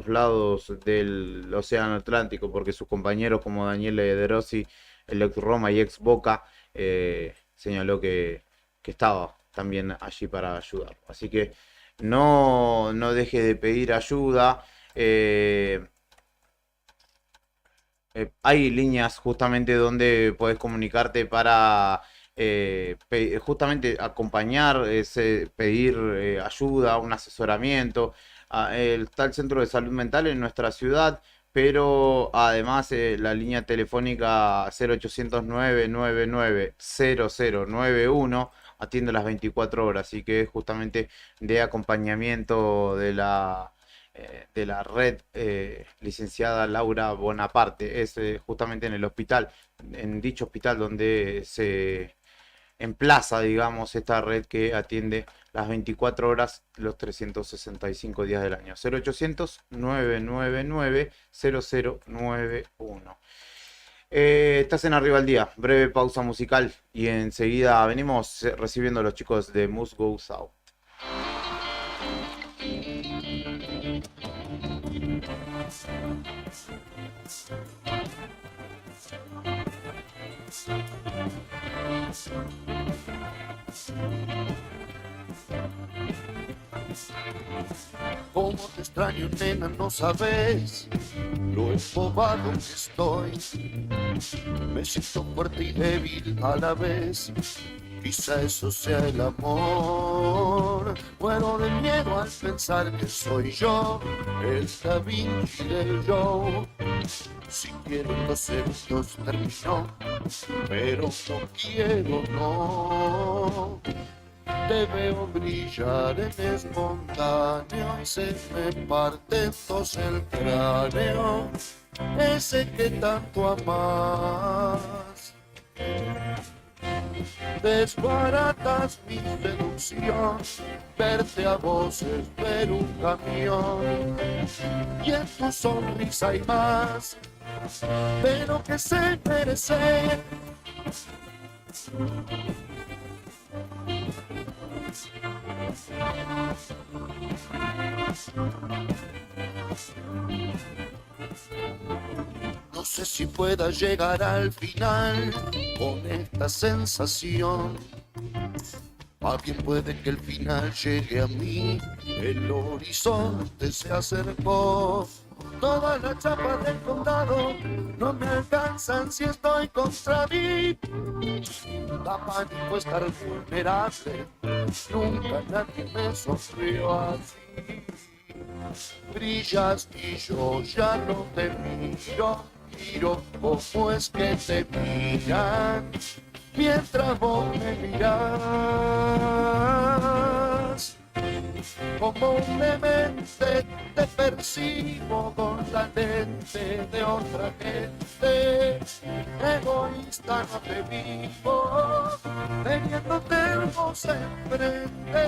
Speaker 1: lados del Océano Atlántico, porque sus compañeros como Daniele De Rossi, el ex Roma y ex Boca, señaló que estaba también allí para ayudar. Así que no deje de pedir ayuda. Hay líneas justamente donde podés comunicarte para justamente acompañar, pedir ayuda, un asesoramiento. Está el Centro de Salud Mental en nuestra ciudad, pero además la línea telefónica 0800 999 0091 atiende las 24 horas, así que es justamente de acompañamiento de la red licenciada Laura Bonaparte. Es justamente en el hospital, en dicho hospital donde se emplaza, digamos, esta red que atiende las 24 horas, los 365 días del año. 0800 999 0091. Estás en Arriba al Día, breve pausa musical y enseguida venimos recibiendo a los chicos de Must Go South.
Speaker 15: Cómo te extraño, nena, no sabes lo embobado que estoy. Me siento fuerte y débil a la vez. Quizá eso sea el amor. Muero de miedo al pensar que soy yo el Da Vinci del show. Si quiero en 2 segundos terminó, pero no quiero, no. Te veo brillar en espontáneo y se me parte en 2 el cráneo, ese que tanto amas. Desbaratas mi seducción, verte a vos es ver un camión, y en tu sonrisa hay más de lo que se merece. No sé si pueda llegar al final con esta sensación. Más bien puede que el final llegue a mí. El horizonte se acercó. Todas las chapas del condado no me alcanzan si estoy contra mí. Da pánico estar vulnerable. Nunca nadie me sufrió así. Brillas y yo ya no te miro. Miro cómo es que te miran mientras vos me mirás. Como un demente te percibo con la lente de otra gente. Egoísta no te vivo, teniéndote hermosa enfrente.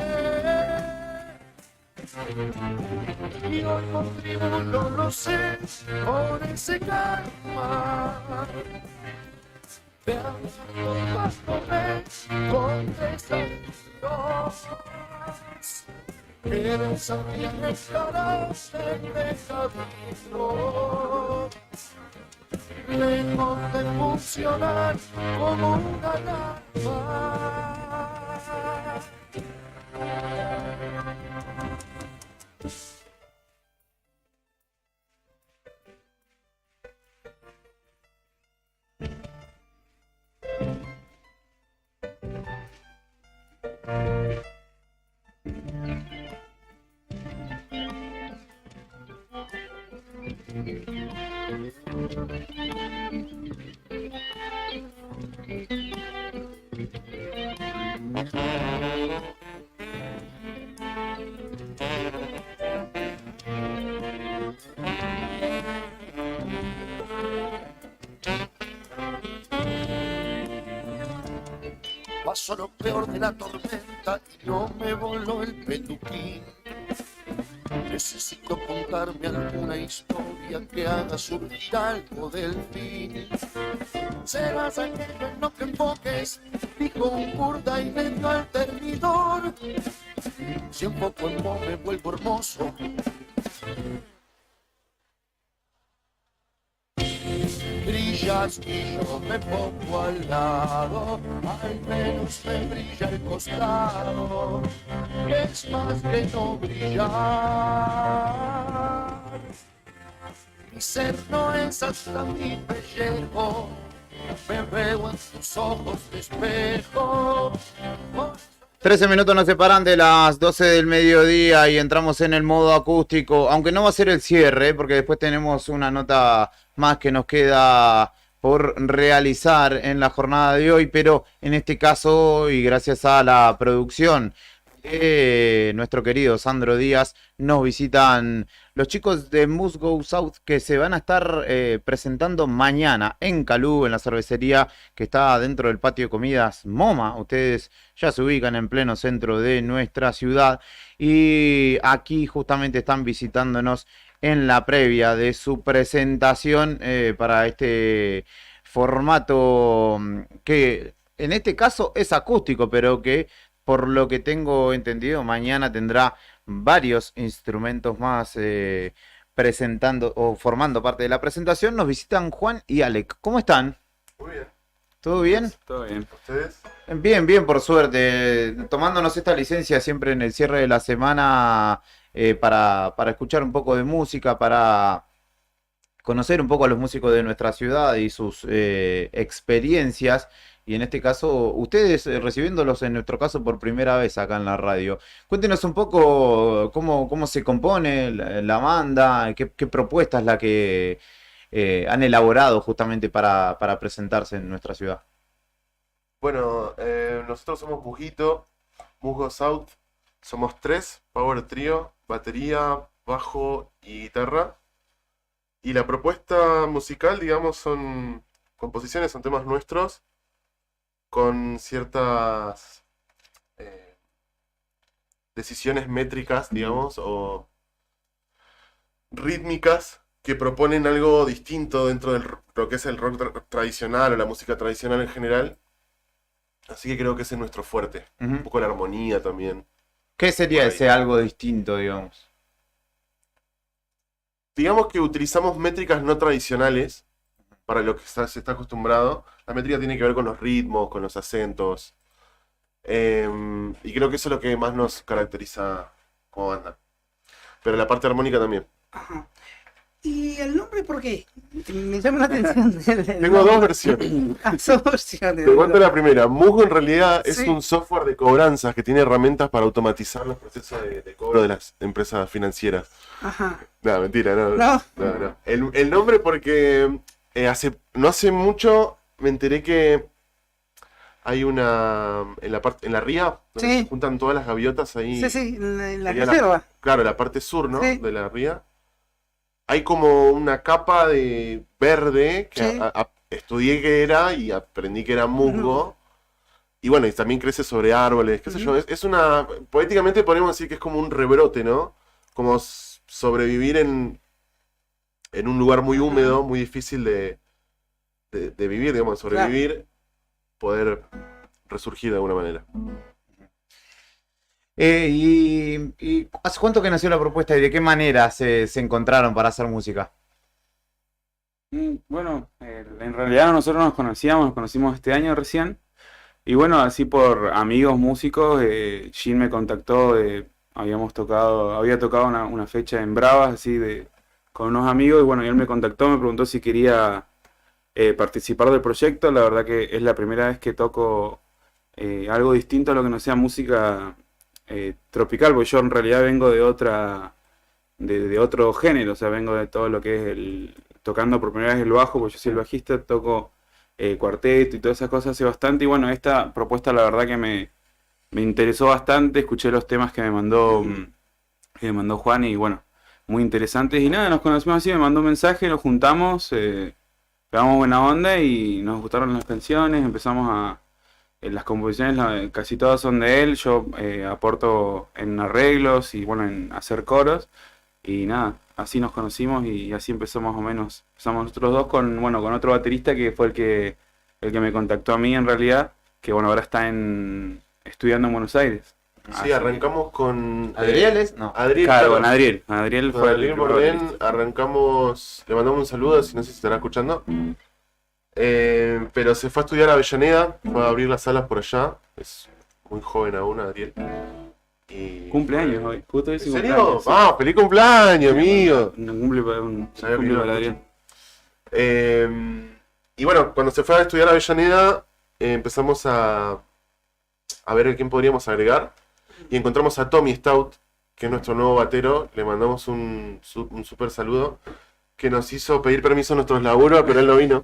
Speaker 15: Y hoy contribuyo, lo sé, por ese karma. Veamos cuando me contestas. Eres a mí en el carácter de camino, lejos de funcionar como una alarma. Pasó lo peor de la tormenta y no me voló el peluquín. Necesito contarme alguna historia que haga surgir algo del fin. Serás aquello en lo que enfoques, dijo un kurda y me dio al termidor. Si un poco en vos me vuelvo hermoso, brillas y yo me pongo al lado, al menos me brilla el costado, es más que no brillar. Mi ser no es hasta mi pellejo, me veo en tus ojos de espejo.
Speaker 1: 13 minutos nos separan de las 12 del mediodía y entramos en el modo acústico, aunque no va a ser el cierre, porque después tenemos una nota más que nos queda por realizar en la jornada de hoy, pero en este caso, y gracias a la producción de nuestro querido Sandro Díaz, nos visitan los chicos de Must Go South, que se van a estar presentando mañana en Calú, en la cervecería que está dentro del patio de comidas MoMA. Ustedes ya se ubican en pleno centro de nuestra ciudad y aquí justamente están visitándonos en la previa de su presentación para este formato que en este caso es acústico, pero que por lo que tengo entendido mañana tendrá varios instrumentos más presentando o formando parte de la presentación. Nos visitan Juan y Alec. ¿Cómo están?
Speaker 22: Muy bien.
Speaker 1: ¿Todo bien?
Speaker 22: Todo bien. ¿Ustedes?
Speaker 1: Bien, bien, por suerte. Tomándonos esta licencia siempre en el cierre de la semana para escuchar un poco de música, para conocer un poco a los músicos de nuestra ciudad y sus experiencias. Y en este caso, ustedes recibiéndolos en nuestro caso por primera vez acá en la radio. Cuéntenos un poco cómo se compone la banda, qué propuesta es la que han elaborado justamente para presentarse en nuestra ciudad.
Speaker 13: Bueno, nosotros somos Musgo South, somos 3, Power Trio, batería, bajo y guitarra. Y la propuesta musical, digamos, son composiciones, son temas nuestros, con ciertas decisiones métricas, digamos, o rítmicas que proponen algo distinto dentro de lo que es el rock tradicional o la música tradicional en general. Así que creo que ese es nuestro fuerte. Un poco la armonía también.
Speaker 1: ¿Qué sería ese algo distinto, digamos?
Speaker 13: Digamos que utilizamos métricas no tradicionales para lo que se está acostumbrado. La métrica tiene que ver con los ritmos, con los acentos. Y creo que eso es lo que más nos caracteriza como banda. Pero la parte armónica también.
Speaker 2: Ajá. ¿Y el nombre por qué? Me llama la atención.
Speaker 13: Tengo dos versiones.
Speaker 2: Dos versiones.
Speaker 13: Te cuento la primera. Musgo en realidad es
Speaker 2: Sí.
Speaker 13: un software de cobranzas que tiene herramientas para automatizar los procesos de cobro de las empresas financieras.
Speaker 2: Ajá.
Speaker 13: No, mentira, no.
Speaker 2: No.
Speaker 13: No. El nombre porque no hace mucho me enteré que hay una en la ría donde
Speaker 2: Sí.
Speaker 13: se juntan todas las gaviotas ahí.
Speaker 2: Sí, la
Speaker 13: Sería
Speaker 2: reserva.
Speaker 13: claro, la parte sur, ¿no?
Speaker 2: Sí.
Speaker 13: De la ría. Hay como una capa de verde que
Speaker 2: Sí.
Speaker 13: estudié que era y aprendí que era musgo. Y bueno, y también crece sobre árboles, qué sé yo. Es una. Poéticamente podemos decir que es como un rebrote, ¿no? Como sobrevivir en un lugar muy húmedo, muy difícil de vivir, digamos, sobrevivir, poder resurgir de alguna manera.
Speaker 1: ¿Y hace cuánto que nació la propuesta y de qué manera se encontraron para hacer música?
Speaker 22: Bueno, en realidad nosotros nos conocimos este año recién. Y bueno, así por amigos músicos, Jin me contactó, había tocado una fecha en Bravas, así con unos amigos, y bueno, y él me contactó, me preguntó si quería participar del proyecto. La verdad que es la primera vez que toco algo distinto a lo que no sea música tropical, porque yo en realidad vengo de otro género, o sea, vengo de todo lo que es tocando por primera vez el bajo, porque yo soy el bajista, toco cuarteto y todas esas cosas hace bastante, y bueno, esta propuesta la verdad que me interesó bastante, escuché los temas que me mandó Juan y bueno, muy interesantes, y nada, nos conocimos así, me mandó un mensaje, nos juntamos, pegamos buena onda y nos gustaron las canciones, empezamos las composiciones casi todas son de él, yo aporto en arreglos y bueno, en hacer coros, y nada, así nos conocimos y así empezó más o menos. Empezamos nosotros dos con otro baterista que fue el que me contactó a mí en realidad, que bueno, ahora está estudiando en Buenos Aires.
Speaker 13: Sí, arrancamos con...
Speaker 1: ¿Adriel no?
Speaker 13: Adriel,
Speaker 22: Claro,
Speaker 13: claro.
Speaker 22: con Adriel. Adriel fue
Speaker 13: Adriel Bordén, arrancamos, le mandamos un saludo, si no sé si estará escuchando. Pero se fue a estudiar a Avellaneda, fue a abrir las salas por allá. Es muy joven aún, Adriel. Y...
Speaker 22: Cumpleaños hoy, justo hoy
Speaker 13: ¿En serio? Ah, feliz cumpleaños, amigo.
Speaker 22: Un cumple para Adriel.
Speaker 13: Y bueno, cuando se fue a estudiar a Avellaneda, empezamos a ver a quién podríamos agregar. Y encontramos a Tommy Stout, que es nuestro nuevo batero. Le mandamos un súper saludo. Que nos hizo pedir permiso a nuestros laburos, pero él no vino.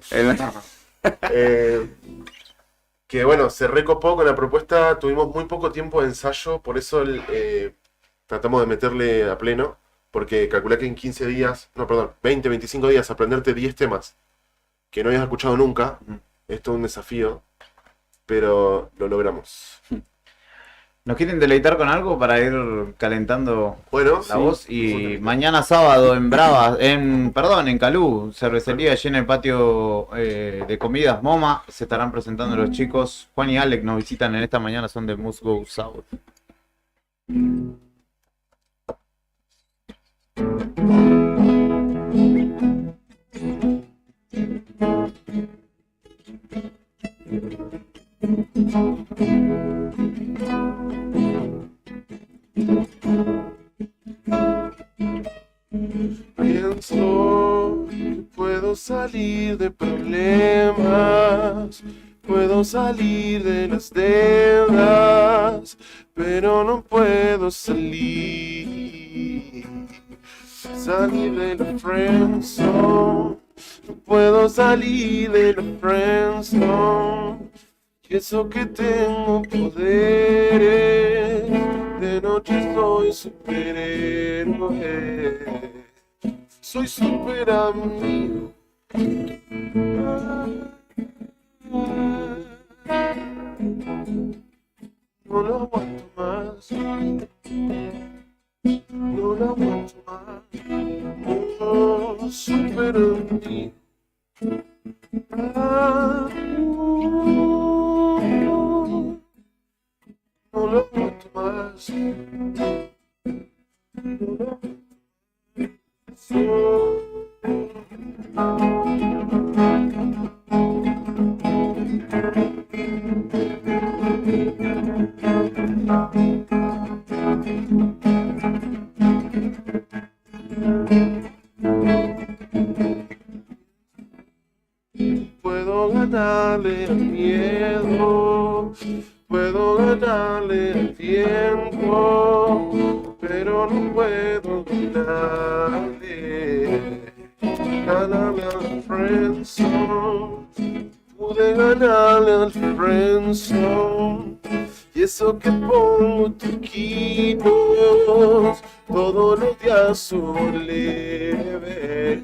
Speaker 13: Que bueno, se recopó con la propuesta. Tuvimos muy poco tiempo de ensayo, por eso tratamos de meterle a pleno. Porque calculá que en 15 días, no, perdón, 20, 25 días, aprenderte 10 temas que no habías escuchado nunca. Es todo un desafío, pero lo logramos.
Speaker 1: ¿Nos quieren deleitar con algo para ir calentando la voz? Y
Speaker 13: sí.
Speaker 1: mañana sábado en Bravas, en Calú, cervecería allí en el patio de comidas MoMA, se estarán presentando los chicos. Juan y Alec nos visitan en esta mañana, son de Musgo South.
Speaker 15: Thank you.
Speaker 13: soy. Puedo salir de problemas, puedo salir de las deudas, pero no puedo salir de la friendzone. No puedo salir de la friendzone. Y eso que tengo poderes, de noche soy superhéroe. Soy super amigo. No lo aguanto más. No lo aguanto más. Oh, super amigo. No lo aguanto más. Puedo ganarle al miedo, puedo ganarle al tiempo, pero no puedo ganarle al friendzone. Pude ganarle al friendzone, y eso que pongo truquitos todos los días leve.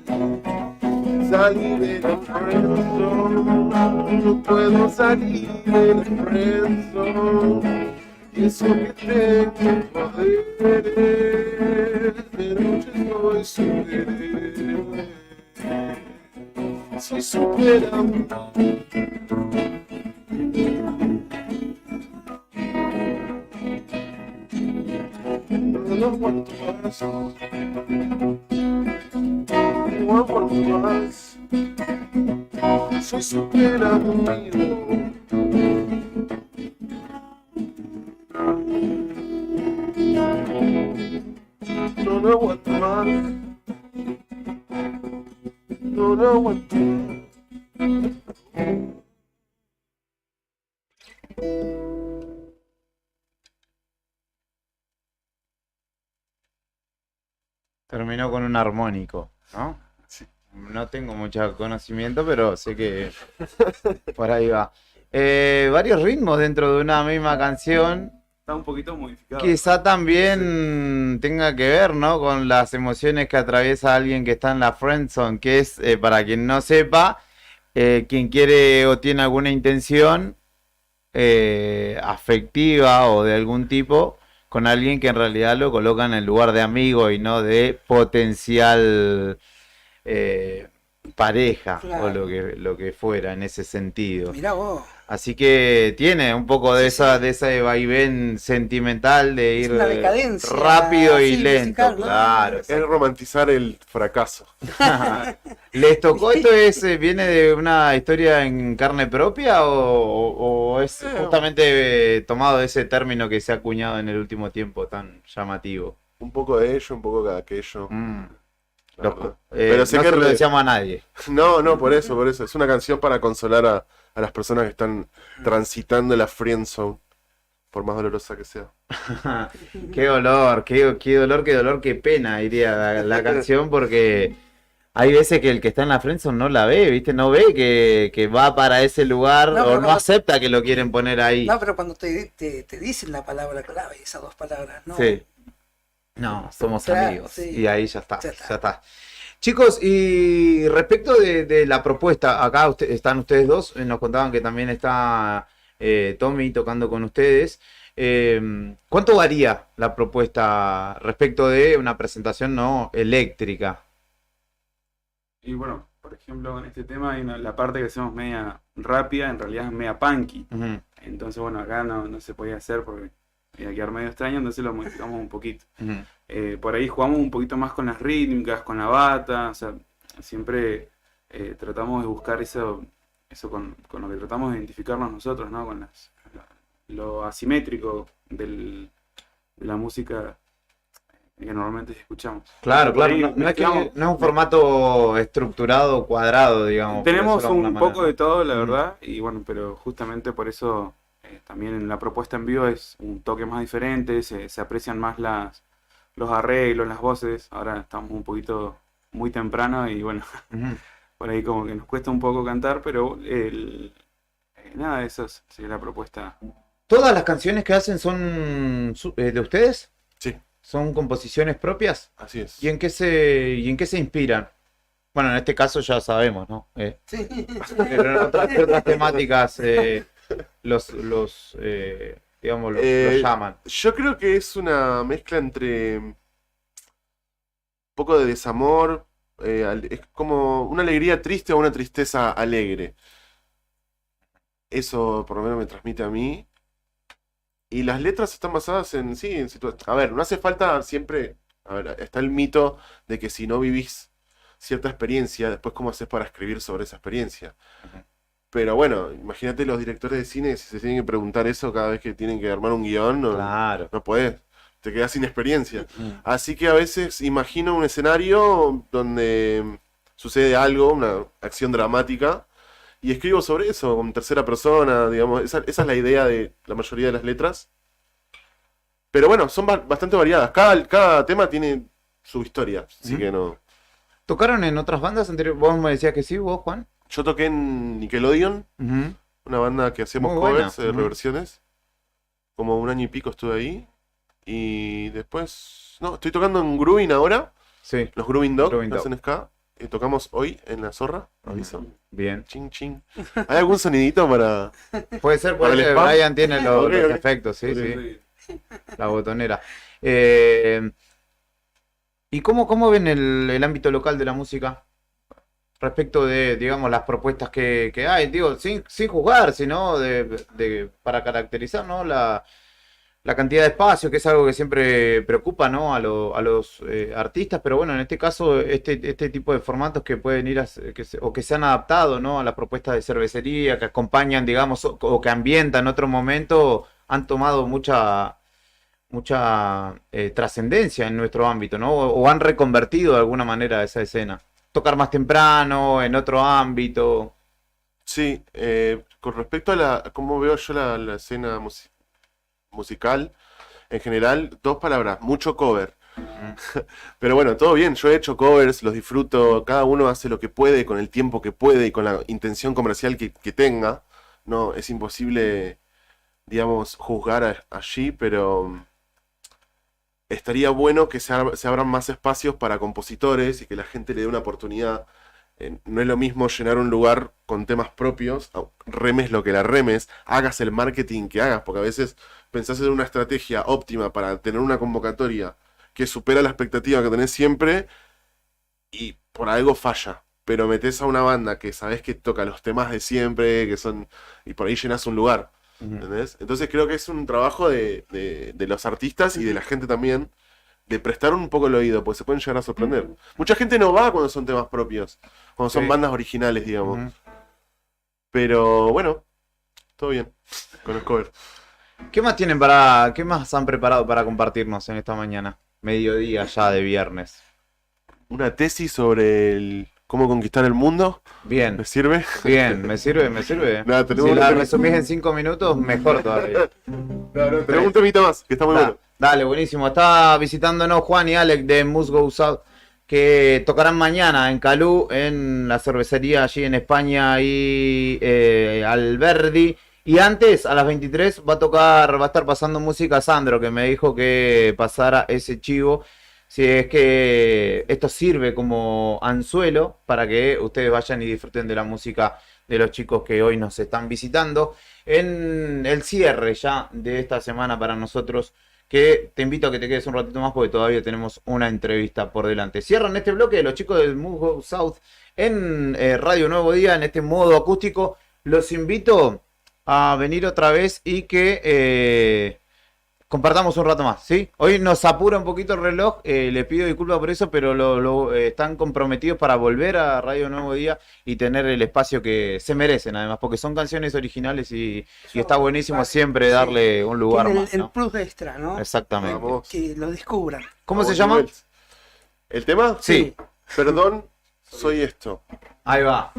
Speaker 13: Salí de la friendzone, no puedo salir de la friendzone. Y eso que tengo poderes, de noche soy superhéroe. Soy superhéroe. No lo aguanto más. No aguanto más. Soy super amigo. No lo aguanto más. No lo aguanto más.
Speaker 1: Terminó con un armónico, ¿no?
Speaker 13: Sí.
Speaker 1: No tengo mucho conocimiento, pero sé que por ahí va. Varios ritmos dentro de una misma canción.
Speaker 22: Está un poquito modificado.
Speaker 1: Quizá también tenga que ver, ¿no? Con las emociones que atraviesa alguien que está en la friendzone, que es, para quien no sepa, quien quiere o tiene alguna intención afectiva o de algún tipo con alguien que en realidad lo coloca en el lugar de amigo y no de potencial pareja,
Speaker 2: Claro.
Speaker 1: o lo que fuera en ese sentido.
Speaker 2: Mirá vos.
Speaker 1: Así que tiene un poco de ese vaivén sentimental de ir
Speaker 2: una decadencia,
Speaker 1: rápido y
Speaker 2: sí,
Speaker 1: lento,
Speaker 2: musical, ¿no?
Speaker 1: claro.
Speaker 13: Es romantizar el fracaso.
Speaker 1: ¿Les tocó esto? ¿Viene de una historia en carne propia o es justamente tomado de ese término que se ha acuñado en el último tiempo tan llamativo?
Speaker 13: Un poco de ello, un poco de aquello. la verdad.
Speaker 1: No
Speaker 13: sé que
Speaker 1: se lo decíamos a nadie.
Speaker 13: No, por eso. Es una canción para consolar a las personas que están transitando la friendzone, por más dolorosa que sea.
Speaker 1: Qué dolor, qué dolor, qué pena, diría la canción, porque hay veces que el que está en la friendzone no la ve, ¿viste? No ve que va para ese lugar,
Speaker 2: No,
Speaker 1: o
Speaker 2: pero
Speaker 1: no
Speaker 2: cuando-
Speaker 1: acepta que lo quieren poner ahí.
Speaker 2: No, pero cuando te dicen la palabra clave, esas dos palabras, ¿no?
Speaker 1: Sí. No, somos
Speaker 2: Claro,
Speaker 1: amigos.
Speaker 2: sí.
Speaker 1: Y ahí ya está, ya está. Chicos, y respecto de la propuesta, acá están ustedes dos, nos contaban que también está Tommy tocando con ustedes. ¿Cuánto varía la propuesta respecto de una presentación no eléctrica?
Speaker 22: Y bueno, por ejemplo, en este tema hay la parte que hacemos media rápida, en realidad es media punky. Entonces, bueno, acá no se podía hacer porque iba a quedar medio extraño, entonces lo modificamos un poquito. Por ahí jugamos un poquito más con las rítmicas, con la bata, o sea, siempre tratamos de buscar eso con lo que tratamos de identificarnos nosotros, ¿no? Con lo asimétrico de la música normalmente escuchamos.
Speaker 1: Claro,
Speaker 22: Por
Speaker 1: claro,
Speaker 22: ahí
Speaker 1: no es que
Speaker 22: mezclamos-
Speaker 1: no es un formato estrucado, cuadrado, digamos. por
Speaker 22: Tenemos
Speaker 1: decirlo de alguna
Speaker 22: un
Speaker 1: manera,
Speaker 22: poco
Speaker 1: ¿no?
Speaker 22: de todo, la verdad, y bueno, pero justamente por eso también en la propuesta en vivo es un toque más diferente, se aprecian más los arreglos, las voces. Ahora estamos un poquito muy temprano y bueno,
Speaker 1: Ujú.
Speaker 22: por ahí como que nos cuesta un poco cantar, pero nada, eso sería la propuesta.
Speaker 1: ¿Todas las canciones que hacen son de ustedes?
Speaker 13: Sí.
Speaker 1: ¿Son composiciones propias?
Speaker 13: Así es.
Speaker 1: ¿Y en qué se inspiran? Bueno, en este caso ya sabemos, ¿no?
Speaker 2: Sí.
Speaker 1: Pero en otras temáticas digamos, los llaman.
Speaker 13: Yo creo que es una mezcla entre un poco de desamor, es como una alegría triste o una tristeza alegre. Eso por lo menos me transmite a mí. Y las letras están basadas en, sí, en situaciones. A ver, no hace falta siempre. A ver, está el mito de que si no vivís cierta experiencia, después cómo haces para escribir sobre esa experiencia. Pero bueno, imagínate los directores de cine, si se tienen que preguntar eso cada vez que tienen que armar un guión, no,
Speaker 1: Claro.
Speaker 13: no podés, te quedás sin experiencia. Así que a veces imagino un escenario donde sucede algo, una acción dramática, y escribo sobre eso, en tercera persona, digamos, esa es la idea de la mayoría de las letras. Pero bueno, son bastante variadas, cada tema tiene su historia, así que no...
Speaker 1: ¿Tocaron en otras bandas anteriores? Vos me decías que sí, vos, Juan.
Speaker 13: Yo toqué en Nickelodeon,
Speaker 1: Ujú.
Speaker 13: una banda que hacíamos
Speaker 1: Muy buena.
Speaker 13: covers,
Speaker 1: Ujú.
Speaker 13: reversiones. Como un año y pico estuve ahí. Y después... No, estoy tocando en Groovin ahora.
Speaker 1: Sí.
Speaker 13: Los Groovin Dog,
Speaker 1: Groovin
Speaker 13: que
Speaker 1: Dog.
Speaker 13: hacen ska. Tocamos hoy en La Zorra, aviso.
Speaker 1: Bien.
Speaker 13: Ching, ching. ¿Hay algún sonidito para...?
Speaker 1: Puede ser,
Speaker 13: para el spam?
Speaker 1: Brian tiene los,
Speaker 13: Ok,
Speaker 1: los
Speaker 13: ok.
Speaker 1: efectos, sí,
Speaker 13: Ok,
Speaker 1: sí. La botonera. ¿Y cómo ven el ámbito local de la música? Respecto de, digamos, las propuestas que hay, digo, sin juzgar, sino para caracterizar, ¿no? La cantidad de espacio, que es algo que siempre preocupa, ¿no? a los artistas, pero bueno, en este caso, este tipo de formatos que pueden ir o que se han adaptado, ¿no? A las propuestas de cervecería, que acompañan, digamos, o que ambientan otro momento, han tomado mucha trascendencia en nuestro ámbito, ¿no? O han reconvertido de alguna manera esa escena. Tocar más temprano, en otro ámbito.
Speaker 13: Sí, con respecto a cómo veo yo la escena musical, en general, dos palabras, mucho cover. Pero bueno, todo bien, yo he hecho covers, los disfruto, cada uno hace lo que puede con el tiempo que puede y con la intención comercial que tenga. No, es imposible, digamos, juzgar allí, pero estaría bueno que se abran más espacios para compositores y que la gente le dé una oportunidad. No es lo mismo llenar un lugar con temas propios, remes lo que la remes, hagas el marketing que hagas, porque a veces pensás en una estrategia óptima para tener una convocatoria que supera la expectativa que tenés siempre y por algo falla. Pero metés a una banda que sabés que toca los temas de siempre, y por ahí llenas un lugar. ¿Entendés? Entonces creo que es un trabajo de los artistas y de la gente también, de prestar un poco el oído, porque se pueden llegar a sorprender. Mucha gente no va cuando son temas propios, cuando son
Speaker 1: Sí.
Speaker 13: bandas originales, digamos. Pero bueno, todo bien con el cover.
Speaker 1: ¿Qué más han preparado para compartirnos en esta mañana? Mediodía ya de viernes.
Speaker 13: Una tesis sobre cómo conquistar el mundo.
Speaker 1: Bien.
Speaker 13: ¿Me sirve?
Speaker 1: Bien, me sirve.
Speaker 13: Nada, tenemos
Speaker 1: Si la
Speaker 13: que-
Speaker 1: resumís en 5 minutos, mejor todavía.
Speaker 13: Tenemos un temita más, que está muy bueno.
Speaker 1: Dale, buenísimo. Está visitándonos Juan y Alex de Must Go South, que tocarán mañana en Calú, en la cervecería allí en España y Alberdi. Y antes, a las 23, va a estar pasando música Sandro, que me dijo que pasara ese chivo. Si es que esto sirve como anzuelo para que ustedes vayan y disfruten de la música de los chicos que hoy nos están visitando. En el cierre ya de esta semana para nosotros, que te invito a que te quedes un ratito más porque todavía tenemos una entrevista por delante. Cierran este bloque los chicos del Must Go South en Radio Nuevo Día, en este modo acústico. Los invito a venir otra vez y que compartamos un rato más, ¿sí? Hoy nos apura un poquito el reloj, les pido disculpas por eso, pero están comprometidos para volver a Radio Nuevo Día y tener el espacio que se merecen, además, porque son canciones originales y está buenísimo siempre darle un lugar
Speaker 2: Tiene
Speaker 1: más,
Speaker 2: el
Speaker 1: ¿no?
Speaker 2: plus extra, ¿no?
Speaker 1: Exactamente.
Speaker 2: Que lo descubran.
Speaker 1: ¿Cómo se llama?
Speaker 13: ¿El tema?
Speaker 1: Sí.
Speaker 13: Perdón, soy esto.
Speaker 1: Ahí va.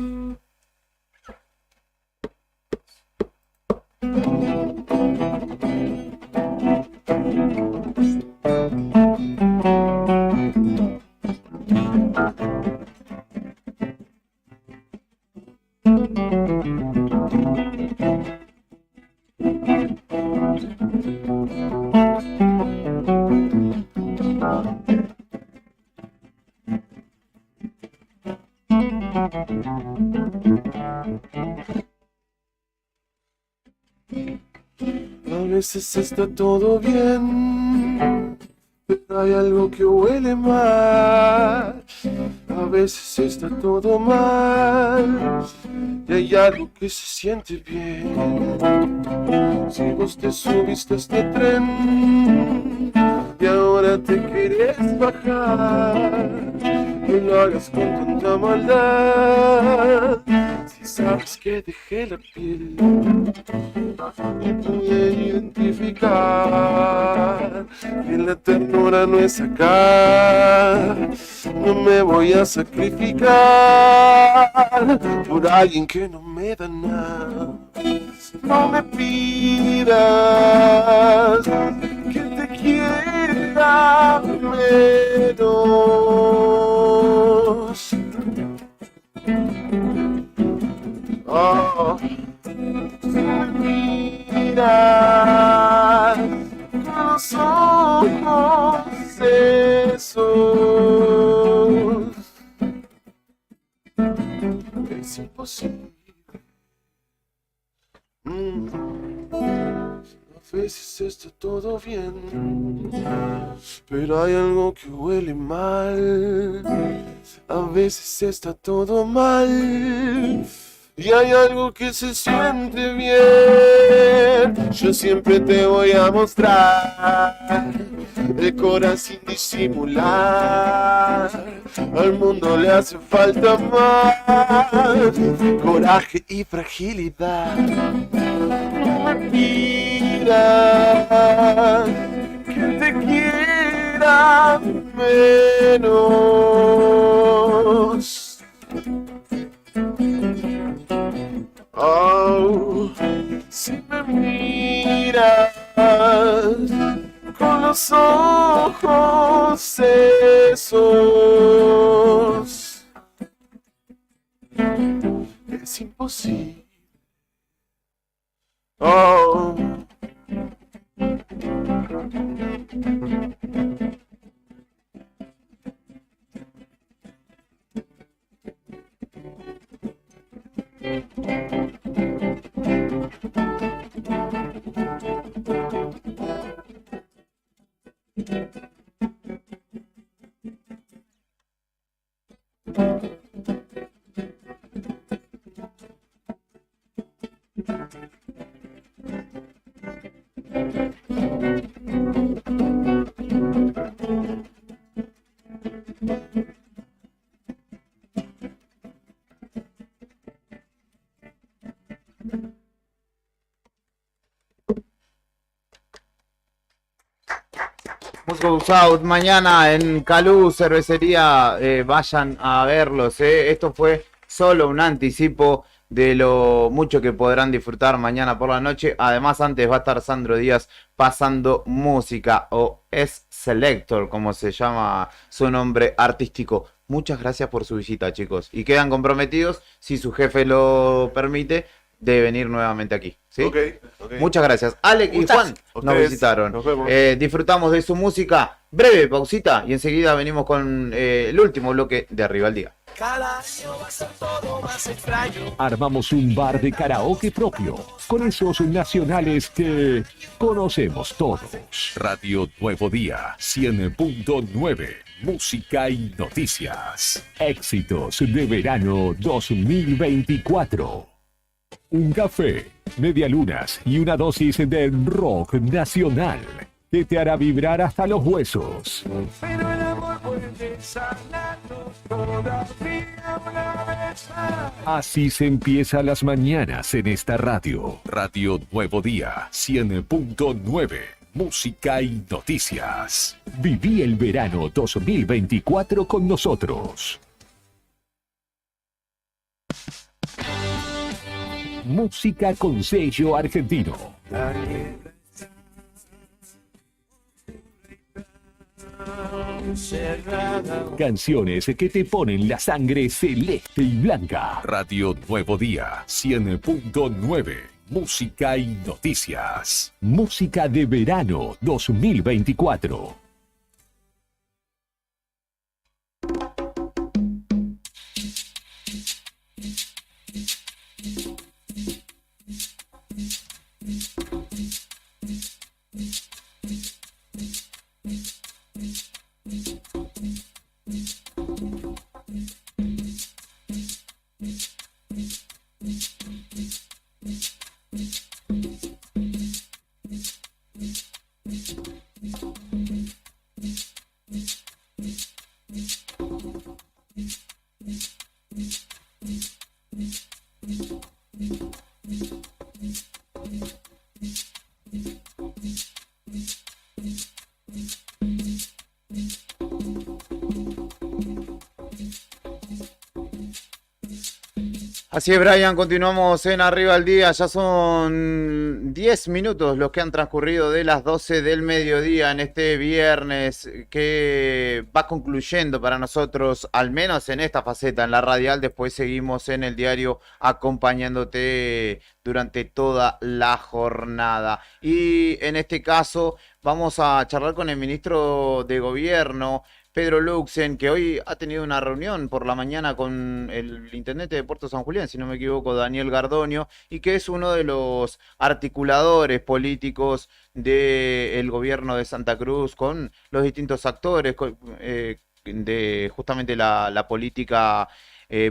Speaker 13: A veces está todo bien, pero hay algo que huele mal. A veces está todo mal y hay algo que se siente bien. Si vos te subiste a este tren y ahora te querés bajar, no lo hagas con tanta maldad. Si sabes que dejé la piel y pude identificar que la ternura no es acá, no me voy a sacrificar por alguien que no me da nada. No me pidas que te quiera menos. Oh, si me miras con los ojos esos, es imposible. A veces está todo bien, pero hay algo que huele mal. A veces está todo mal y hay algo que se siente bien. Yo siempre te voy a mostrar el corazón sin disimular. Al mundo le hace falta más coraje y fragilidad. No me pidas que te quiera menos. Oh, si me miras con los ojos esos, es imposible. Oh.
Speaker 1: Goes Out mañana en Calú, cervecería, vayan a verlos. Esto fue solo un anticipo de lo mucho que podrán disfrutar mañana por la noche. Además, antes va a estar Sandro Díaz pasando música, o es Selector, como se llama su nombre artístico. Muchas gracias por su visita, chicos, y quedan comprometidos, si su jefe lo permite, de venir nuevamente aquí, ¿sí?
Speaker 13: Okay.
Speaker 1: Muchas gracias. Alec y Juan nos visitaron.
Speaker 13: Nos vemos.
Speaker 1: Disfrutamos de su música. Breve pausita y enseguida venimos con el último bloque de Arriba al Día.
Speaker 16: Cada año va a ser todo más extraño.
Speaker 6: Armamos un bar de karaoke propio, con esos nacionales que conocemos todos. Radio Nuevo Día, 100.9. Música y noticias. Éxitos de verano 2024. Un café, medialunas y una dosis de rock nacional que te hará vibrar hasta los huesos.
Speaker 16: Pero el amor puede sanarnos todavía una vez más.
Speaker 6: Así se empiezan las mañanas en esta radio. Radio Nuevo Día, 100.9.
Speaker 17: música y noticias. Viví el verano 2024 con nosotros. Música con sello argentino. Canciones que te ponen la sangre celeste y blanca. Radio Nuevo Día 100.9. Música y noticias. Música de verano 2024.
Speaker 1: Así es, Brian, continuamos en Arriba al Día, ya son 10 minutos los que han transcurrido de las 12 del mediodía en este viernes que va concluyendo para nosotros, al menos en esta faceta, en la radial. Después seguimos en el diario acompañándote durante toda la jornada. Y en este caso vamos a charlar con el ministro de Gobierno, Pedro Luxen, que hoy ha tenido una reunión por la mañana con el intendente de Puerto San Julián, si no me equivoco, Daniel Gardonio, y que es uno de los articuladores políticos del gobierno de Santa Cruz con los distintos actores de justamente la política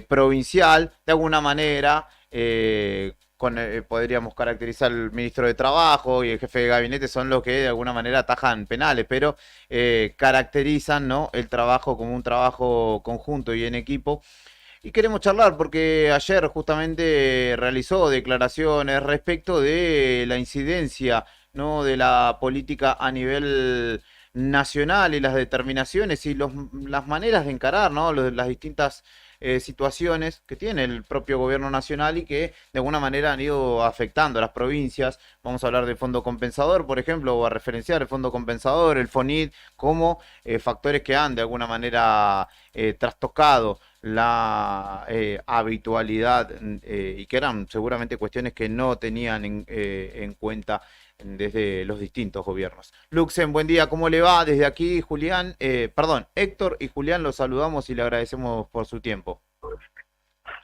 Speaker 1: provincial, de alguna manera. Podríamos caracterizar al ministro de Trabajo y el jefe de gabinete, son los que de alguna manera atajan penales, pero caracterizan, ¿no?, el trabajo como un trabajo conjunto y en equipo. Y queremos charlar porque ayer justamente realizó declaraciones respecto de la incidencia, ¿no?, de la política a nivel nacional y las determinaciones y las maneras de encarar, ¿no?, las distintas situaciones que tiene el propio gobierno nacional y que de alguna manera han ido afectando a las provincias. Vamos a hablar del fondo compensador, por ejemplo, o a referenciar el fondo compensador, el FONID, como factores que han de alguna manera trastocado la habitualidad y que eran seguramente cuestiones que no tenían en cuenta desde los distintos gobiernos. Luxen, buen día, ¿cómo le va? Desde aquí, Julián, Héctor y Julián, los saludamos y le agradecemos por su tiempo.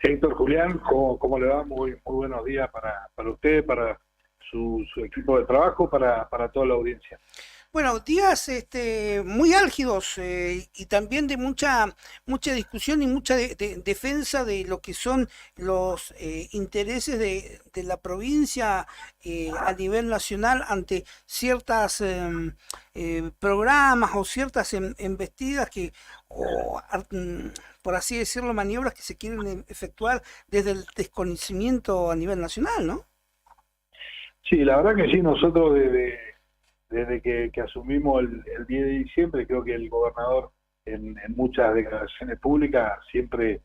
Speaker 18: Héctor, Julián, ¿cómo le va? Muy buenos días para usted, para su equipo de trabajo, para toda la audiencia.
Speaker 2: Bueno, días muy álgidos y también de mucha discusión y mucha defensa de lo que son los intereses de la provincia a nivel nacional ante ciertas programas o ciertas embestidas por así decirlo, maniobras que se quieren efectuar desde el desconocimiento a nivel nacional, ¿no?
Speaker 18: Sí, la verdad que sí, nosotros desde que asumimos el 10 de diciembre, creo que el gobernador en muchas declaraciones públicas siempre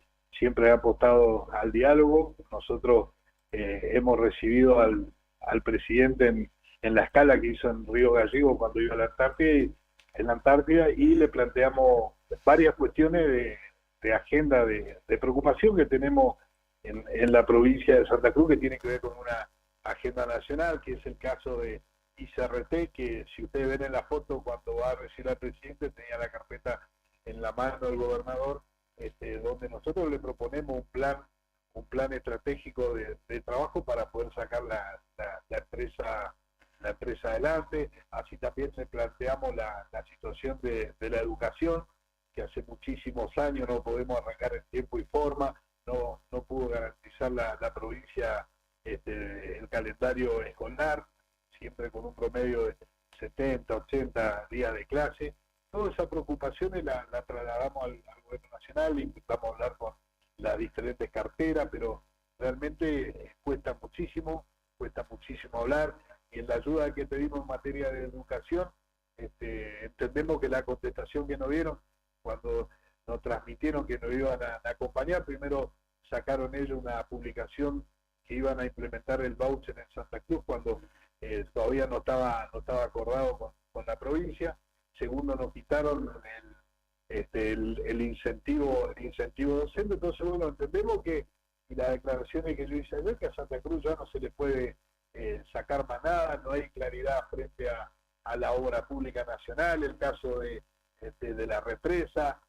Speaker 18: ha apostado al diálogo. Nosotros hemos recibido al presidente en la escala que hizo en Río Gallegos cuando iba a la Antártida, y le planteamos varias cuestiones de agenda de preocupación que tenemos en la provincia de Santa Cruz, que tiene que ver con una agenda nacional, que es el caso de ICRT, que si ustedes ven en la foto cuando va a recibir al presidente, tenía la carpeta en la mano del gobernador, donde nosotros le proponemos un plan estratégico de trabajo para poder sacar la empresa adelante. Así también le planteamos la situación de la educación, que hace muchísimos años no podemos arrancar en tiempo y forma, no pudo garantizar la provincia el calendario escolar, siempre con un promedio de 70, 80 días de clase. Todas esas preocupaciones la trasladamos al gobierno nacional, intentamos hablar con las diferentes carteras, pero realmente cuesta muchísimo hablar. en la ayuda que pedimos en materia de educación, entendemos que la contestación que nos dieron cuando nos transmitieron que nos iban a acompañar, primero sacaron ellos una publicación que iban a implementar el voucher en Santa Cruz cuando todavía no estaba acordado con la provincia. Segundo, nos quitaron el incentivo docente. Entonces, bueno, entendemos que, y las declaraciones que yo hice ayer, que a Santa Cruz ya no se le puede sacar más nada, no hay claridad frente a la obra pública nacional, el caso de la represa,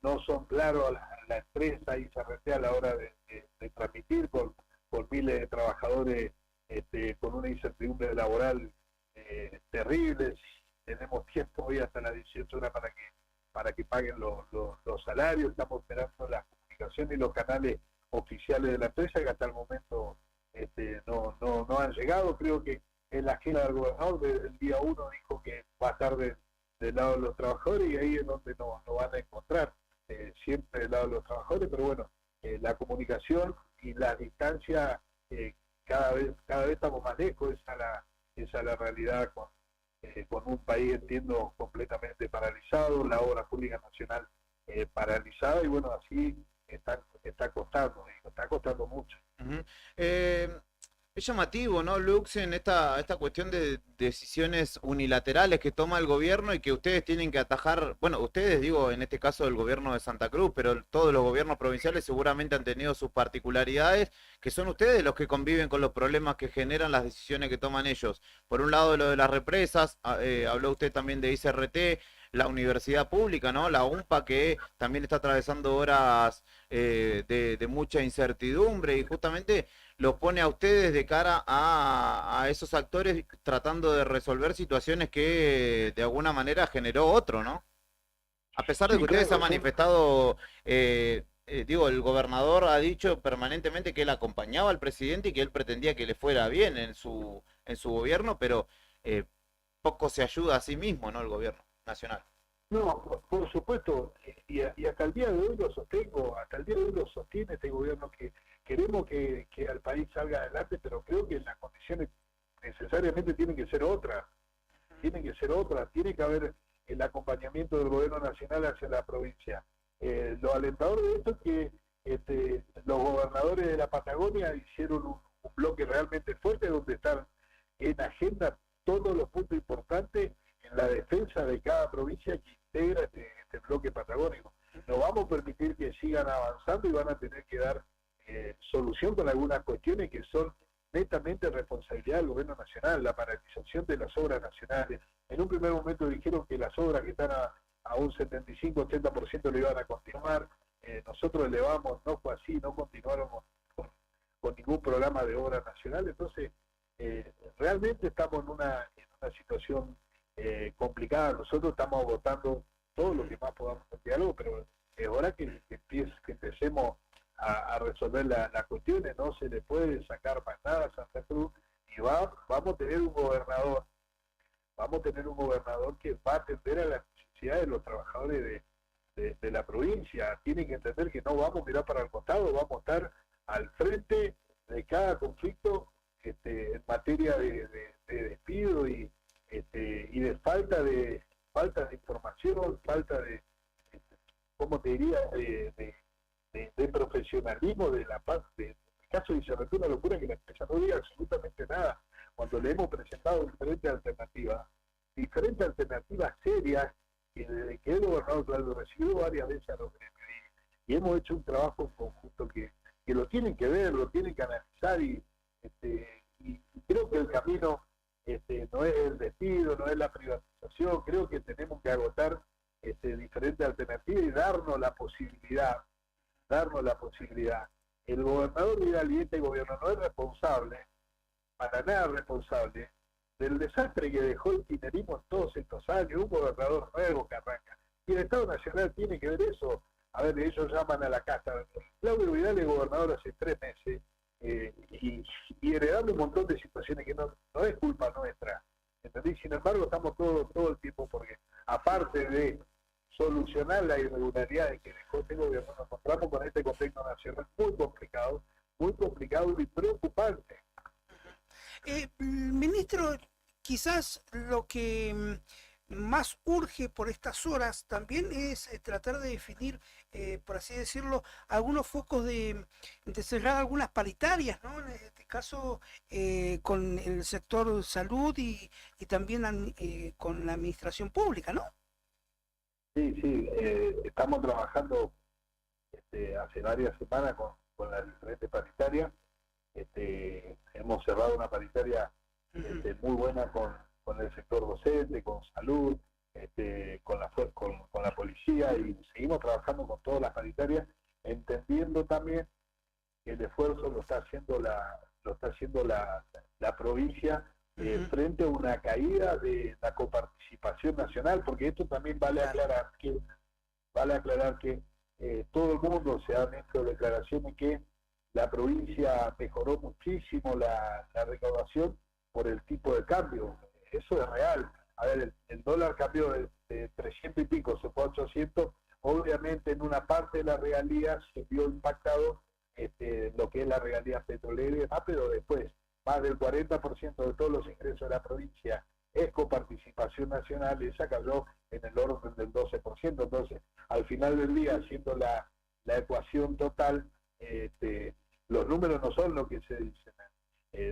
Speaker 18: no son claros la empresa y se retea a la hora de transmitir por miles de trabajadores con una incertidumbre laboral terrible. Tenemos tiempo hoy hasta las 18 horas para que paguen los salarios, estamos esperando las comunicaciones y los canales oficiales de la empresa que hasta el momento no han llegado. Creo que en la agenda del gobernador del día 1 dijo que va a estar del lado de los trabajadores y ahí es donde nos van a encontrar, siempre del lado de los trabajadores, pero bueno, la comunicación y la distancia cada vez estamos más lejos. Esa es la realidad con un país, entiendo, completamente paralizado, la obra pública nacional paralizada, y bueno, así está costando mucho.
Speaker 1: Es llamativo, ¿no, Lux, en esta cuestión de decisiones unilaterales que toma el gobierno y que ustedes tienen que atajar? Bueno, ustedes, digo, en este caso el gobierno de Santa Cruz, pero todos los gobiernos provinciales seguramente han tenido sus particularidades, que son ustedes los que conviven con los problemas que generan las decisiones que toman ellos. Por un lado, lo de las represas, habló usted también de ICRT, la universidad pública, ¿no? La UMPA, que también está atravesando horas de mucha incertidumbre, y justamente los pone a ustedes de cara a esos actores tratando de resolver situaciones que de alguna manera generó otro, ¿no? A pesar de que ustedes se han manifestado, digo, el gobernador ha dicho permanentemente que él acompañaba al presidente y que él pretendía que le fuera bien en su gobierno, pero poco se ayuda a sí mismo, ¿no? El gobierno nacional.
Speaker 18: No, por supuesto, y hasta el día de hoy lo sostengo, hasta el día de hoy lo sostiene este gobierno, que queremos que el país salga adelante, pero creo que las condiciones necesariamente tienen que ser otras, tiene que haber el acompañamiento del gobierno nacional hacia la provincia. Lo alentador de esto es que los gobernadores de la Patagonia hicieron un bloque realmente fuerte donde están en agenda todos los puntos importantes en la defensa de cada provincia que integra este bloque patagónico. No vamos a permitir que sigan avanzando y van a tener que dar solución con algunas cuestiones que son netamente responsabilidad del gobierno nacional, la paralización de las obras nacionales. En un primer momento dijeron que las obras que están a un 75-80% lo iban a continuar. Nosotros elevamos, no fue así, no continuaron con ningún programa de obra nacional. Entonces, realmente estamos en una situación complicada. Nosotros estamos agotando todo lo que más podamos en diálogo, pero es hora que empecemos a resolver las cuestiones. No se le puede sacar más nada a Santa Cruz, y vamos a tener un gobernador que va a atender a las necesidades de los trabajadores de la provincia. Tienen que entender que no vamos a mirar para el costado, vamos a estar al frente de cada conflicto en materia de despido y de falta de información, falta de, ¿cómo te diría?, de profesionalismo de la parte. En el caso de ICRT, una locura que la empresa no diga absolutamente nada cuando le hemos presentado diferentes alternativas serias, que desde que el gobernador Claudio recibió varias veces a los gremios, y hemos hecho un trabajo en conjunto que lo tienen que ver, lo tienen que analizar, y creo que el camino no es el despido, no es la privatización. Creo que tenemos que agotar diferentes alternativas y darnos la posibilidad. El gobernador Vidal y este gobierno no es responsable, para nada responsable, del desastre que dejó el kirchnerismo en todos estos años. Un gobernador nuevo que arranca, y el Estado Nacional tiene que ver eso. A ver, ellos llaman a la casa. Claudio Vidal es gobernador hace 3 meses, y heredando un montón de situaciones que no es culpa nuestra, ¿entendí? Sin embargo, estamos todo el tiempo, porque aparte de solucionar las irregularidades que dejó este gobierno, nos encontramos con este contexto nacional muy complicado y preocupante.
Speaker 2: Ministro, quizás lo que más urge por estas horas también es tratar de definir, por así decirlo, algunos focos de cerrar algunas paritarias, ¿no? En este caso con el sector salud y también con la administración pública, ¿no?
Speaker 18: Sí, estamos trabajando hace varias semanas con las diferentes paritarias. Hemos cerrado una paritaria muy buena con el sector docente, con salud, con la policía, y seguimos trabajando con todas las paritarias, entendiendo también que el esfuerzo lo está haciendo la provincia frente a una caída de la coparticipación nacional, porque esto también vale aclarar que todo el mundo se han hecho declaraciones que la provincia mejoró muchísimo la recaudación por el tipo de cambio. Eso es real. A ver, el dólar cambió de 300 y pico, se fue a 800. Obviamente en una parte de la regalía se vio impactado lo que es la regalía petrolera y demás, pero después más del 40% de todos los ingresos de la provincia es coparticipación nacional, esa cayó en el orden del 12%. Entonces, al final del día, haciendo la ecuación total, los números no son lo que se dicen.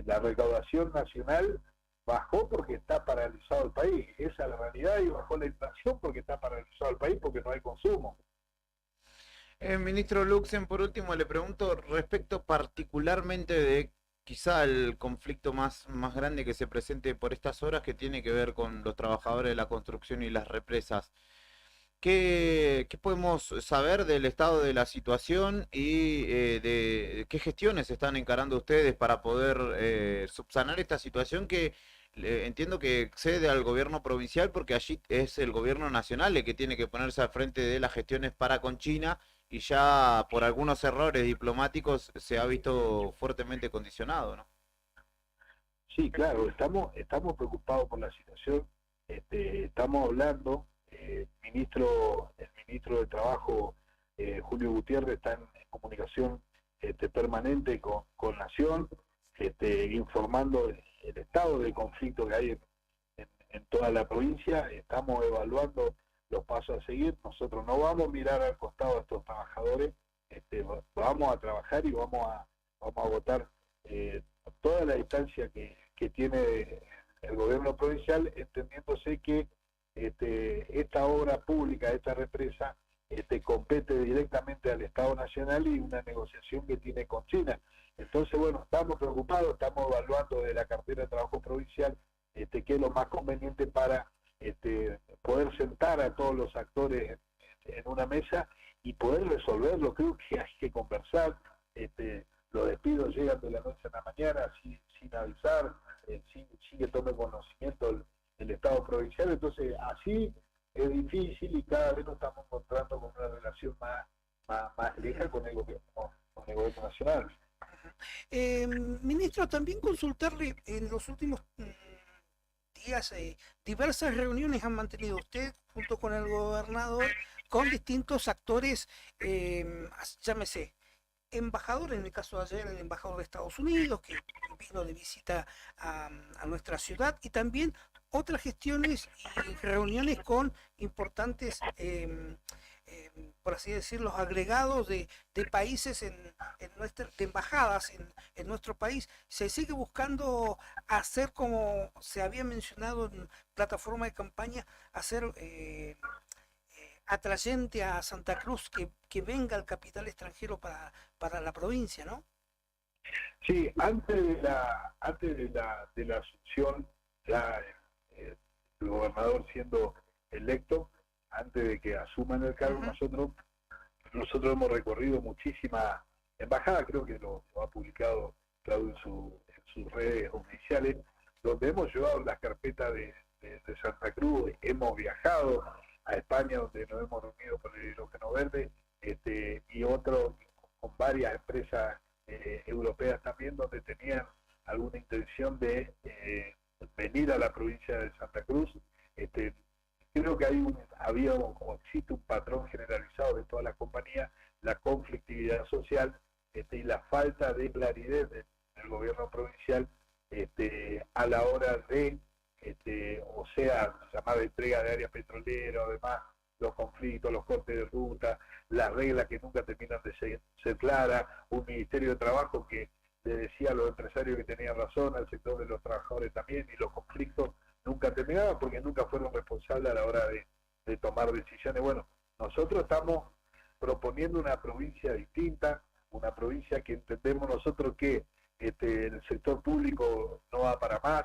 Speaker 18: La recaudación nacional bajó porque está paralizado el país, esa es la realidad, y bajó la inflación porque está paralizado el país, porque no hay consumo.
Speaker 1: Ministro Luxen, por último le pregunto respecto particularmente de quizá el conflicto más grande que se presente por estas horas, que tiene que ver con los trabajadores de la construcción y las represas. ¿Qué podemos saber del estado de la situación y de qué gestiones están encarando ustedes para poder subsanar esta situación que entiendo que excede al gobierno provincial, porque allí es el gobierno nacional el que tiene que ponerse al frente de las gestiones para con China, y ya por algunos errores diplomáticos se ha visto fuertemente condicionado, ¿no?
Speaker 18: Sí, claro, estamos preocupados por la situación. Estamos hablando, el ministro de Trabajo, Julio Gutiérrez, está en comunicación permanente con Nación, informando el estado de conflicto que hay en toda la provincia. Estamos evaluando los pasos a seguir. Nosotros no vamos a mirar al costado a estos trabajadores, vamos a trabajar y vamos a votar toda la distancia que tiene el gobierno provincial, entendiéndose que esta obra pública, esta represa, compete directamente al Estado Nacional y una negociación que tiene con China. Entonces, bueno, estamos preocupados, estamos evaluando de la cartera de trabajo provincial qué es lo más conveniente para poder sentar a todos los actores en una mesa y poder resolverlo. Creo que hay que conversar. Los despidos llegan de la noche a la mañana sin avisar, sin que tome conocimiento el Estado provincial. Entonces, así es difícil y cada vez nos estamos encontrando con una relación más leja con el gobierno nacional.
Speaker 2: Ministro, también consultarle, en los últimos días diversas reuniones han mantenido usted junto con el gobernador con distintos actores, llámese embajador, en el caso de ayer el embajador de Estados Unidos que vino de visita a nuestra ciudad, y también otras gestiones y reuniones con importantes por así decirlo, agregados de países de embajadas en nuestro país. Se sigue buscando hacer, como se había mencionado en plataforma de campaña, hacer atrayente a Santa Cruz, que venga el capital extranjero para la provincia, ¿no?
Speaker 18: Sí, antes de la asunción, ya el gobernador siendo electo, antes de que asuman el cargo, nosotros hemos recorrido muchísimas embajadas, creo que lo ha publicado Claudio en sus redes oficiales, donde hemos llevado las carpetas de Santa Cruz, hemos viajado a España, donde nos hemos reunido con el hidrógeno verde, y otros con varias empresas europeas también, donde tenían alguna intención de venir a la provincia de Santa Cruz. Creo que existe un patrón generalizado de todas las compañías, la conflictividad social y la falta de claridad del gobierno provincial a la hora de, o sea, llamada entrega de áreas petroleras, además los conflictos, los cortes de ruta, las reglas que nunca terminan de ser claras, un Ministerio de Trabajo que le decía a los empresarios que tenían razón, al sector de los trabajadores también, y los conflictos nunca terminaban porque nunca fueron responsables a la hora de tomar decisiones. Bueno, nosotros estamos proponiendo una provincia distinta, una provincia que entendemos nosotros que el sector público no va para más,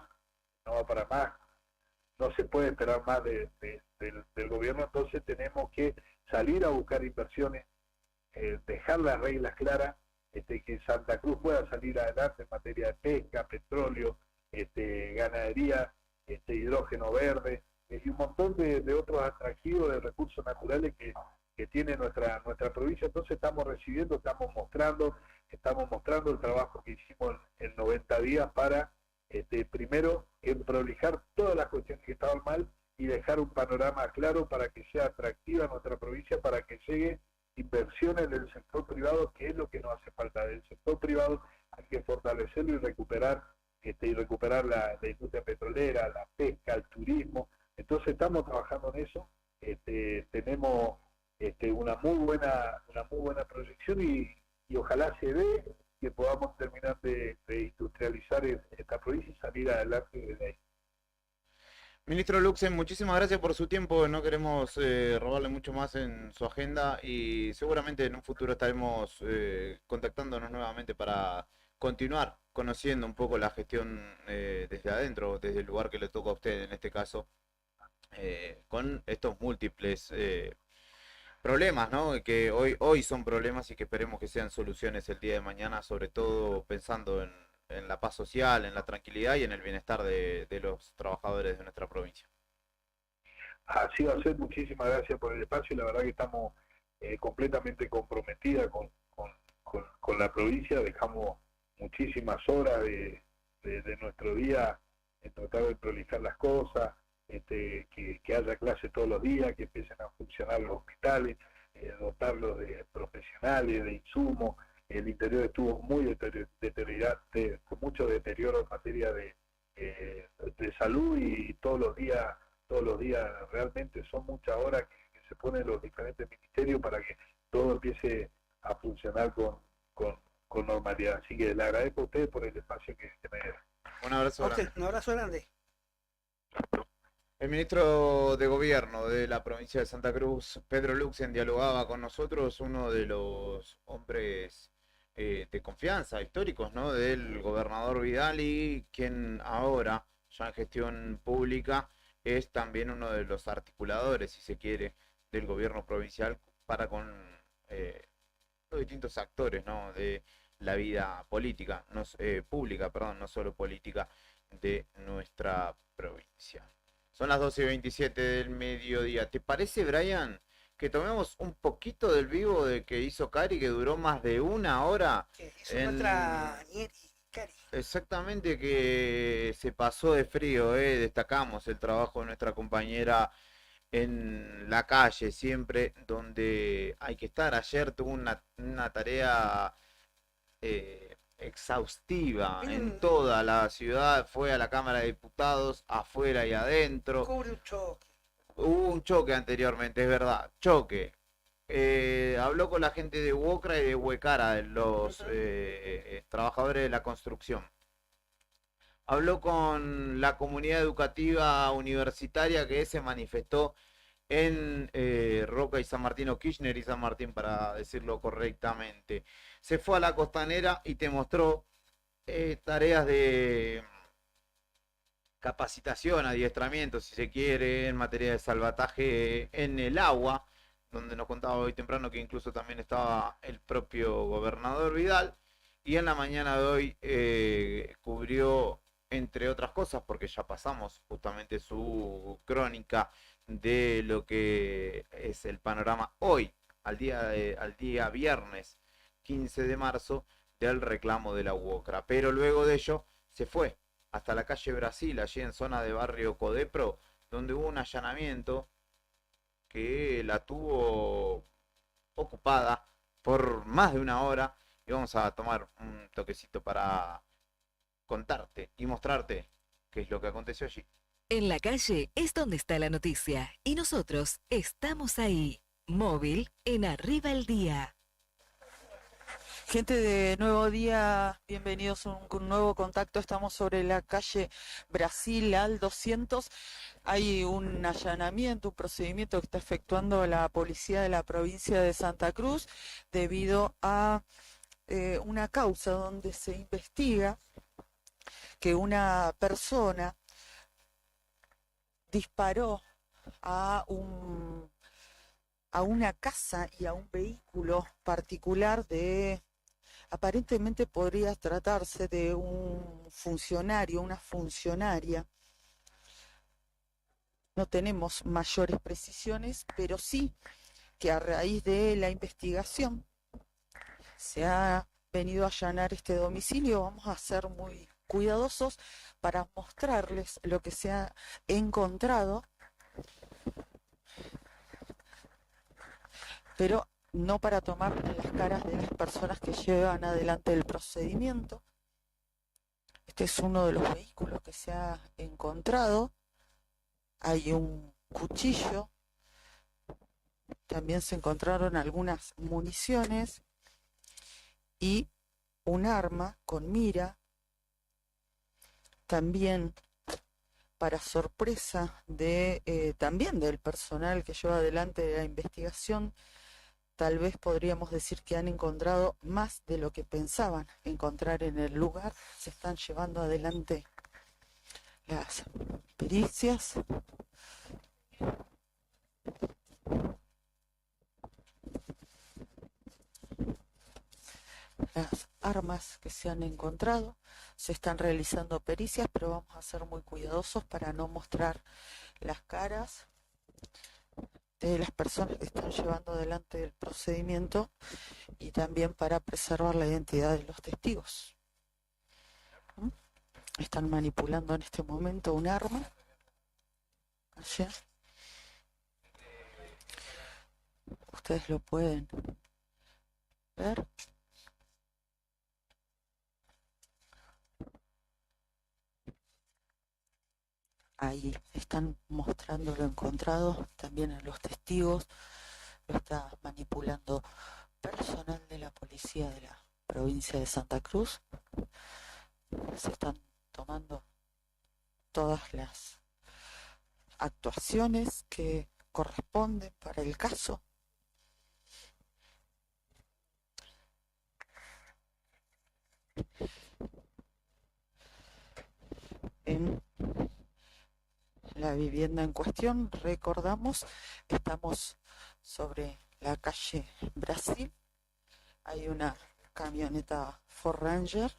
Speaker 18: no se puede esperar más del gobierno, entonces tenemos que salir a buscar inversiones, dejar las reglas claras, que Santa Cruz pueda salir adelante en materia de pesca, petróleo, ganadería, hidrógeno verde, y un montón de otros atractivos de recursos naturales que tiene nuestra provincia. Entonces estamos recibiendo, estamos mostrando el trabajo que hicimos en 90 días para primero prolijar todas las cuestiones que estaban mal y dejar un panorama claro para que sea atractiva nuestra provincia, para que llegue inversiones del sector privado, que es lo que nos hace falta. Del sector privado hay que fortalecerlo y recuperar la industria petrolera, la pesca, el turismo. Entonces estamos trabajando en eso, tenemos una muy buena proyección y ojalá se dé que podamos terminar de industrializar esta provincia y salir adelante desde ahí.
Speaker 1: Ministro Luxen, muchísimas gracias por su tiempo. No queremos robarle mucho más en su agenda y seguramente en un futuro estaremos contactándonos nuevamente para continuar conociendo un poco la gestión desde adentro, desde el lugar que le toca a usted en este caso, con estos múltiples problemas, ¿no? Que hoy son problemas y que esperemos que sean soluciones el día de mañana, sobre todo pensando en la paz social, en la tranquilidad y en el bienestar de los trabajadores de nuestra provincia.
Speaker 18: Así va a ser, muchísimas gracias por el espacio y la verdad que estamos completamente comprometidas con la provincia, dejamos muchísimas horas de nuestro día en tratar de prolijar las cosas, que haya clases todos los días, que empiecen a funcionar los hospitales, dotarlos de profesionales, de insumos. El interior estuvo muy deteriorado, con mucho deterioro en materia de salud y todos los días realmente son muchas horas que se ponen los diferentes ministerios para que todo empiece a funcionar con normalidad. Así que le agradezco a ustedes por el espacio que me dieron.
Speaker 1: Un abrazo grande.
Speaker 2: Un abrazo grande.
Speaker 1: El ministro de Gobierno de la provincia de Santa Cruz, Pedro Luxen, dialogaba con nosotros, uno de los hombres de confianza históricos, ¿no?, del gobernador Vidali, quien ahora, ya en gestión pública, es también uno de los articuladores, si se quiere, del gobierno provincial para con los distintos actores, ¿no?, de la vida política, pública, no solo política, de nuestra provincia. Son las 12:27 del mediodía. ¿Te parece, Brian, que tomemos un poquito del vivo de que hizo Cari, que duró más de una hora?
Speaker 2: Nuestra Cari.
Speaker 1: Exactamente, que se pasó de frío, destacamos el trabajo de nuestra compañera en la calle, siempre donde hay que estar. Ayer tuvo una tarea exhaustiva en toda la ciudad, fue a la Cámara de Diputados, afuera y adentro. Hubo un choque anteriormente, es verdad, choque. Habló con la gente de Huocra y de Huecara, de los trabajadores de la construcción. Habló con la comunidad educativa universitaria que se manifestó en Roca y San Martín, o Kirchner y San Martín, para decirlo correctamente. Se fue a la costanera y te mostró tareas de capacitación, adiestramiento, si se quiere, en materia de salvataje en el agua, donde nos contaba hoy temprano que incluso también estaba el propio gobernador Vidal, y en la mañana de hoy cubrió, entre otras cosas, porque ya pasamos justamente su crónica de lo que es el panorama hoy, al día viernes 15 de marzo, del reclamo de la UOCRA. Pero luego de ello se fue hasta la calle Brasil, allí en zona de barrio Codepro, donde hubo un allanamiento que la tuvo ocupada por más de una hora, y vamos a tomar un toquecito para contarte y mostrarte qué es lo que aconteció allí.
Speaker 3: En la calle es donde está la noticia y nosotros estamos ahí. Móvil en Arriba el Día.
Speaker 19: Gente de Nuevo Día, bienvenidos a un nuevo contacto. Estamos sobre la calle Brasil al 200. Hay un allanamiento, un procedimiento que está efectuando la policía de la provincia de Santa Cruz debido a una causa donde se investiga que una persona disparó a una casa y a un vehículo particular de... Aparentemente podría tratarse de un funcionario, una funcionaria. No tenemos mayores precisiones, pero sí que a raíz de la investigación se ha venido a allanar este domicilio. Vamos a ser muy cuidadosos para mostrarles lo que se ha encontrado, pero no para tomar las caras de las personas que llevan adelante el procedimiento. Este es uno de los vehículos que se ha encontrado. Hay un cuchillo, también se encontraron algunas municiones y un arma con mira. También, para sorpresa también del personal que lleva adelante la investigación, tal vez podríamos decir que han encontrado más de lo que pensaban encontrar en el lugar. Se están llevando adelante las pericias. Las armas que se han encontrado, se están realizando pericias, pero vamos a ser muy cuidadosos para no mostrar las caras de las personas que están llevando adelante el procedimiento y también para preservar la identidad de los testigos. Están manipulando en este momento un arma. Allí. Ustedes lo pueden ver. Ahí están mostrando lo encontrado también a los testigos. Lo está manipulando personal de la policía de la provincia de Santa Cruz. Se están tomando todas las actuaciones que corresponden para el caso. En la vivienda en cuestión, recordamos, estamos sobre la calle Brasil. Hay una camioneta Ford Ranger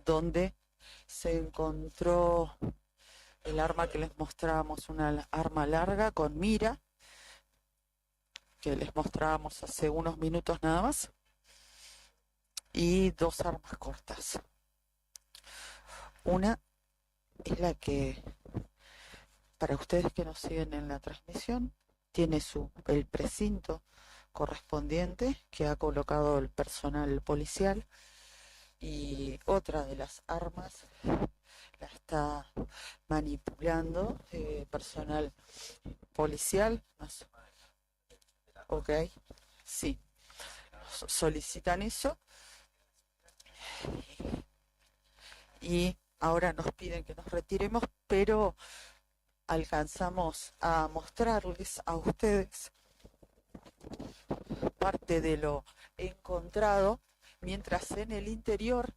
Speaker 19: donde se encontró el arma que les mostrábamos, una arma larga con mira, que les mostrábamos hace unos minutos nada más, y dos armas cortas. Una es la que, para ustedes que nos siguen en la transmisión, tiene el precinto correspondiente que ha colocado el personal policial, y otra de las armas la está manipulando personal policial. Ok, sí, solicitan eso y ahora nos piden que nos retiremos, pero alcanzamos a mostrarles a ustedes parte de lo encontrado, mientras en el interior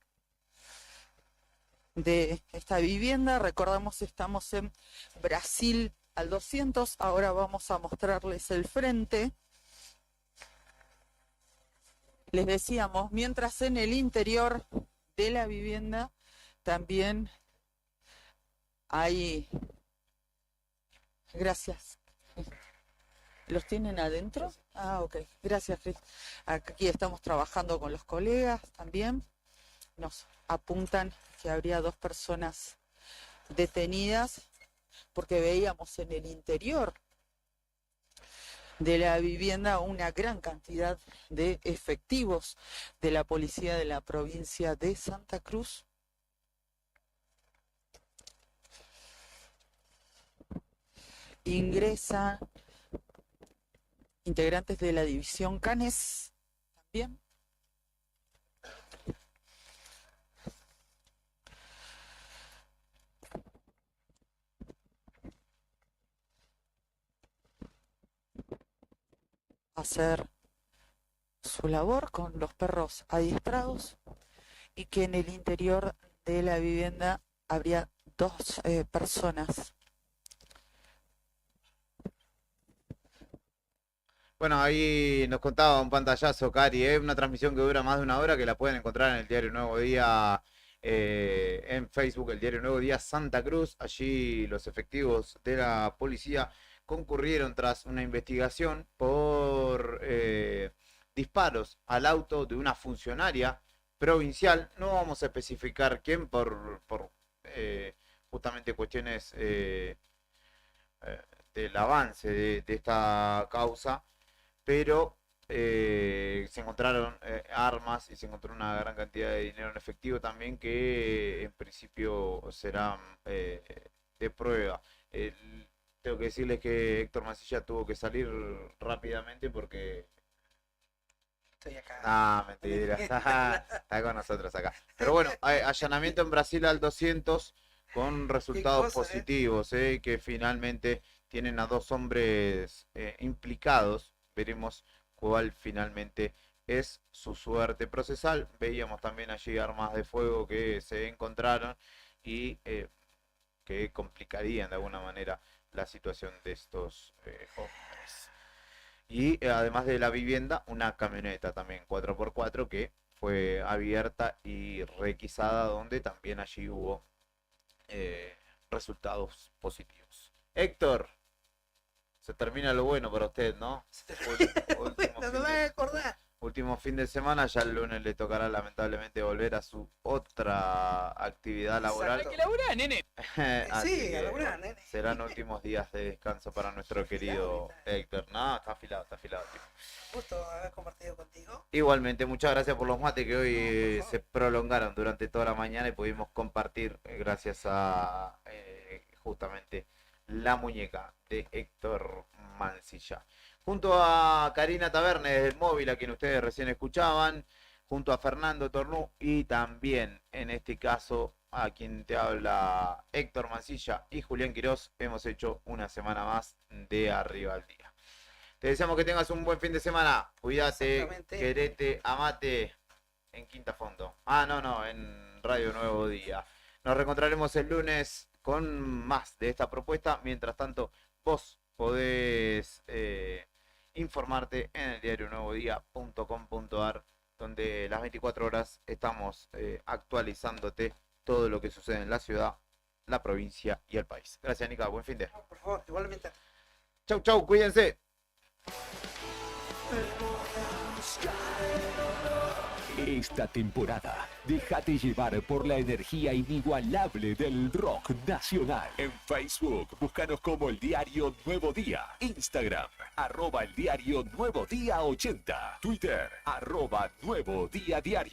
Speaker 19: de esta vivienda, recordamos, estamos en Brasil al 200, ahora vamos a mostrarles el frente. Les decíamos, mientras en el interior de la vivienda también hay... Gracias. ¿Los tienen adentro? Ah, ok. Gracias, Cris. Aquí estamos trabajando con los colegas también. Nos apuntan que habría 2 personas detenidas porque veíamos en el interior de la vivienda una gran cantidad de efectivos de la policía de la provincia de Santa Cruz. Ingresan integrantes de la división Canes también. Hacer su labor con los perros adiestrados y que en el interior de la vivienda habría dos personas.
Speaker 1: Bueno, ahí nos contaba un pantallazo, Cari, una transmisión que dura más de una hora, que la pueden encontrar en el Diario Nuevo Día, en Facebook, el Diario Nuevo Día Santa Cruz. Allí los efectivos de la policía concurrieron tras una investigación por disparos al auto de una funcionaria provincial. No vamos a especificar quién por justamente cuestiones del avance de esta causa, pero se encontraron armas y se encontró una gran cantidad de dinero en efectivo también, que en principio serán de prueba. Tengo que decirles que Héctor Mancilla tuvo que salir rápidamente porque...
Speaker 2: Estoy acá.
Speaker 1: Ah, mentira. Está con nosotros acá. Pero bueno, allanamiento en Brasil al 200 con resultados positivos, que finalmente tienen a 2 hombres implicados. Veremos cuál finalmente es su suerte procesal. Veíamos también allí armas de fuego que se encontraron y que complicarían de alguna manera la situación de estos hombres. Y además de la vivienda, una camioneta también 4x4 que fue abierta y requisada, donde también allí hubo resultados positivos. Héctor, se termina lo bueno para usted, ¿no? Último fin de semana, ya el lunes le tocará lamentablemente volver a su otra actividad laboral.
Speaker 7: ¿Hay que laburar, nene?
Speaker 1: Sí, a laburar, nene. Serán últimos días de descanso para nuestro querido Héctor. No, está afilado, tío.
Speaker 2: Gusto haber compartido contigo.
Speaker 1: Igualmente, muchas gracias por los mates que hoy se prolongaron durante toda la mañana y pudimos compartir gracias a justamente la muñeca de Héctor Mancilla. Junto a Karina Taverne desde el móvil, a quien ustedes recién escuchaban, junto a Fernando Tornú y también, en este caso, a quien te habla Héctor Mancilla y Julián Quirós, hemos hecho una semana más de Arriba al Día. Te deseamos que tengas un buen fin de semana. Cuídate, querete, amate en Quinta Fondo. En Radio Nuevo Día. Nos reencontraremos el lunes con más de esta propuesta. Mientras tanto, vos podés informarte en el diarionuevodía.com.ar, donde las 24 horas estamos actualizándote todo lo que sucede en la ciudad, la provincia y el país. Gracias, Nica. Buen fin de.
Speaker 2: Por favor, igualmente.
Speaker 1: Chau, cuídense.
Speaker 17: Esta temporada, déjate llevar por la energía inigualable del rock nacional. En Facebook, búscanos como El Diario Nuevo Día. Instagram, @El Diario Nuevo Día 80. Twitter, @Nuevo Día Diario.